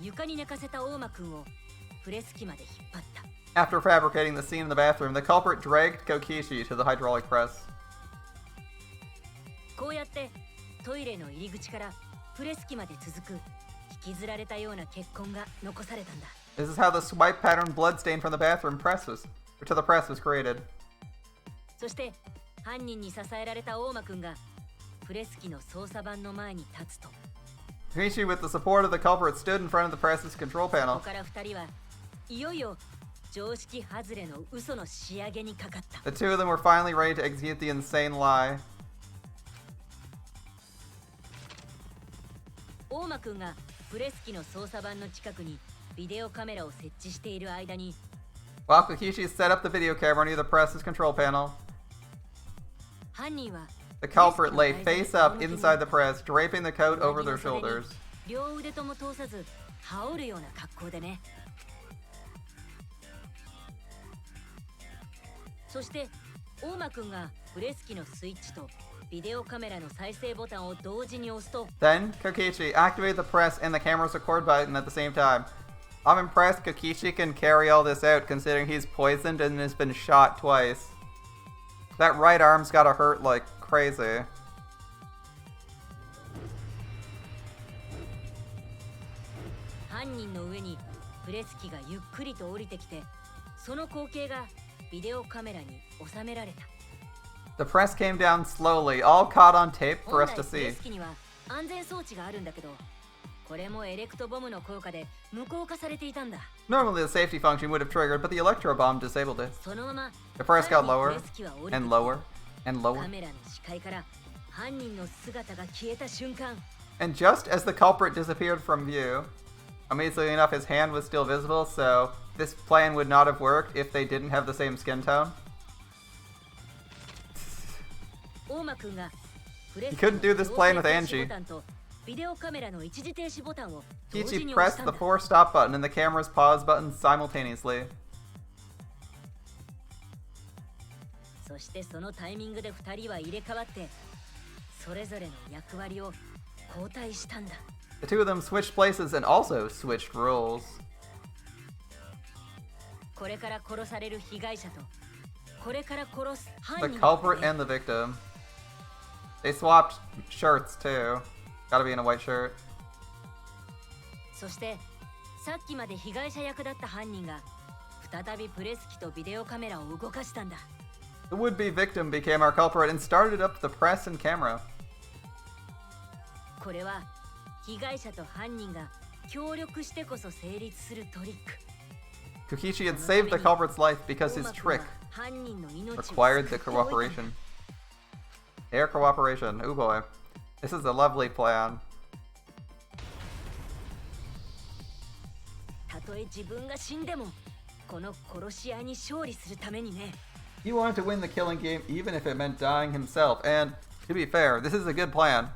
床に寝かせた大間くんをプレス機まで引っ張った After fabricating the scene in the bathroom, the culprit dragged Kokichi to the hydraulic press. こうやってトイレの入り口からプレス機まで続く引きずられたような血痕が残されたんだ This is how the swipe pattern bloodstain from the bathroom to the press was created. そして犯人に支えられた大間くんがプレス機の操作盤の前に立つと Kokichi, with the support of the culprit, stood in front of the press's control ここ panel. から二人はいよいよ常識外れの嘘の仕上げにかかった The two of them were finally ready to execute the insane lie. 大間くんがプレス機の操作盤の近くにビデオカメラを設置している間に While Kokichi set up the video camera near the press's control panel, 犯人は the culprit lay face up inside the press, draping the coat over their shoulders. 両腕とも通さず羽織るような格好でねそして大間くんがプレス機のスイッチとビデオカメラの再生ボタンを同時に押すと Then, Kokichi activated the press and the camera's record button at the same time. I'm impressed Kokichi can carry all this out considering he's poisoned and has been shot twice. That right arm's gotta hurt like crazy. The press came down slowly, all caught on tape for us to see. Normally the safety function would have triggered, but the electro bomb disabled it. The press got lower, and lower, and lower. And just as the culprit disappeared from view, amazingly enough his hand was still visible, so this plan would not have worked if they didn't have the same skin tone. He couldn't do this plan with Angie. Kichi pressed the 4 stop button and the camera's pause button simultaneously. The two of them switched places and also switched roles. The culprit and the victim. They swapped shirts too. Gotta be in a white shirt. The would-be victim became our culprit and started up the press and camera. Kokichi had saved the culprit's life because his trick required the cooperation. Air cooperation, oh boy. This is a lovely plan. He wanted to win the killing game even if it meant dying himself, and to be fair, this is a good plan.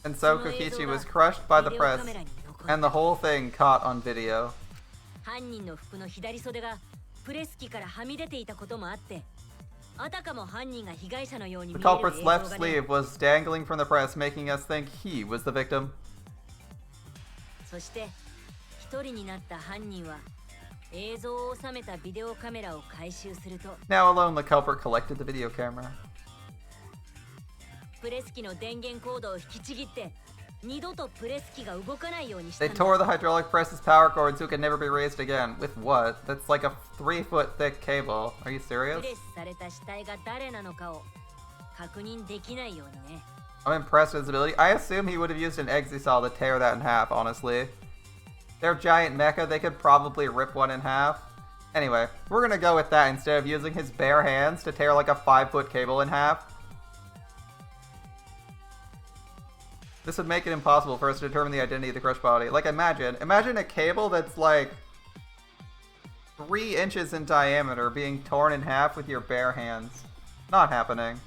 And so Kokichi was crushed by the press, and the whole thing caught on video. The culprit's left sleeve was dangling from the press, making us think he was the victim. Now alone, the culprit collected the video camera. They tore the hydraulic press's power cord so it could never be raised again. With what? That's like a 3-foot thick cable. Are you serious? I'm impressed with his ability. I assume he would have used an Exisal to tear that in half, honestly. They're giant mecha, they could probably rip one in half. Anyway, we're gonna go with that instead of using his bare hands to tear like a 5-foot cable in half. This would make it impossible for us to determine the identity of the crushed body. Like, imagine a cable that's like 3 inches in diameter being torn in half with your bare hands. Not happening.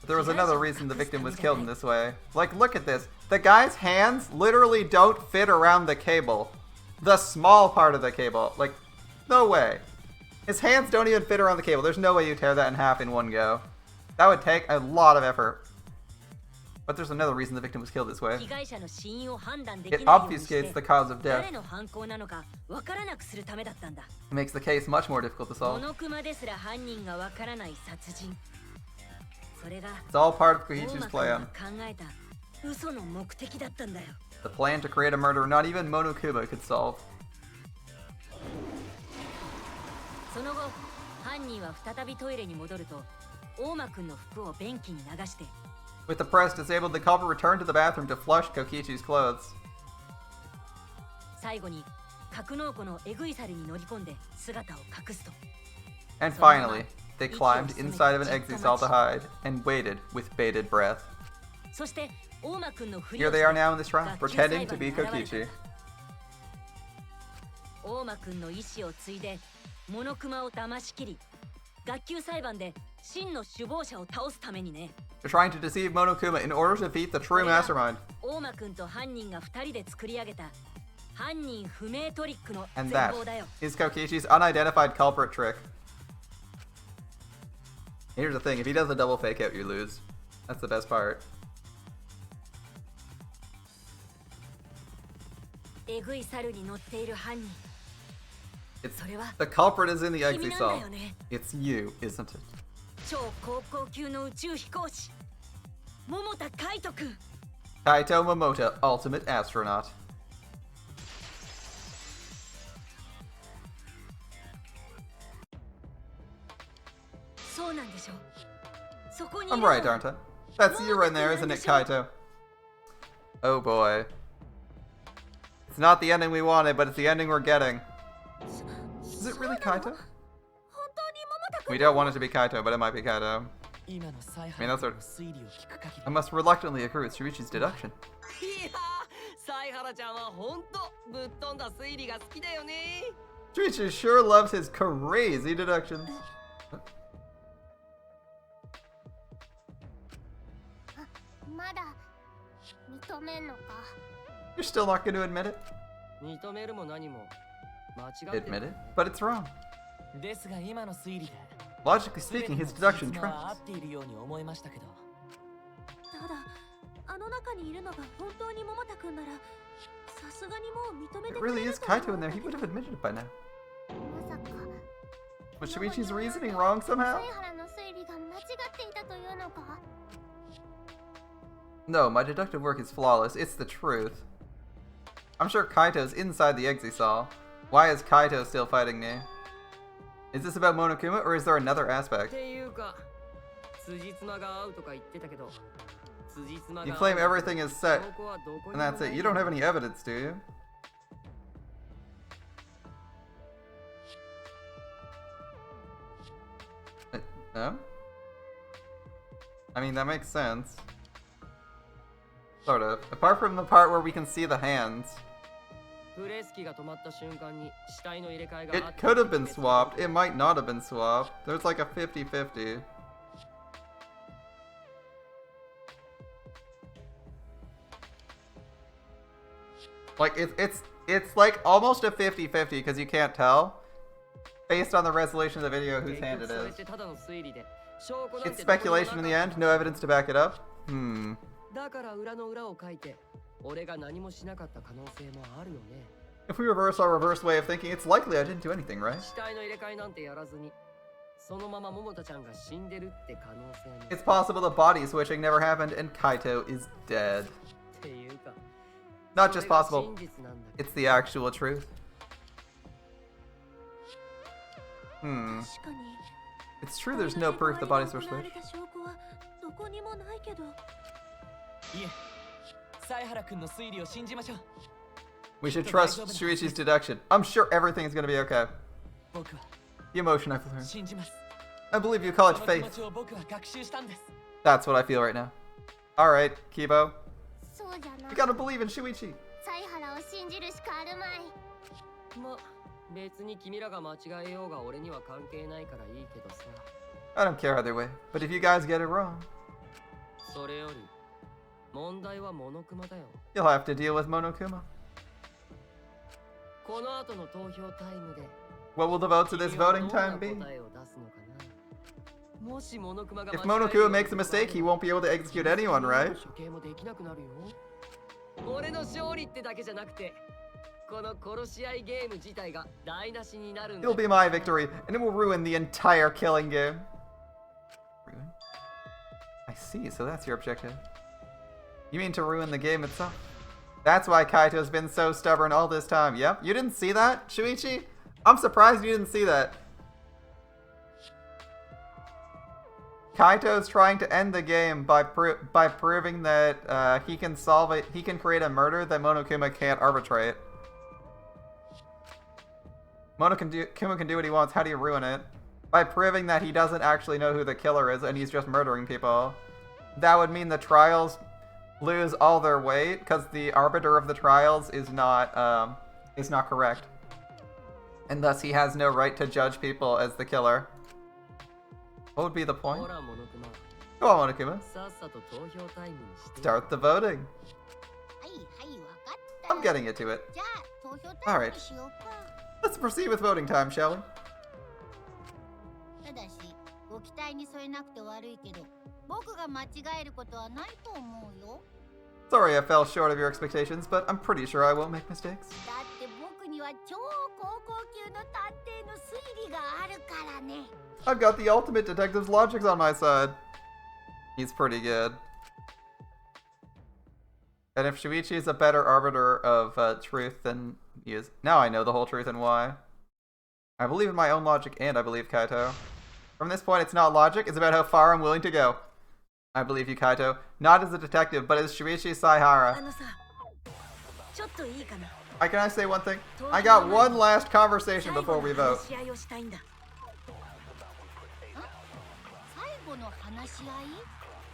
But there was another reason the victim was killed in this way. Like, look at this. The guy's hands literally don't fit around the cable. The small part of the cable. Like, no way. His hands don't even fit around the cable. There's no way you tear that in half in one go. That would take a lot of effort. But there's another reason the victim was killed this way. It obfuscates the cause of death. It makes the case much more difficult to solve. It's all part of Koichi's plan. The plan to create a murder not even Monokuma could solve. With the press disabled, the culprit returned to the bathroom to flush Kokichi's clothes. And finally, they climbed inside of an Exisal to hide, and waited with bated breath. Here they are now in the shrine, pretending to be Kokichi. They're trying to deceive Monokuma in order to defeat the true mastermind. And that is Kokichi's unidentified culprit trick. Here's the thing, if he does a double fake out, you lose. That's the best part. えぐい猿に乗っている犯人 It's, それは the culprit is in the 君 exit なんだ saw. よね It's you, isn't it? 超高校級の宇宙飛行士桃田海斗くん Kaito Momota, ultimate astronaut. そうなんでしょそこにい I'm るの right, aren't I? That's you in there, isn't it, Kaito? Oh boy. It's not the ending we wanted, but it's the ending we're getting. Is it really Kaito? 本当に桃田くん We don't want it to be Kaito, but it might be Kaito. 今のサイハ I mean, ラ that's 君 what- の推理を聞く限 I り must reluctantly agree with Shuichi's deduction. いやー、サイハラちゃんはほんとぶっ飛んだ推理が好きだよね。 Shuichi sure loves his crazy deductions. まだ認めんのか。 You're still not going to admit it? 認めるも何も間違って Admit る it? But it's wrong. ですが今の推理で Logically 全て speaking, の his 事 deduction 実は合 tracks. っているように思いましたけどただあの中にいるのが本当に桃田くんならさすがにもう認め It てくれ really る is と思 Kaito う in ん there. だ He け would ど have admitted it by now. まさか Was Shuichi's reasoning wrong サ somehow? イハラの推理が間違っていたというのか。 No, my deductive work is flawless. It's the truth. I'm sure Kaito's inside the Exisal. Why is Kaito still fighting me? Is this about Monokuma, or is there another っ aspect? ていうか辻褄が合うとか言ってたけど辻褄が You 合う claim everything is set, 証拠はどこに and も that's な it. い You don't have any evidence, do you? No? I mean, that makes sense. Sort of. Apart from the part where we can see the hands. プレス機が止まった瞬間に死体の入れ替えが It あった could have been swapped. It might not have been swapped. There's like a 50-50. Like, it's like almost a 50-50 because you can't tell. Based on the resolution of the video whose 結 hand 局 it それっ is. てただの推理で証拠なん It's てどこにもなかった speculation in the end, no evidence to back it up. Hmm. だから裏の裏を書いて俺が何もしなかった可能性もあるよね If we reverse our reverse way of thinking, it's likely I didn't do anything, right? 死体の入れ替えなんてやらずにそのまま桃田ちゃんが死んでるって可能性も It's possible the body switching never happened and Kaito is dead. っていうか Not そ just れが possible, 真実なんだけど it's the actual truth. Hmm. 確かに It's true there's no proof the bodies were 行われ switched. た証拠はどこにもないけどいえサイハラ君の推理を信じましょう We should trust Shuichi's deduction. I'm sure everything's gonna be okay. 僕は The emotion I've learned. 信じます I believe you call そ it の気 faith. 持ちを僕は学習したんです That's what I feel right now. Alright, Kibo. そうじゃな You gotta believe in Shuichi. サイハラを信じるしかあるまい。ま別に君らが間違えようが俺には関係ないからいいけどさ I don't care either way. But if you guys get it wrong, それより問題はモノクマだよ you'll have to deal with Monokuma. この後の投票タイムで What will the votes of this 君は voting どんな time be? 答えを出すのかなもしモノクマが If 間違えるよう Monokuma な makes a ことがあ mistake, れ he ば won't be able to execute anyone, right? 処刑もできなくなるよ俺の勝利ってだけじゃなくてこの殺し合いゲーム自体が台無しになるんだ It'll be my victory, and it will ruin the entire killing game. Ruin? I see, so that's your objective. You mean to ruin the game itself? That's why Kaito's been so stubborn all this time. Yep, you didn't see that, Shuichi? I'm surprised you didn't see that. Kaito's trying to end the game by proving that he can solve it. He can create a murder that Monokuma can't arbitrate. Monokuma can do what he wants. How do you ruin it? By proving that he doesn't actually know who the killer is and he's just murdering people. That would mean the trials lose all their weight because the arbiter of the trials is not correct, and thus he has no right to judge people as the killer. What would be the point? ほらモノクマ Go on, Monokuma. さっさと投票タイムにして Start the voting. はいはい、わかった。 I'm getting it to it. じゃあ、投票タイムにしようか。 Let's proceed with voting time, shall we? ただし、ご期待に添えなくて悪いけど、僕が間違えることはないと思うよ。 Sorry I fell short of your expectations, but I'm pretty sure I won't make mistakes. だって僕には超高校級の探偵の推理があるからね。 I've got the ultimate detective's logics on my side. He's pretty good. And if Shuichi is a better arbiter of truth than he is... Now I know the whole truth and why. I believe in my own logic and I believe Kaito. From this point, it's not logic, it's about how far I'm willing to go. I believe you, Kaito. Not as a detective, but as Shuichi Saihara. Can I say one thing? I got one last conversation before we vote.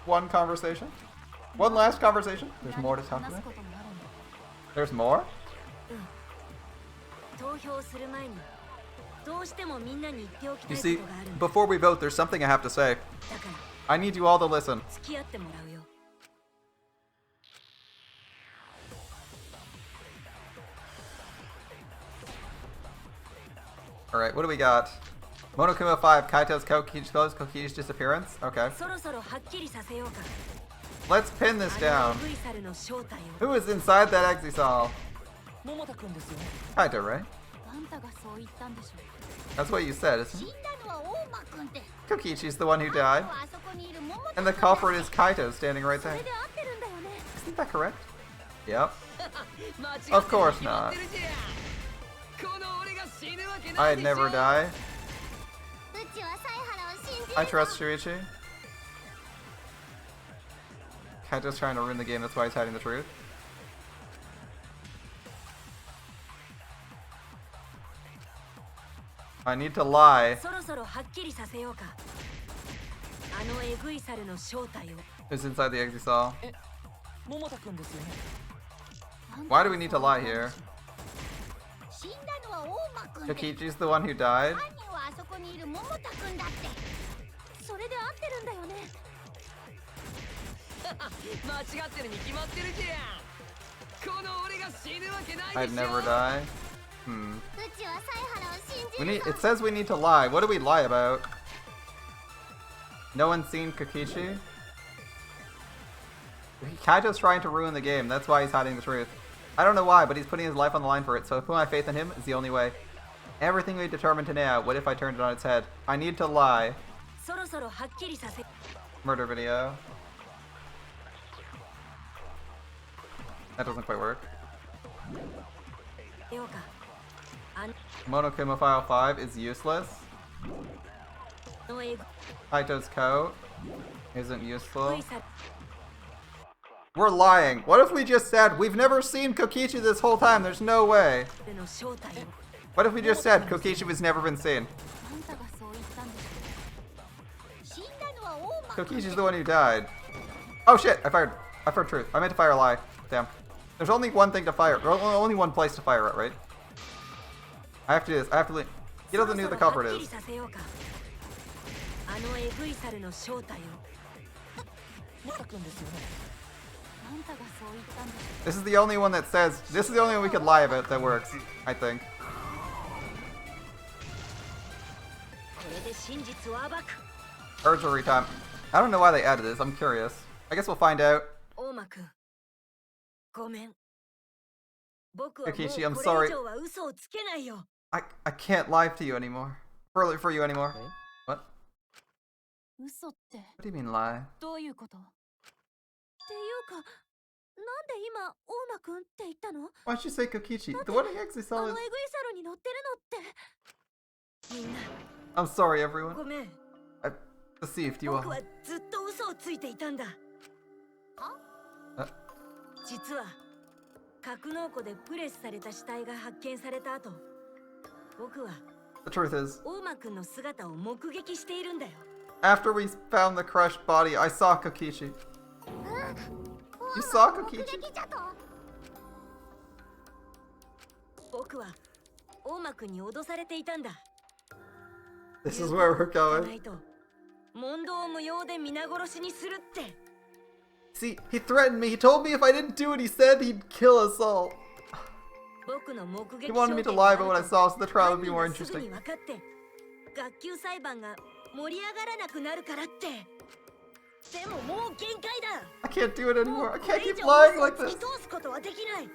One conversation? One last conversation? There's more to talk about? There's more? You see, before we vote, there's something I have to say. I need you all to listen. Alright, what do we got? Monokuma 5, Kaito's Kokichi's disappearance? Okay. Let's pin this down. Who is inside that Exisal? Kaito, right? That's what you said, isn't it? Kokichi's the one who died. And the culprit is Kaito standing right there. Isn't that correct? Yep. Of course not. I'd never die. I trust Shuichi. Kaito's trying to ruin the game, that's why he's hiding the truth. I need to lie. Who's inside the Exisal? Why do we need to lie here? Kokichi's the one who died? I'd never die. It says we need to lie. What do we lie about? No one's seen Kokichi? Kaito's trying to ruin the game. That's why he's hiding the truth. I don't know why, but he's putting his life on the line for it, so put my faith in him is the only way. Everything we determined today, what if I turned it on its head? I need to lie. Murder video. That doesn't quite work. Monokuma File 5 is useless. Kaito's coat isn't useful. We're lying. What if we just said, we've never seen Kokichi this whole time, there's no way. What if we just said Kokichi was never been seen? Kokichi's the one who died. Oh shit, I fired truth. I meant to fire a lie. Damn. There's only one thing to fire. Only one place to fire it, right? I have to do this. I have to leave. He doesn't know who the culprit is. This is the only one that says, this is the only one we could lie about that works, I think. Urgery time. I don't know why they added this, I'm curious. I guess we'll find out. Kokichi, I'm sorry. I can't lie to you anymore. For you anymore. What? What do you mean lie? Why'd you say Kokichi? The one who actually saw it. I'm sorry, everyone. I deceived you all. The truth is, after we found the crushed body, I saw Kokichi. You saw Kokichi? This is where we're going. See, he threatened me. He told me if I didn't do what he said, he'd kill us all. He wanted me to lie about what I saw so the trial would be more interesting. 盛り上がらなくなるからって。でももう限界だ。 I can't do it も anymore. う I こ can't れ以 keep 上 lying 嘘を like 突 this. き通すことはできない。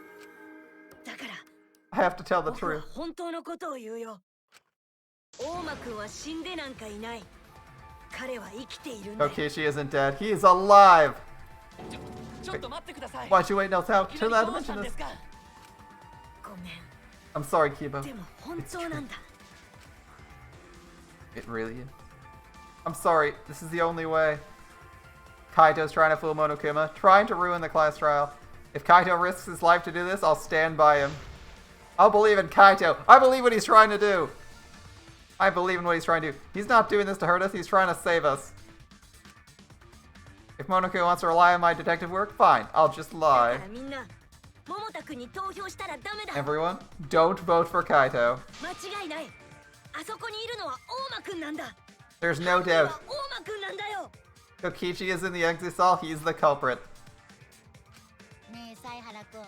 だから I have to tell the 僕は truth. 本当のことを言うよ。大間くんは死んでなんかいない。彼は生きているんだよ。 Kokichi isn't dead. He is alive. ちょっと待ってください。 Why'd you wait no how いき to なり not どうした mention んで this? すか。ごめん。 I'm sorry, Kibo. でも本当なんだ。 It really is. I'm sorry. This is the only way. Kaito's trying to fool Monokuma, trying to ruin the class trial. If Kaito risks his life to do this, I'll stand by him. I'll believe in Kaito. I believe what he's trying to do. I believe in what he's trying to do. He's not doing this to hurt us. He's trying to save us. If Monokuma wants to rely on my detective work, fine. I'll just だ lie. からみんな、桃田くんに投票したらダメだ。 Everyone, don't vote for Kaito. 間違いない。あそこにいるのは大間くんなんだ。 There's no 犯人は doubt. 大間くんなんだよ。 Kokichi is in the exit hall. He's the culprit. ねえ犀原くん、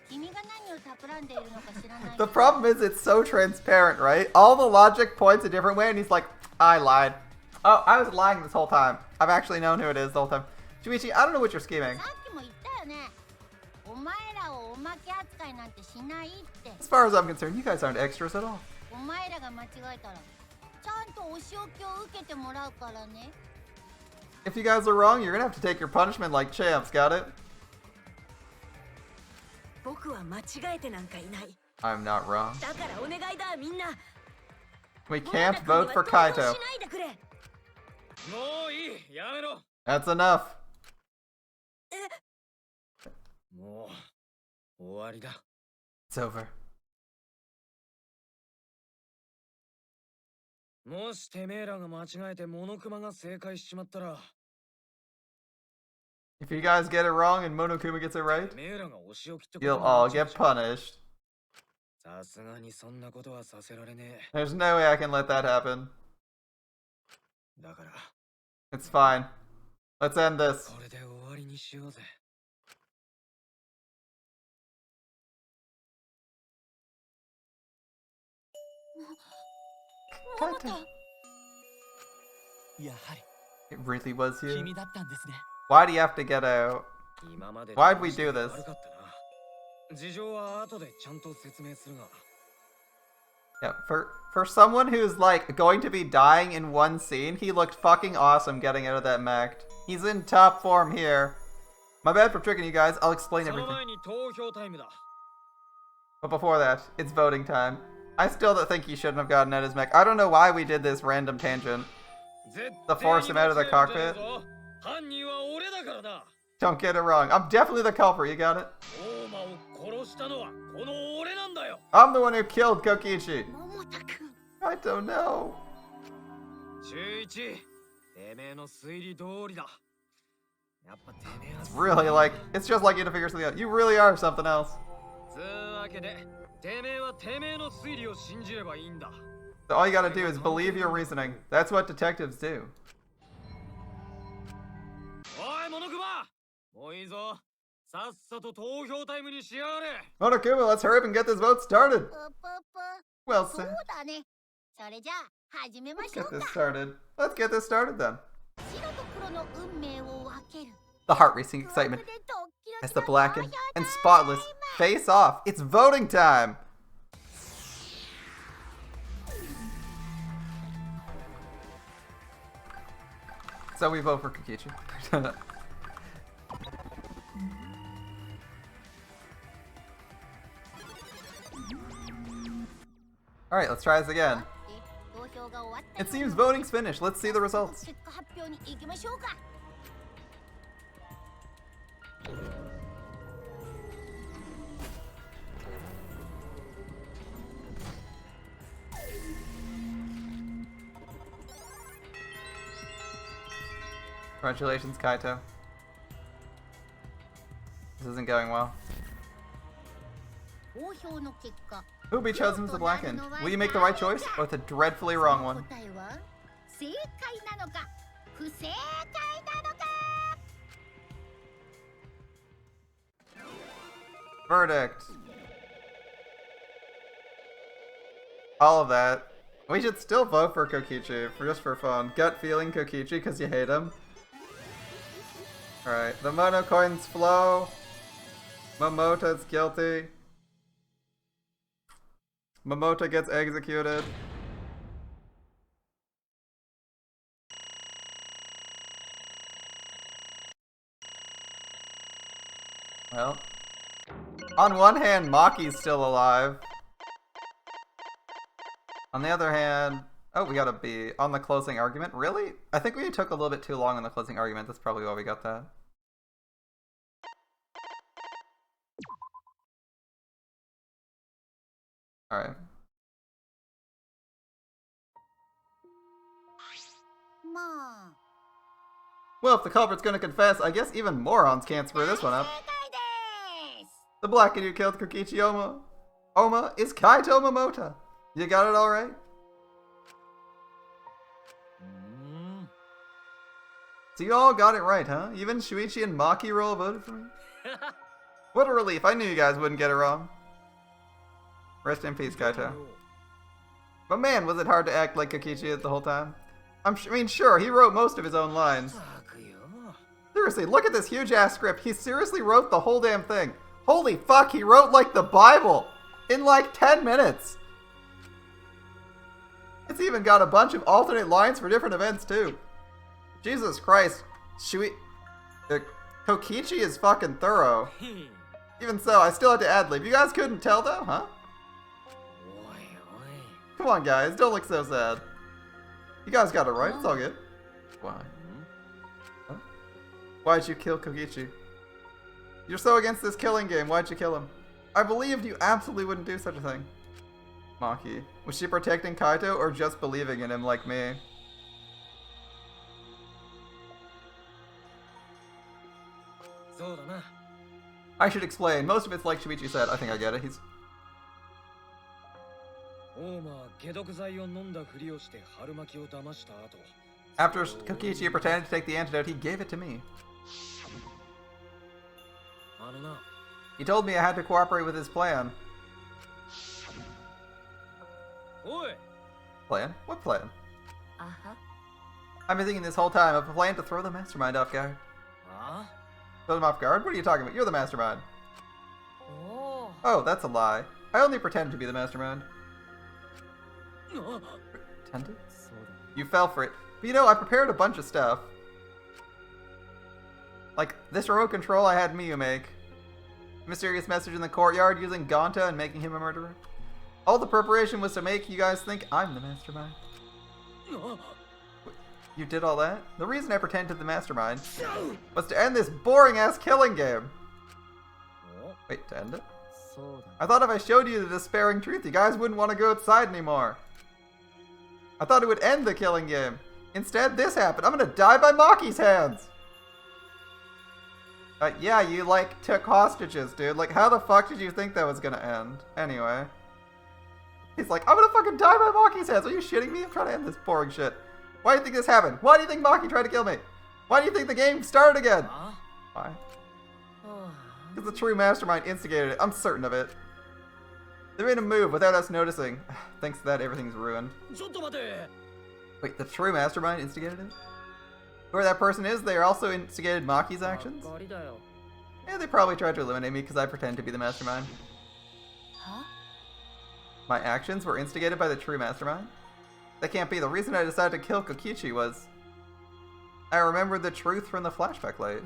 君が何を企んでいるのか知らないけ The ど problem is it's so transparent, right? All the logic points a different way, and he's like, I lied. Oh, I was lying this whole time. I've actually known who it is the whole time. Juichi, I don't know what you're scheming. さっきも言ったよね。お前らをおまけ扱いなんてしないって。 As far as I'm concerned, you guys aren't extras at all. お前らが間違えたらちゃんとお仕置きを受けてもらうからね。 If you guys are wrong, you're gonna have to take your punishment like champs, got it? 僕は間違えてなんかいない。 I'm not wrong. だからお願いだみんな。 We 桃 can't 田くんには vote for 投票し Kaito. ないでくれ。もういい、やめろ。 That's enough. もう終わりだ。 It's over. もしてめえらが間違えてモノクマが正解しちまったら、 If you guys get it wrong and Monokuma gets it right, てめえらがお仕置きってこと you'll にな all っちゃ get うじゃん。 punished. さすがにそんなことはさせられね There's no way I can let that happen. え。だから、 It's fine. Let's end this. これで終わりにしようぜ。桃田。やはり It really was you. 君だったんですね。 Why do you have to get out? 今まで Why'd we do this? 悪かったな。事情は後でちゃんと説明するが。 Yeah, for someone who's like going to be dying in one scene, he looked fucking awesome getting out of that mech. He's in top form here. My bad for tricking you guys. I'll explain その everything. 前に投票タイムだ。 But before that, it's voting time. I still don't think he shouldn't have gotten out his mech. I don't know why we did this random tangent. 絶 To 対 force に him out of the 間違えるんじゃね cockpit. えぞ。犯人は俺だからな。 Don't get it wrong. I'm definitely the culprit. You got it? 大間を殺したのはこの俺なんだよ。 I'm the one who killed Kokichi. 桃田くん。 I don't know. 中一、てめえの推理通りだ。やっぱてめえは It's really like, it's just like you to figure something out. You really are something else. つうわけで、てめえはてめえの推理を信じればいいんだ。 So all you gotta do is believe your reasoning. That's what detectives do. おい、モノクマ、もういいぞ。さっさと投票タイムにしやがれ。 Monokuma, let's hurry up and get this vote started. ぷぷぷ。 Well そう said. だね。それじゃあ始めま Let's しょ get う this か。 started. Let's get this started then. 白と黒の運命を分ける。 The heart racing excitement ここでドッキドキ as the な black 投 and, 票 and タイム spotless face off. It's voting time. So we vote for Kokichi. Alright, let's try this again. 投票が終わった It seems voting's finished. Let's see the results. 結果発表に行きましょうか。 Congratulations, Kaito. This isn't going well. 投票の結果、 Who will be chosen as the black end? Will you make the right choice or the dreadfully wrong one? 答えは正解なのか不正解なのか。 Verdict. All of that. We should still vote for Kokichi, just for fun. Gut feeling Kokichi because you hate him. Alright, the mono coins flow. Momota's guilty. Momota gets executed. Well, on one hand, Maki's still alive. On the other hand, oh, we got a B on the closing argument. Really? I think we took a little bit too long on the closing argument. That's probably why we got that. Alright. Ma. Well, if the culprit's gonna confess, I guess even morons can't screw this one up. The black kid who killed Kokichi Oma is Kaito Momota. You got it all right? So you all got it right, huh? Even Shuichi and Maki roll voted for me? What a relief. I knew you guys wouldn't get it wrong. Rest in peace, Kaito. But man, was it hard to act like Kokichi the whole time. I mean, sure, he wrote most of his own lines. Seriously, look at this huge-ass script. He seriously wrote the whole damn thing. Holy fuck, he wrote like the Bible in like 10 minutes. It's even got a bunch of alternate lines for different events, too. Jesus Christ. Kokichi is fucking thorough. Even so, I still had to ad-lib. You guys couldn't tell, though, huh? Come on, guys. Don't look so sad. You guys got it right. It's all good. Why? Huh? Why'd you kill Kokichi? You're so against this killing game. Why'd you kill him? I believed you absolutely wouldn't do such a thing. Maki. Was she protecting Kaito or just believing in him like me? I should explain. Most of it's like Shuichi said. I think I get it. He's... After Kokichi pretended to take the antidote, he gave it to me. He told me I had to cooperate with his plan. Plan? What plan? I've been thinking this whole time of a plan to throw the mastermind off guard. Throw them off guard? What are you talking about? You're the mastermind. Oh, that's a lie. I only pretended to be the mastermind. Pretended? You fell for it. But you know, I prepared a bunch of stuff. Like, this remote control I had Miyu make. Mysterious message in the courtyard using Gonta and making him a murderer. All the preparation was to make you guys think I'm the mastermind. You did all that? The reason I pretended to the mastermind was to end this boring-ass killing game. Wait, to end it? I thought if I showed you the despairing truth, you guys wouldn't want to go outside anymore. I thought it would end the killing game. Instead, this happened. I'm gonna die by Maki's hands. Yeah, you, like, took hostages, dude. Like, how the fuck did you think that was gonna end? Anyway. He's like, I'm gonna fucking die by Maki's hands. Are you shitting me? I'm trying to end this boring shit. Why do you think this happened? Why do you think Maki tried to kill me? Why do you think the game started again? Why? Because the true mastermind instigated it. I'm certain of it. They made a move without us noticing. Thanks to that, everything's ruined. Wait, the true mastermind instigated it? Whoever that person is, they also instigated Maki's actions? Yeah, they probably tried to eliminate me because I pretend to be the mastermind. Huh? My actions were instigated by the true mastermind? That can't be. The reason I decided to kill Kokichi was... I remembered the truth from the flashback light.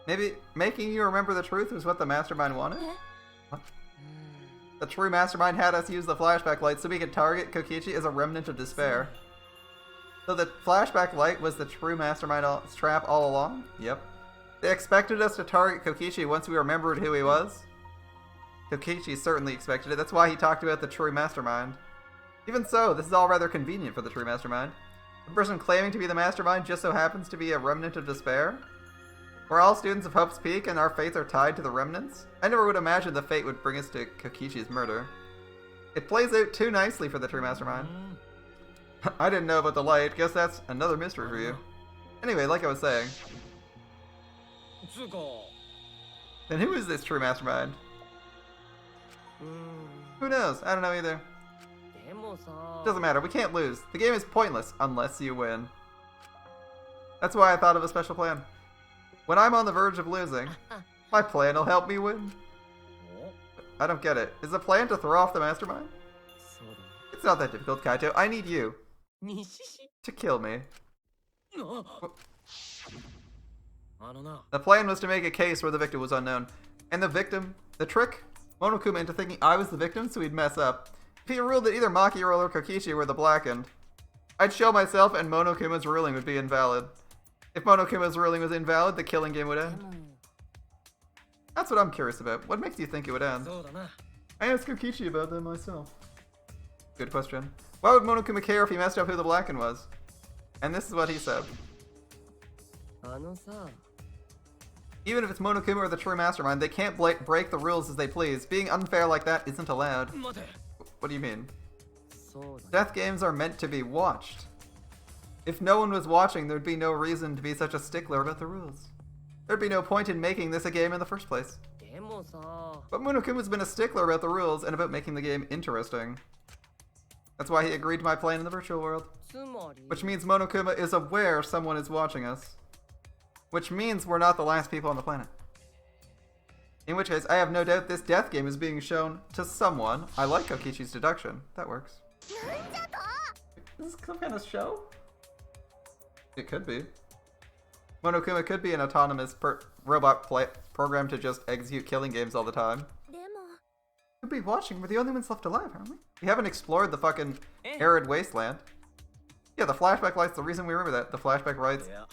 Maybe making you remember the truth was what the mastermind wanted? What? The true mastermind had us use the flashback light so we could target Kokichi as a remnant of despair. So the flashback light was the true mastermind trap all along? Yep. They expected us to target Kokichi once we remembered who he was? Kokichi certainly expected it. That's why he talked about the true mastermind. Even so, this is all rather convenient for the true mastermind. The person claiming to be the mastermind just so happens to be a remnant of despair? We're all students of Hope's Peak and our fates are tied to the remnants? I never would imagine the fate would bring us to Kokichi's murder. It plays out too nicely for the true mastermind. I didn't know about the light. Guess that's another mystery for you. Anyway, like I was saying. Then who is this true mastermind? Who knows? I don't know either. さ Doesn't matter, we can't lose. The game is pointless unless you win. That's why I thought of a special plan. When I'm on the verge of losing, my plan will help me win. I don't get it. Is the plan to throw off the mastermind? そうだね It's not that difficult, Kaito. I need you 西市 to kill me. あのな The plan was to make a case where the victim was unknown. And the victim, the trick, Monokuma into thinking I was the victim so he'd mess up. If he ruled that either Maki or Kokichi were the blackened, I'd show myself and Monokuma's ruling would be invalid. If Monokuma's ruling was invalid, the killing game would で end. も That's what I'm curious about. What makes you think it would end? そうだな I asked Kokichi about that myself. Good question. Why would Monokuma care if he messed up who the blackened was? And this is what he said. あのさ Even if it's Monokuma or the true mastermind, they can't break the rules as they please. Being unfair like that isn't allowed. 待て What do you mean? そうだ Death games are meant to be watched. If no one was watching, there'd be no reason to be such a stickler about the rules. There'd be no point in making this a game in the first place. でもさ But Monokuma's been a stickler about the rules and about making the game interesting. That's why he agreed to my plan in the virtual world. つまり Which means Monokuma is aware someone is watching us. Which means we're not the last people on the planet. In which case, I have no doubt this death game is being shown to someone. I like Kokichi's deduction. That works. Is this some kind of show? It could be. Monokuma could be an autonomous robot programmed to just execute killing games all the time. でも Could be watching. We're the only ones left alive, aren't we? We haven't explored the fucking arid wasteland. Yeah, the flashback light's the reason we remember that. The flashback light's いや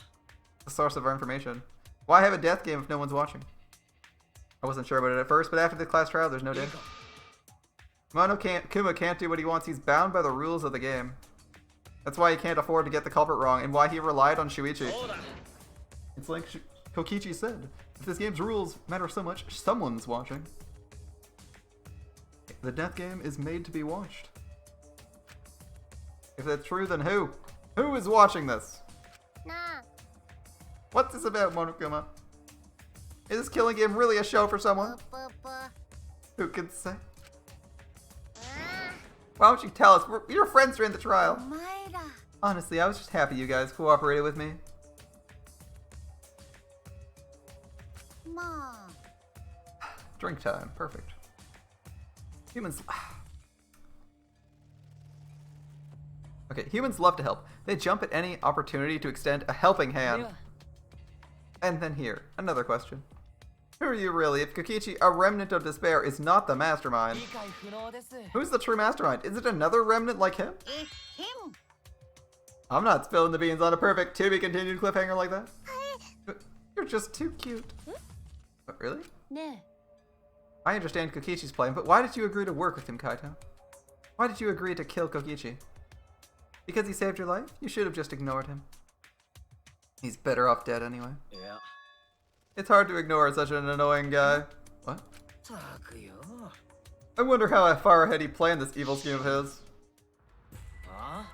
the source of our information. Why have a death game if no one's watching? I wasn't sure about it at first, but after the class trial, there's no doubt. Monokuma can't do what he wants. He's bound by the rules of the game. That's why he can't afford to get the culprit wrong, and why he relied on Shuichi. そうだ It's like Kokichi said. If this game's rules matter so much, someone's watching. The death game is made to be watched. If that's true, then who? Who is watching this? なあ What's this about, Monokuma? Is this killing game really a show for someone? ぷぷ Who can say? Why don't you tell us? Your friends during the お trial. 前ら Honestly, I was just happy you guys cooperated with me. まあ Drink time. Perfect. Humans... Okay, humans love to help. They jump at any opportunity to extend a helping で hand. は And then here, another question. Who are you really if Kokichi, a remnant of despair, is not the mastermind? 理解不能です Who's the true mastermind? Is it another remnant like him? えヘム I'm not spilling the beans on a perfect to-be-continued cliffhanger like that. You're just too cute. What, really? ね I understand Kokichi's plan, but why did you agree to work with him, Kaito? Why did you agree to kill Kokichi? Because he saved your life? You should have just ignored him. He's better off dead anyway. いや It's hard to ignore such an annoying guy. What? ったくよ I wonder how far ahead he planned this evil scheme of his. あ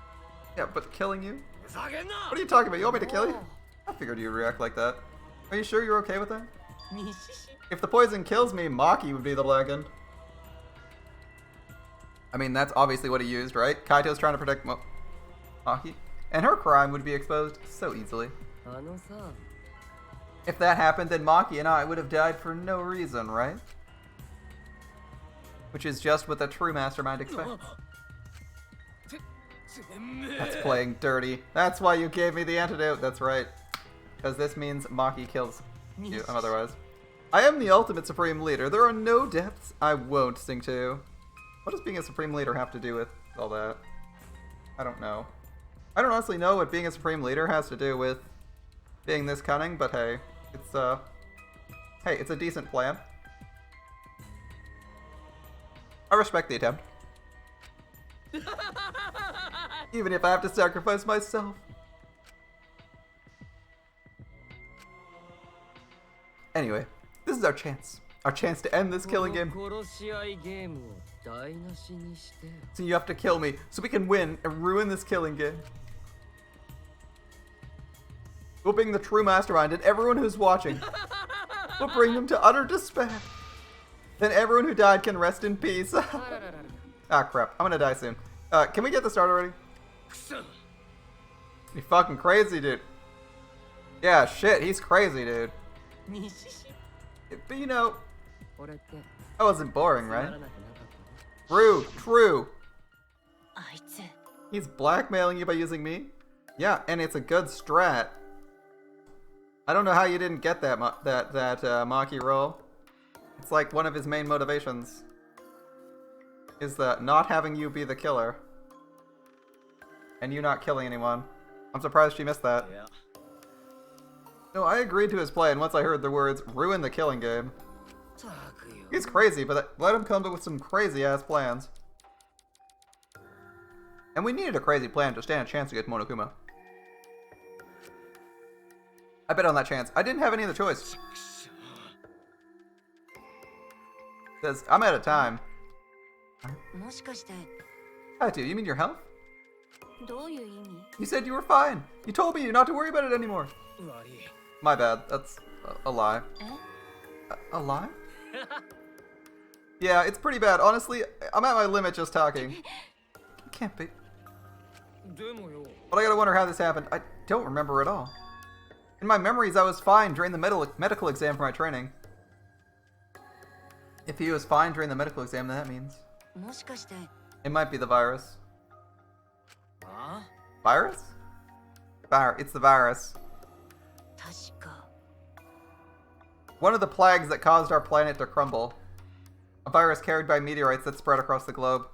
Yeah, but killing you? ふざけんな What are you talking about? You want me to kill you? I figured you'd react like that. Are you sure you're okay with that? 西市 If the poison kills me, Maki would be the blackened. I mean, that's obviously what he used, right? Kaito's trying to protect Maki. And her crime would be exposed so easily. あのさ If that happened, then Maki and I would have died for no reason, right? Which is just what the true mastermind expects. ててめえ That's playing dirty. That's why you gave me the antidote. That's right. Because this means Maki kills you otherwise. I am the ultimate supreme leader. There are no depths I won't sink to. What does being a supreme leader have to do with all that? I don't know. I don't honestly know what being a supreme leader has to do with being this cunning, but hey, it's a decent plan. I respect the attempt. Even if I have to sacrifice myself. Anyway, this is our chance. Our chance to end this killing game. この殺し合いゲームを台無しにして So you have to kill me so we can win and ruin this killing game. We'll bring the true mastermind and everyone who's watching. We'll bring them to utter despair. Then everyone who died can rest in peace. Ah crap, I'm gonna die soon. Can we get this started already? You fucking crazy, dude. Yeah, shit, he's crazy, dude. But you know, that wasn't boring, right? True, true. あいつ He's blackmailing you by using me? Yeah, and it's a good strat. I don't know how you didn't get that Maki roll. It's like one of his main motivations. Is that not having you be the killer. And you not killing anyone. I'm surprised she missed that. Yeah. No, I agreed to his plan once I heard the words, ruin the killing game. He's crazy, but let him come up with some crazy-ass plans. And we needed a crazy plan to stand a chance against Monokuma. I bet on that chance. I didn't have any other choice. Says, I'm out of time. もしかして Kaito, you mean your health? どういう意味 You said you were fine. You told me not to worry about it anymore. My bad. That's a lie. え A lie? Yeah, it's pretty bad. Honestly, I'm at my limit just talking. It can't be. But I gotta wonder how this happened. I don't remember at all. In my memories, I was fine during the medical exam for my training. If he was fine during the medical exam, then that means... もしかして It might be the virus. あ Virus? It's the virus. 確か One of the plagues that caused our planet to crumble. A virus carried by meteorites that spread across the globe.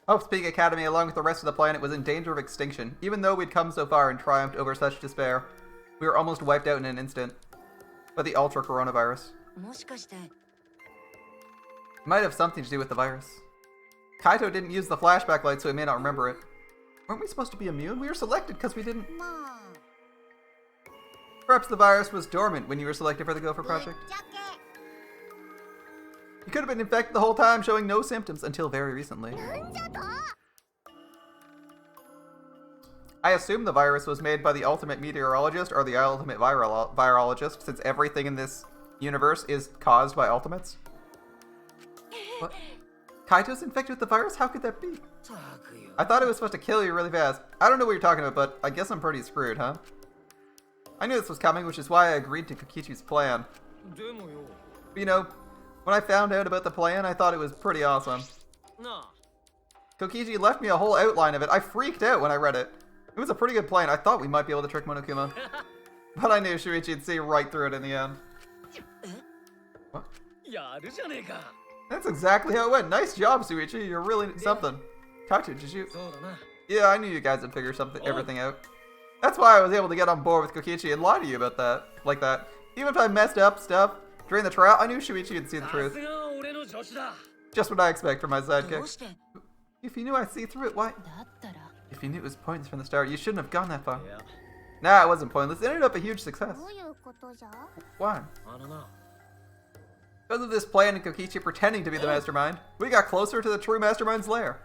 Hope's Peak Academy, along with the rest of the planet, was in danger of extinction. Even though we'd come so far and triumphed over such despair, we were almost wiped out in an instant. By the Ultra Coronavirus. もしかして It might have something to do with the virus. Kaito didn't use the flashback light, so he may not remember it. Weren't we supposed to be immune? We were selected because we didn't... まあ Perhaps the virus was dormant when you were selected for the Gopher Project. ぶっちゃけ You could have been infected the whole time, showing no symptoms until very recently. なんじゃと I assume the virus was made by the ultimate meteorologist or the ultimate virologist, since everything in this universe is caused by ultimates. What? Kaito's infected with the virus? How could that be? I thought it was supposed to kill you really fast. I don't know what you're talking about, but I guess I'm pretty screwed, huh? I knew this was coming, which is why I agreed to Kokichi's plan. But, you know, when I found out about the plan, I thought it was pretty awesome. なあ Kokichi left me a whole outline of it. I freaked out when I read it. It was a pretty good plan. I thought we might be able to trick Monokuma. But I knew Shuichi'd see right through it in the end. What? やるじゃねえか That's exactly how it went. Nice job, Shuichi. You're really something. Kaito, did you... そうだな Yeah, I knew you guys would figure everything out. That's why I was able to get on board with Kokichi and lie to you about that. Like that. Even if I messed up stuff during the trial, I knew Shuichi would see the さ truth. すが俺の助手だ Just what I expect from my どう sidekick. して If you knew I'd see through it, why... だったら If you knew it was pointless from the start, you shouldn't have gone that far. いや Nah, it wasn't pointless. It ended up a huge success. どういうことじゃ Why? あのな Because of this plan and Kokichi pretending to be the mastermind, we got closer to the true mastermind's lair.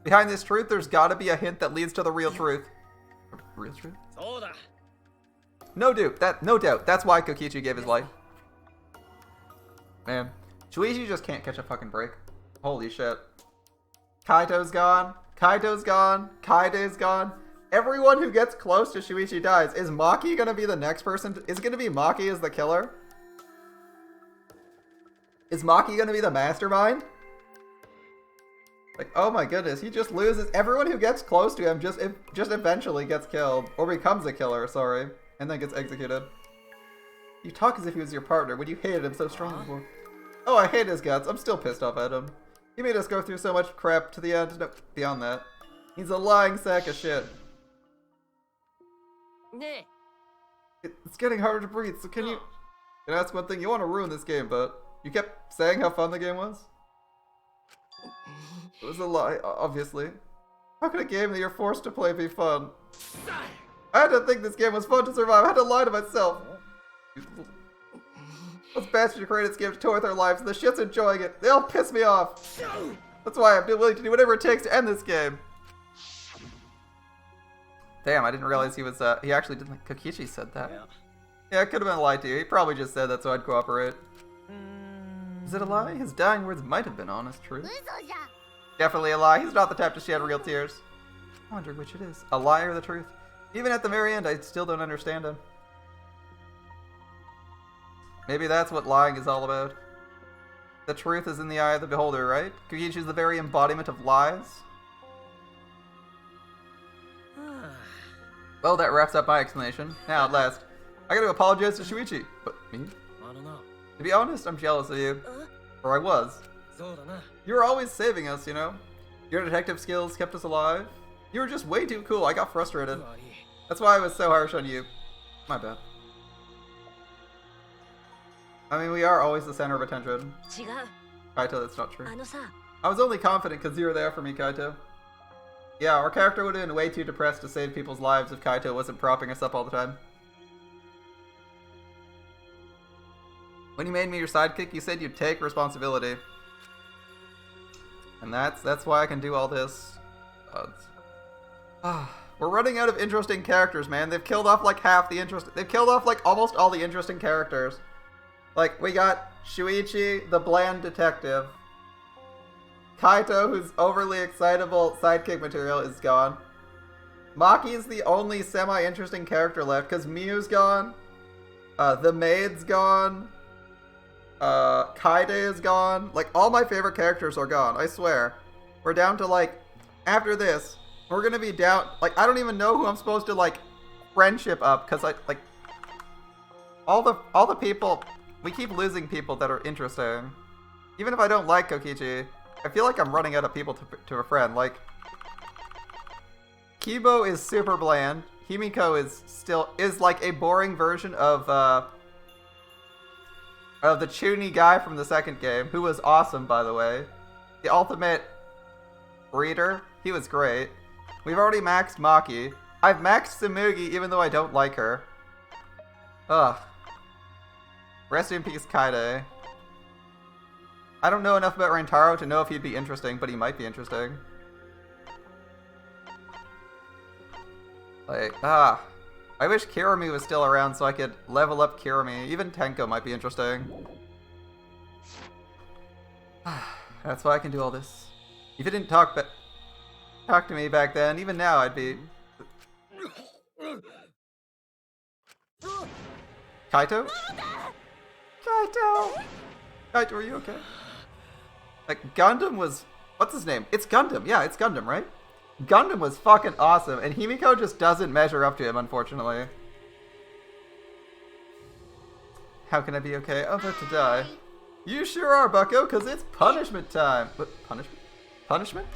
Behind this truth, there's gotta be a hint that leads to the real truth. Real truth? そうだ No doubt. That's why Kokichi gave his life. Man, Shuichi just can't catch a fucking break. Holy shit. Kaito's gone. Kaito's gone. Kaide's gone. Everyone who gets close to Shuichi dies. Is Maki gonna be the next person? Is it gonna be Maki as the killer? Is Maki gonna be the mastermind? Like, oh my goodness, he just loses. Everyone who gets close to him just eventually gets killed. Or becomes a killer, sorry. And then gets executed. You talk as if he was your partner when you hated him so strongly before. Oh, I hate his guts. I'm still pissed off at him. He made us go through so much crap to the end. No, beyond that. He's a lying sack of shit. ね It's getting harder to breathe, so can I ask one thing? You want to ruin this game, but you kept saying how fun the game was? It was a lie, obviously. How could a game that you're forced to play be fun? I had to think this game was fun to survive. I had to lie to myself. Those bastards who created this game to toy with their lives, and the shit's enjoying it. They all piss me off. That's why I'm willing to do whatever it takes to end this game. Damn, I didn't realize he was, he actually didn't think Kokichi said that. えいや Yeah, it could have been a lie to you. He probably just said that so I'd cooperate. Is it a lie? His dying words might have been honest truth. 嘘じゃ Definitely a lie. He's not the type to shed real tears. I wonder which it is. A lie or the truth? Even at the very end, I still don't understand him. Maybe that's what lying is all about. The truth is in the eye of the beholder, right? Kokichi's the very embodiment of lies. Well, that wraps up my explanation. Now, at last, I gotta apologize to Shuichi. But me? To be honest, I'm jealous of you. Or I was. You were always saving us, you know? Your detective skills kept us alive. You were just way too cool. I got frustrated. That's why I was so harsh on you. My bad. I mean, we are always the center of attention. Kaito, that's not true. I was only confident because you were there for me, Kaito. Yeah, our character would have been way too depressed to save people's lives if Kaito wasn't propping us up all the time. When you made me your sidekick, you said you'd take responsibility. And that's why I can do all this. We're running out of interesting characters, man. They've killed off like half the they've killed off like almost all the interesting characters. Like, we got Shuichi, the bland detective. Kaito, whose overly excitable sidekick material, is gone. Maki's the only semi-interesting character left, because Miyu's gone. The maid's gone. Kaide is gone. Like, all my favorite characters are gone, I swear. We're down to, like, after this, we're gonna be down, like, I don't even know who I'm supposed to, like, friendship up, because all the people, we keep losing people that are interesting. Even if I don't like Kokichi, I feel like I'm running out of people to befriend. Like, Kibo is super bland. Himiko is like a boring version of the Chuni guy from the second game, who was awesome, by the way. The ultimate breeder, he was great. We've already maxed Maki. I've maxed Tsumugi, even though I don't like her. Ugh. Rest in peace, Kaide. I don't know enough about Rentaro to know if he'd be interesting, but he might be interesting. Like, I wish Kirami was still around so I could level up Kirami. Even Tenko might be interesting. That's why I can do all this. If you didn't talk to me back then, even now I'd be... Kaito? Kaito! Kaito, are you okay? Like, Gundam was... What's his name? It's Gundam. Yeah, it's Gundam, right? Gundam was fucking awesome, and Himiko just doesn't measure up to him, unfortunately. How can I be okay? I'm about to die. You sure are, bucko, because it's punishment time. What? Punishment? Punishment?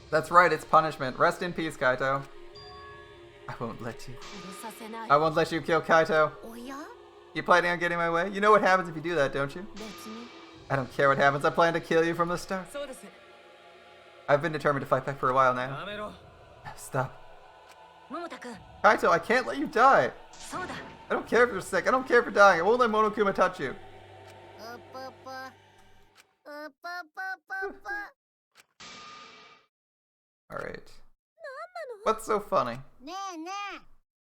That's right, it's punishment. Rest in peace, Kaito. I won't let you. I won't let you kill Kaito. You planning on getting my way? You know what happens if you do that, don't you? I don't care what happens. I plan to kill you from the start. I've been determined to fight back for a while now. Stop. Kaito, I can't let you die. I don't care if you're sick. I don't care if you're dying. I won't let Monokuma touch you. Alright. What's so funny?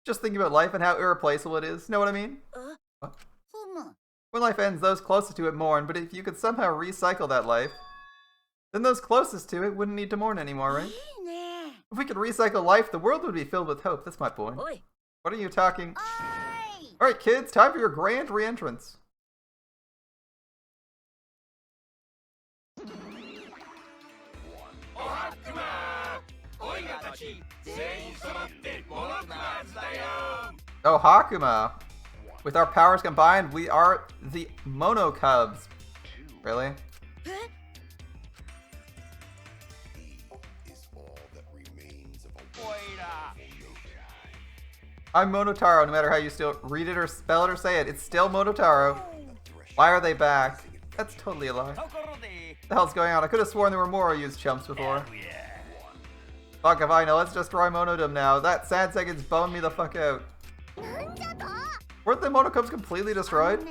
Just thinking about life and how irreplaceable it is. Know what I mean? What? When life ends, those closest to it mourn, but if you could somehow recycle that life, then those closest to it wouldn't need to mourn anymore, right? If we could recycle life, the world would be filled with hope. That's my point. What are you talking? Alright, kids, time for your grand re-entrance. Oh, Hakuma! With our powers combined, we are the Mono Cubs. Really? I'm Monotaro, no matter how you still read it or spell it or say it. It's still Monotaro. Why are they back? That's totally a lie. What the hell's going on? I could have sworn there were more used chumps before. Fuck if I know. Let's destroy Monodom now. That sad seconds boned me the fuck out. Weren't the Monocubs completely destroyed?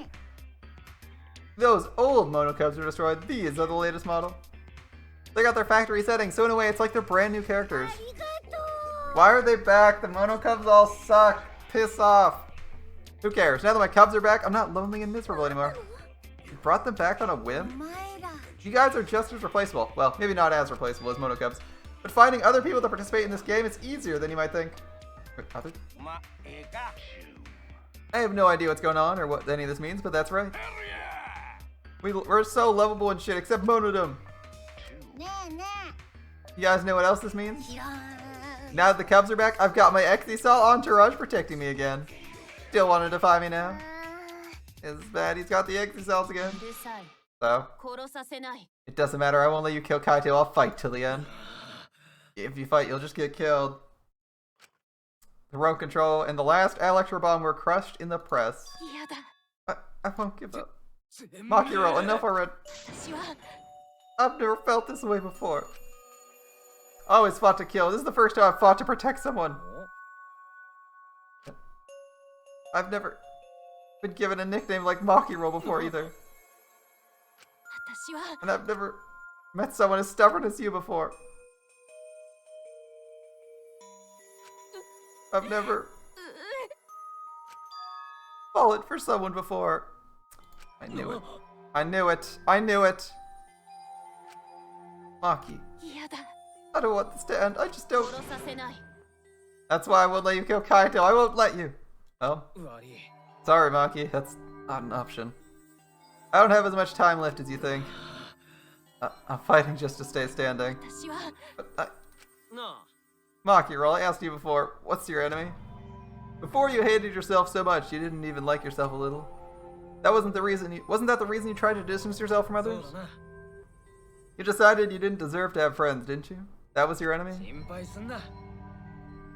Those old Monocubs are destroyed. These are the latest model. They got their factory settings, so in a way it's like they're brand new characters. Why are they back? The Monocubs all suck. Piss off. Who cares? Now that my cubs are back, I'm not lonely and miserable anymore. You brought them back on a whim? You guys are just as replaceable. Well, maybe not as replaceable as Monocubs, but finding other people to participate in this game is easier than you might think. Wait, other? I have no idea what's going on or what any of this means, but that's right. We're so lovable and shit, except Monodum. You guys know what else this means? Now that the Cubs are back, I've got my Exisal entourage protecting me again. Still want to defy me now? It's bad, he's got the Exisals again. So, it doesn't matter, I won't let you kill Kaito, I'll fight till the end. If you fight, you'll just get killed. The remote control and the last Electro Bomb were crushed in the press. I won't give up. Makiro, enough already. I've never felt this way before. I always fought to kill. This is the first time I've fought to protect someone. I've never been given a nickname like Makiro before either. And I've never met someone as stubborn as you before. I've never fallen for someone before. I knew it. I knew it. I knew it. Maki. I don't want this to end. I just don't. That's why I won't let you kill Kaito. I won't let you. Oh. Sorry, Maki. That's not an option. I don't have as much time left as you think. I'm fighting just to stay standing. But Makiro, I asked you before, what's your enemy? Before you hated yourself so much, you didn't even like yourself a little. That wasn't the reason wasn't that the reason you tried to distance yourself from others? You decided you didn't deserve to have friends, didn't you? That was your enemy?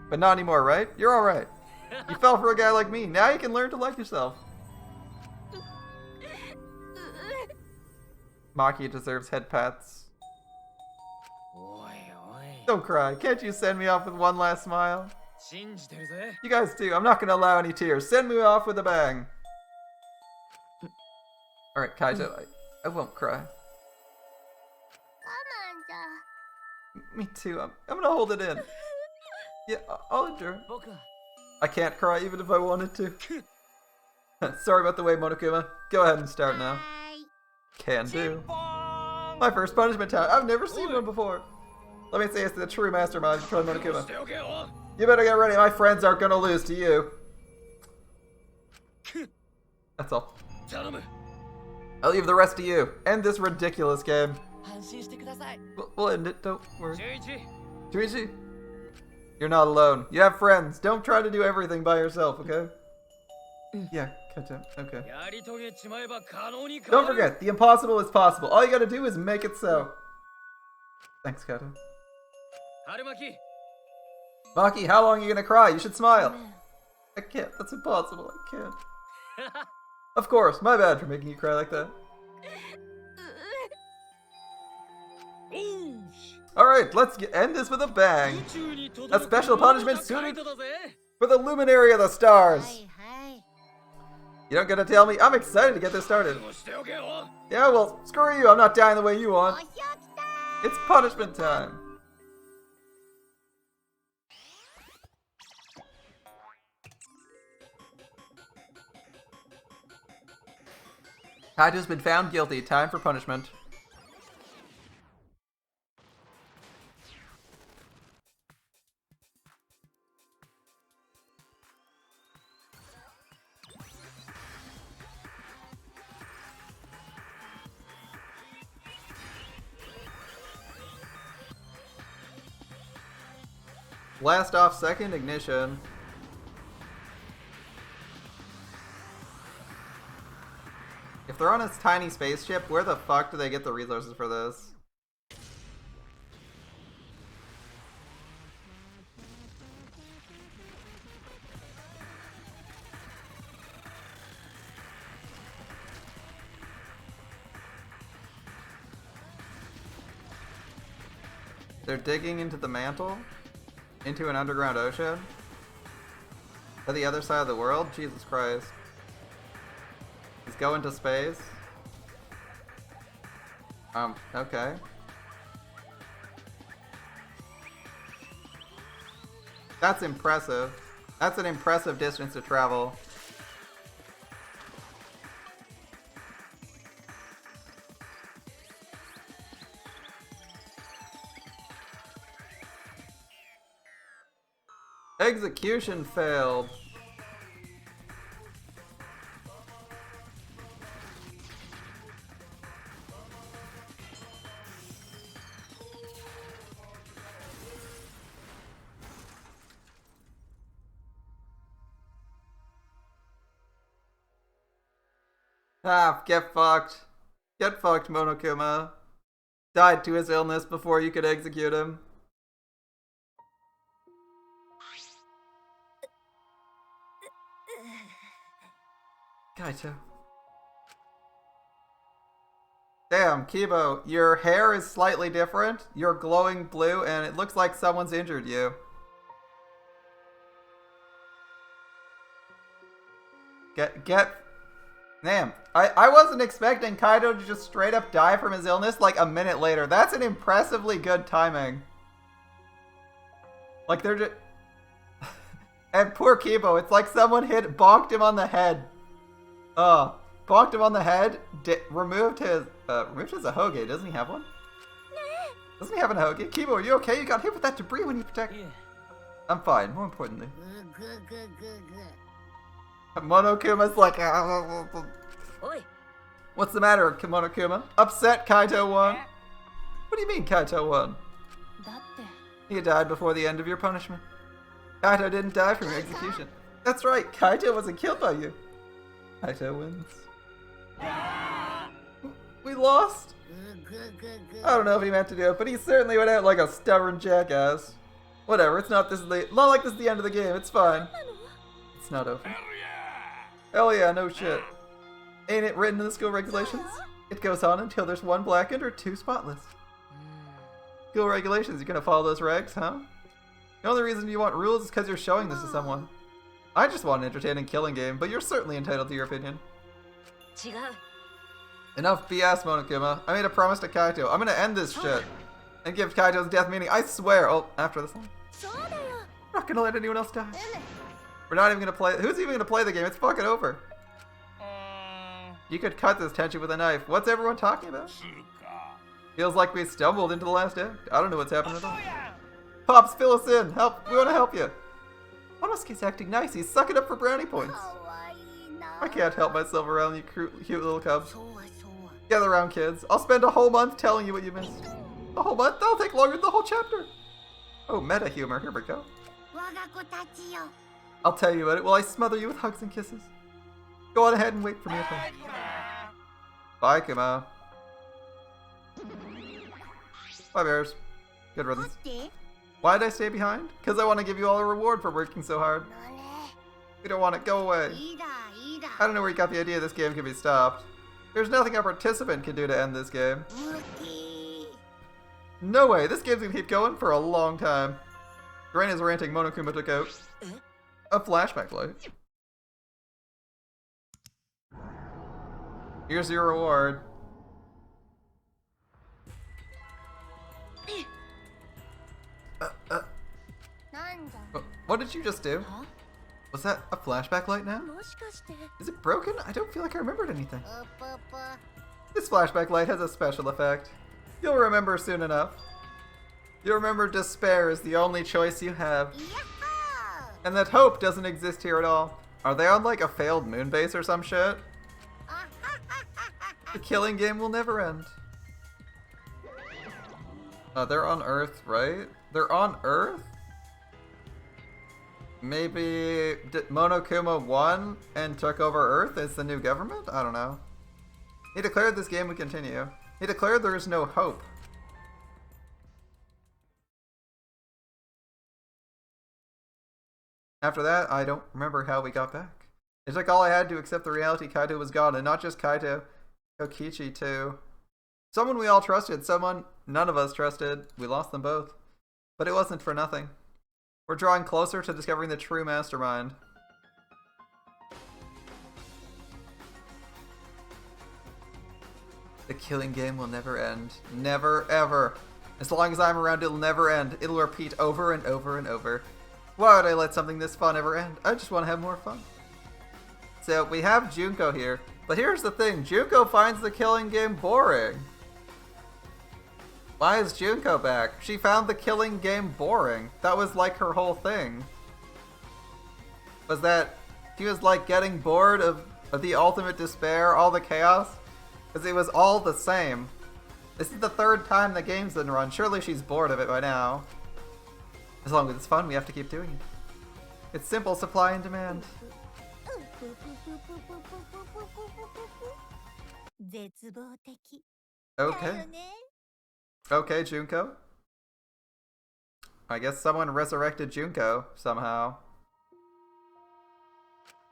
But not anymore, right? You're alright. You fell for a guy like me. Now you can learn to like yourself. Maki deserves head pats. Don't cry. Can't you send me off with one last smile? You guys do. I'm not going to allow any tears. Send me off with a bang. Alright, Kaito, I won't cry. Me too. I'm gonna hold it in. Yeah, I'll endure. I can't cry even if I wanted to. Sorry about the way, Monokuma. Go ahead and start now. Can do. My first punishment time. I've never seen one before. Let me say it's the true mastermind, Monokuma. You better get ready. My friends aren't gonna lose to you. That's all. I'll leave the rest to you. End this ridiculous game. We'll end it, don't worry. Tuichi, you're not alone. You have friends. Don't try to do everything by yourself, okay? Yeah, Kaito, okay. Don't forget, the impossible is possible. All you gotta do is make it so. Thanks, Kaito. Maki, how long are you gonna cry? You should smile. I can't, that's impossible, I can't. Of course, my bad for making you cry like that. Alright, let's end this with a bang. A special punishment suited for the luminary of the stars. You don't gotta tell me. I'm excited to get this started. Yeah, well, screw you. I'm not dying the way you want. It's punishment time. Kaito's been found guilty. Time for punishment. Blast off second ignition. If they're on a tiny spaceship, where the fuck do they get the resources for this? They're digging into the mantle? Into an underground ocean? To the other side of the world? Jesus Christ. He's going to space? Okay. That's impressive. That's an impressive distance to travel. Execution failed. Ah, get fucked. Get fucked, Monokuma. Died to his illness before you could execute him. Kaito. Damn, Kibo, your hair is slightly different. You're glowing blue, and it looks like someone's injured you. Get... Damn, I wasn't expecting Kaito to just straight up die from his illness like a minute later. That's an impressively good timing. Like, they're just... And poor Kibo, it's like someone bonked him on the head. Bonked him on the head, removed his ahoge. Doesn't he have one? Doesn't he have an ahoge? Kibo, are you okay? You got hit with that debris when you protect... Yeah. I'm fine, more importantly. Monokuma's like... Oi. What's the matter, Monokuma? Upset Kaito won? What do you mean Kaito won? だって He died before the end of your punishment. Kaito didn't die from your execution. That's right, Kaito wasn't killed by you. Kaito wins. We lost? I don't know if he meant to do it, but he certainly went out like a stubborn jackass. Whatever, it's not like this is the end of the game, it's fine. It's not over. Hell yeah, no shit. Ain't it written in the school regulations? It goes on until there's one blackened or two spotless. School regulations, you gonna follow those regs, huh? The only reason you want rules is because you're showing this to someone. I just want an entertaining killing game, but you're certainly entitled to your opinion. 違う。 Enough BS, Monokuma. I made a promise to Kaito. I'm gonna end this shit. And give Kaito's death meaning. I swear. Oh, after this one. そうだよ We're not gonna let anyone else die. We're not even gonna play. Who's even gonna play the game? It's fucking over. You could cut this tension with a knife. What's everyone talking about? Feels like we stumbled into the last act. I don't know what's happening at all. Pops, fill us in. Help. We want to help you. Monosuke's acting nice. He's sucking up for brownie points. I can't help myself around you cute little cubs. Gather around, kids. I'll spend a whole month telling you what you missed. A whole month? That'll take longer than the whole chapter. Oh, meta humor. Here we go. I'll tell you about it while I smother you with hugs and kisses. Go on ahead and wait for me at home. Bye, Kuma. Bye, bears. Good riddance. Why did I stay behind? Because I want to give you all a reward for working so hard. We don't want it. Go away. I don't know where you got the idea this game can be stopped. There's nothing a participant can do to end this game. No way. This game's gonna keep going for a long time. Reina's ranting Monokuma took out. A flashback light. Here's your reward. What did you just do? Huh? Was that a flashback light now? もしかして Is it broken? I don't feel like I remembered anything. This flashback light has a special effect. You'll remember soon enough. You'll remember despair is the only choice you have. And that hope doesn't exist here at all. Are they on like a failed moon base or some shit? The killing game will never end. They're on Earth, right? They're on Earth? Maybe Monokuma won and took over Earth as the new government? I don't know. He declared this game would continue. He declared there is no hope. After that, I don't remember how we got back. It took all I had to accept the reality Kaito was gone, and not just Kaito, Kokichi too. Someone we all trusted, someone none of us trusted. We lost them both. But it wasn't for nothing. We're drawing closer to discovering the true mastermind. The killing game will never end. Never, ever. As long as I'm around, it'll never end. It'll repeat over and over and over. Why would I let something this fun ever end? I just want to have more fun. So, we have Junko here. But here's the thing. Junko finds the killing game boring. Why is Junko back? She found the killing game boring. That was like her whole thing. was that he was like getting bored of the ultimate despair, all the chaos, because it was all the same. This is the third time the game's been run. Surely she's bored of it by now. As long as it's fun, we have to keep doing it. It's simple supply and demand. 絶望的 Okay. Okay, Junko. I guess someone resurrected Junko somehow.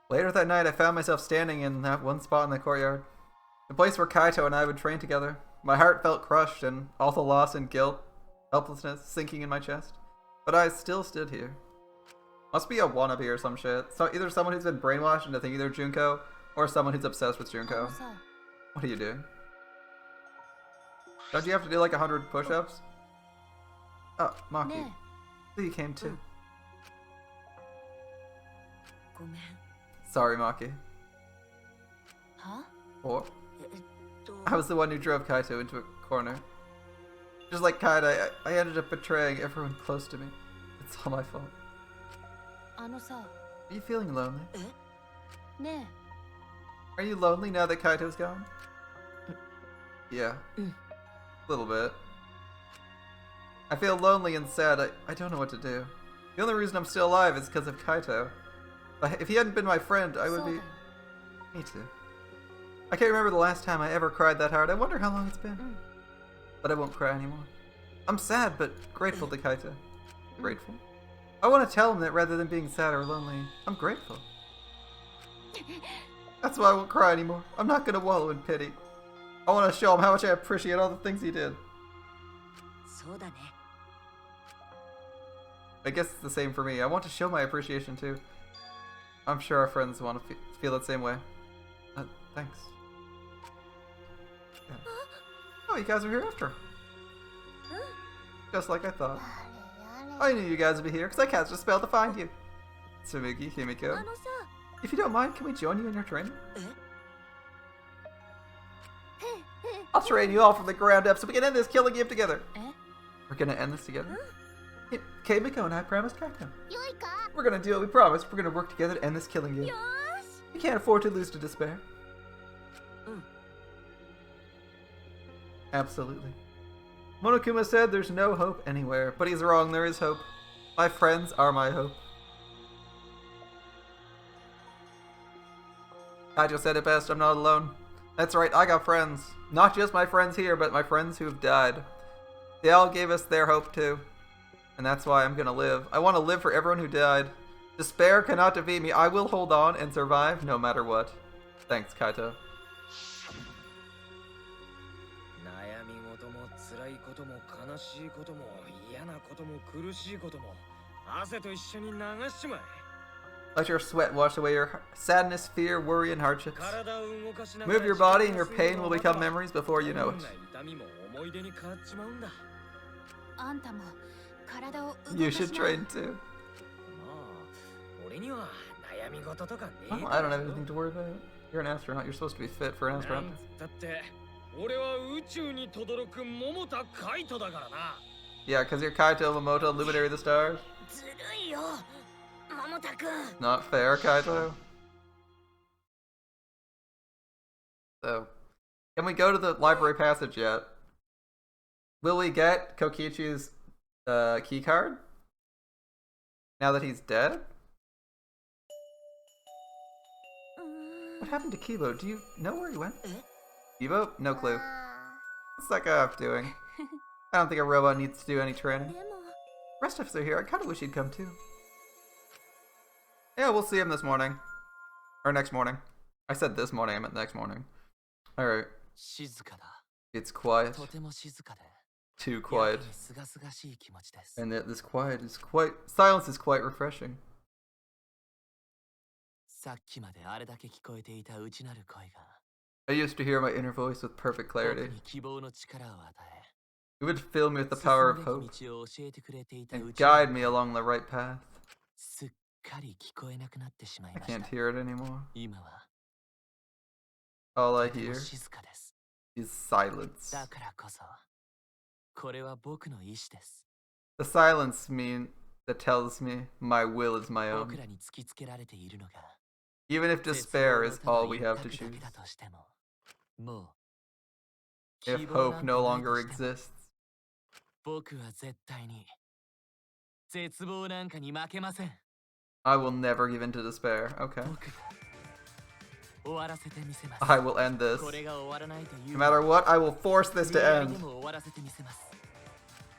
Later that night, I found myself standing in that one spot in the courtyard. The place where Kaito and I would train together. My heart felt crushed and all the loss and guilt, helplessness sinking in my chest. But I still stood here. Must be a wannabe or some shit. So either someone who's been brainwashed into thinking they're Junko, or someone who's obsessed with Junko. What are you doing? Don't you have to do like 100 push-ups? Oh, Maki. You came too. ごめん。 Sorry, Maki. は Or I was the one who drove Kaito into a corner. Just like Kaito, I ended up betraying everyone close to me. It's all my fault. あのさ Are you feeling lonely? ね Are you lonely now that Kaito's gone? Yeah. A little bit. I feel lonely and sad. I don't know what to do. The only reason I'm still alive is because of Kaito. If he hadn't been my friend, I え would そうだ be... よ Me too. I can't remember the last time I ever cried that hard. I wonder how long it's been. But I won't cry anymore. I'm sad, but grateful to Kaito. Grateful? I want to tell him that rather than being sad or lonely, I'm grateful. That's why I won't cry anymore. I'm not gonna wallow in pity. I want to show him how much I appreciate all the things he did. そうだね。 I guess it's the same for me. I want to show my appreciation too. I'm sure our friends want to feel that same way. Thanks. Yeah. Oh, you guys are here after. Just like I thought. I knew you guys would be here because I cast a spell to find you. Tsumugi, あ Himiko. のさ If you don't mind, can we join you in your training? I'll train you all from the ground up so we can end this killing game together. え We're gonna end this together? Okay, Miko and I promised Kaito. よいか We're gonna do what we promised. We're gonna work together to end this killing game. よーし We can't afford to lose to despair. Absolutely. Monokuma said there's no hope anywhere, but he's wrong, there is hope. My friends are my hope. Kaito said it best, I'm not alone. That's right, I got friends. Not just my friends here, but my friends who've died. They all gave us their hope too. And that's why I'm gonna live. I want to live for everyone who died. Despair cannot defeat me. I will hold on and survive no matter what. Thanks, Kaito. 悩み事も辛いことも悲しいことも嫌なことも苦しいことも汗と一緒に流しちまえ。 Let your sweat wash away your sadness, fear, worry, and hardships. 体を動かしながら Move your body and your pain will become memories before you know どん it. な痛みも思い出に変わっちまうんだ。あんたも体を動かしな You should train too. まあ、俺には悩み事とかねえ Oh, I don't have anything to worry about. You're an astronaut. You're supposed to be fit for an な astronaut. んつったって俺は宇宙に轟く桃田カイトだからな。 Yeah, because you're Kaito Momoto, Luminary of the Stars. ずるいよ。桃田くん。 Not fair, Kaito. So, can we go to the library passage yet? Will we get Kokichi's key card? Now that he's dead? うーん What happened to Kibo? Do you know where he went? え Kibo? No clue. What's that guy off doing? I don't think a robot needs to do any で training. も Rest of us are here. I kind of wish he'd come too. Yeah, we'll see him this morning. Or next morning. I said this morning, I meant next morning. Alright. 静かだ。 It's quiet. とても静かで。 Too や quiet. けにすがすがしい気持ちです。 And that this quiet is quite... Silence is quite refreshing. さっきまであれだけ聞こえていた内なる声が、 I used to hear my inner voice with perfect 僕 clarity. に希望の力を与 It would fill me with え、 the power 進 of むべ hope き道を教えてくれていた and 内な guide る me 声が along the right path. すっかり聞こえなくなってしまい I まし can't た。 hear it anymore. 今は All I とても hear 静かです。 is silence. だからこそ、これは僕の意志です。 The silence mean that tells me my will is my 僕 own. らに突きつけられているのが Even if 絶 despair 望 is のただ all we 一 have to 択だ choose. けだとしてももう If 希望な hope んて no ないと longer しても exists. 僕は絶対に絶望なんかに負けません I will never give in to despair. Okay. 僕が終わらせてみせます I will end this. これが終わらないという No matter what, I will force this 未 to 来 end. でも終わらせてみせます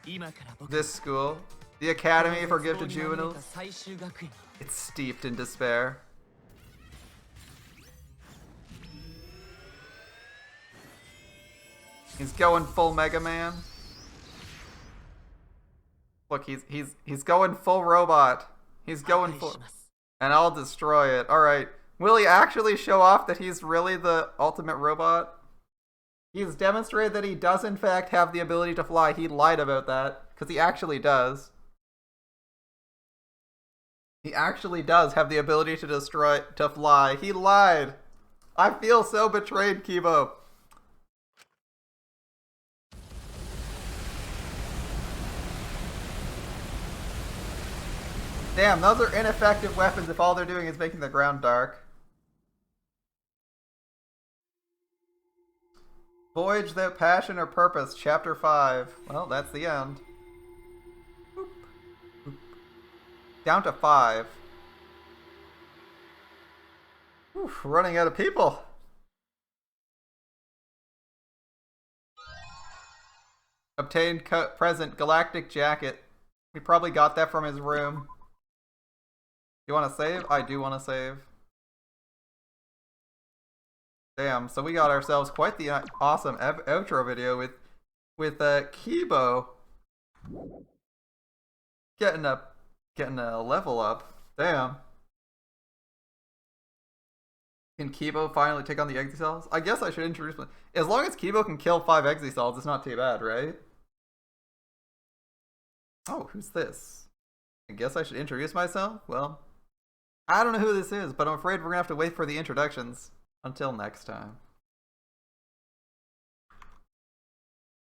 今から僕 This school, the Academy for 絶望 Gifted にまみれ Juveniles, た最終学院 it's steeped in despair. He's going full Mega Man. Look, he's going full robot. He's going 破壊 full, します and I'll destroy it. All right. Will he actually show off that he's really the ultimate robot? He's demonstrated that he does in fact have the ability to fly. He lied about that because he actually does. He actually does have the ability to fly. He lied. I feel so betrayed, Kibo. Damn, those are ineffective weapons if all they're doing is making the ground dark. Voyage Without Passion or Purpose, Chapter 5. Well, that's the end. Boop. Boop. Down to 5. Oof, running out of people. Obtained present Galactic Jacket. He probably got that from his room. You want to save? I do want to save. Damn, so we got ourselves quite the awesome outro video with Kibo getting a level up. Damn. Can Kibo finally take on the Exi-Cells? I guess I should introduce one. As long as Kibo can kill 5 Exi-Cells, it's not too bad, right? Oh, who's this? I guess I should introduce myself? Well, I don't know who this is, but I'm afraid we're gonna have to wait for the introductions. Until next time.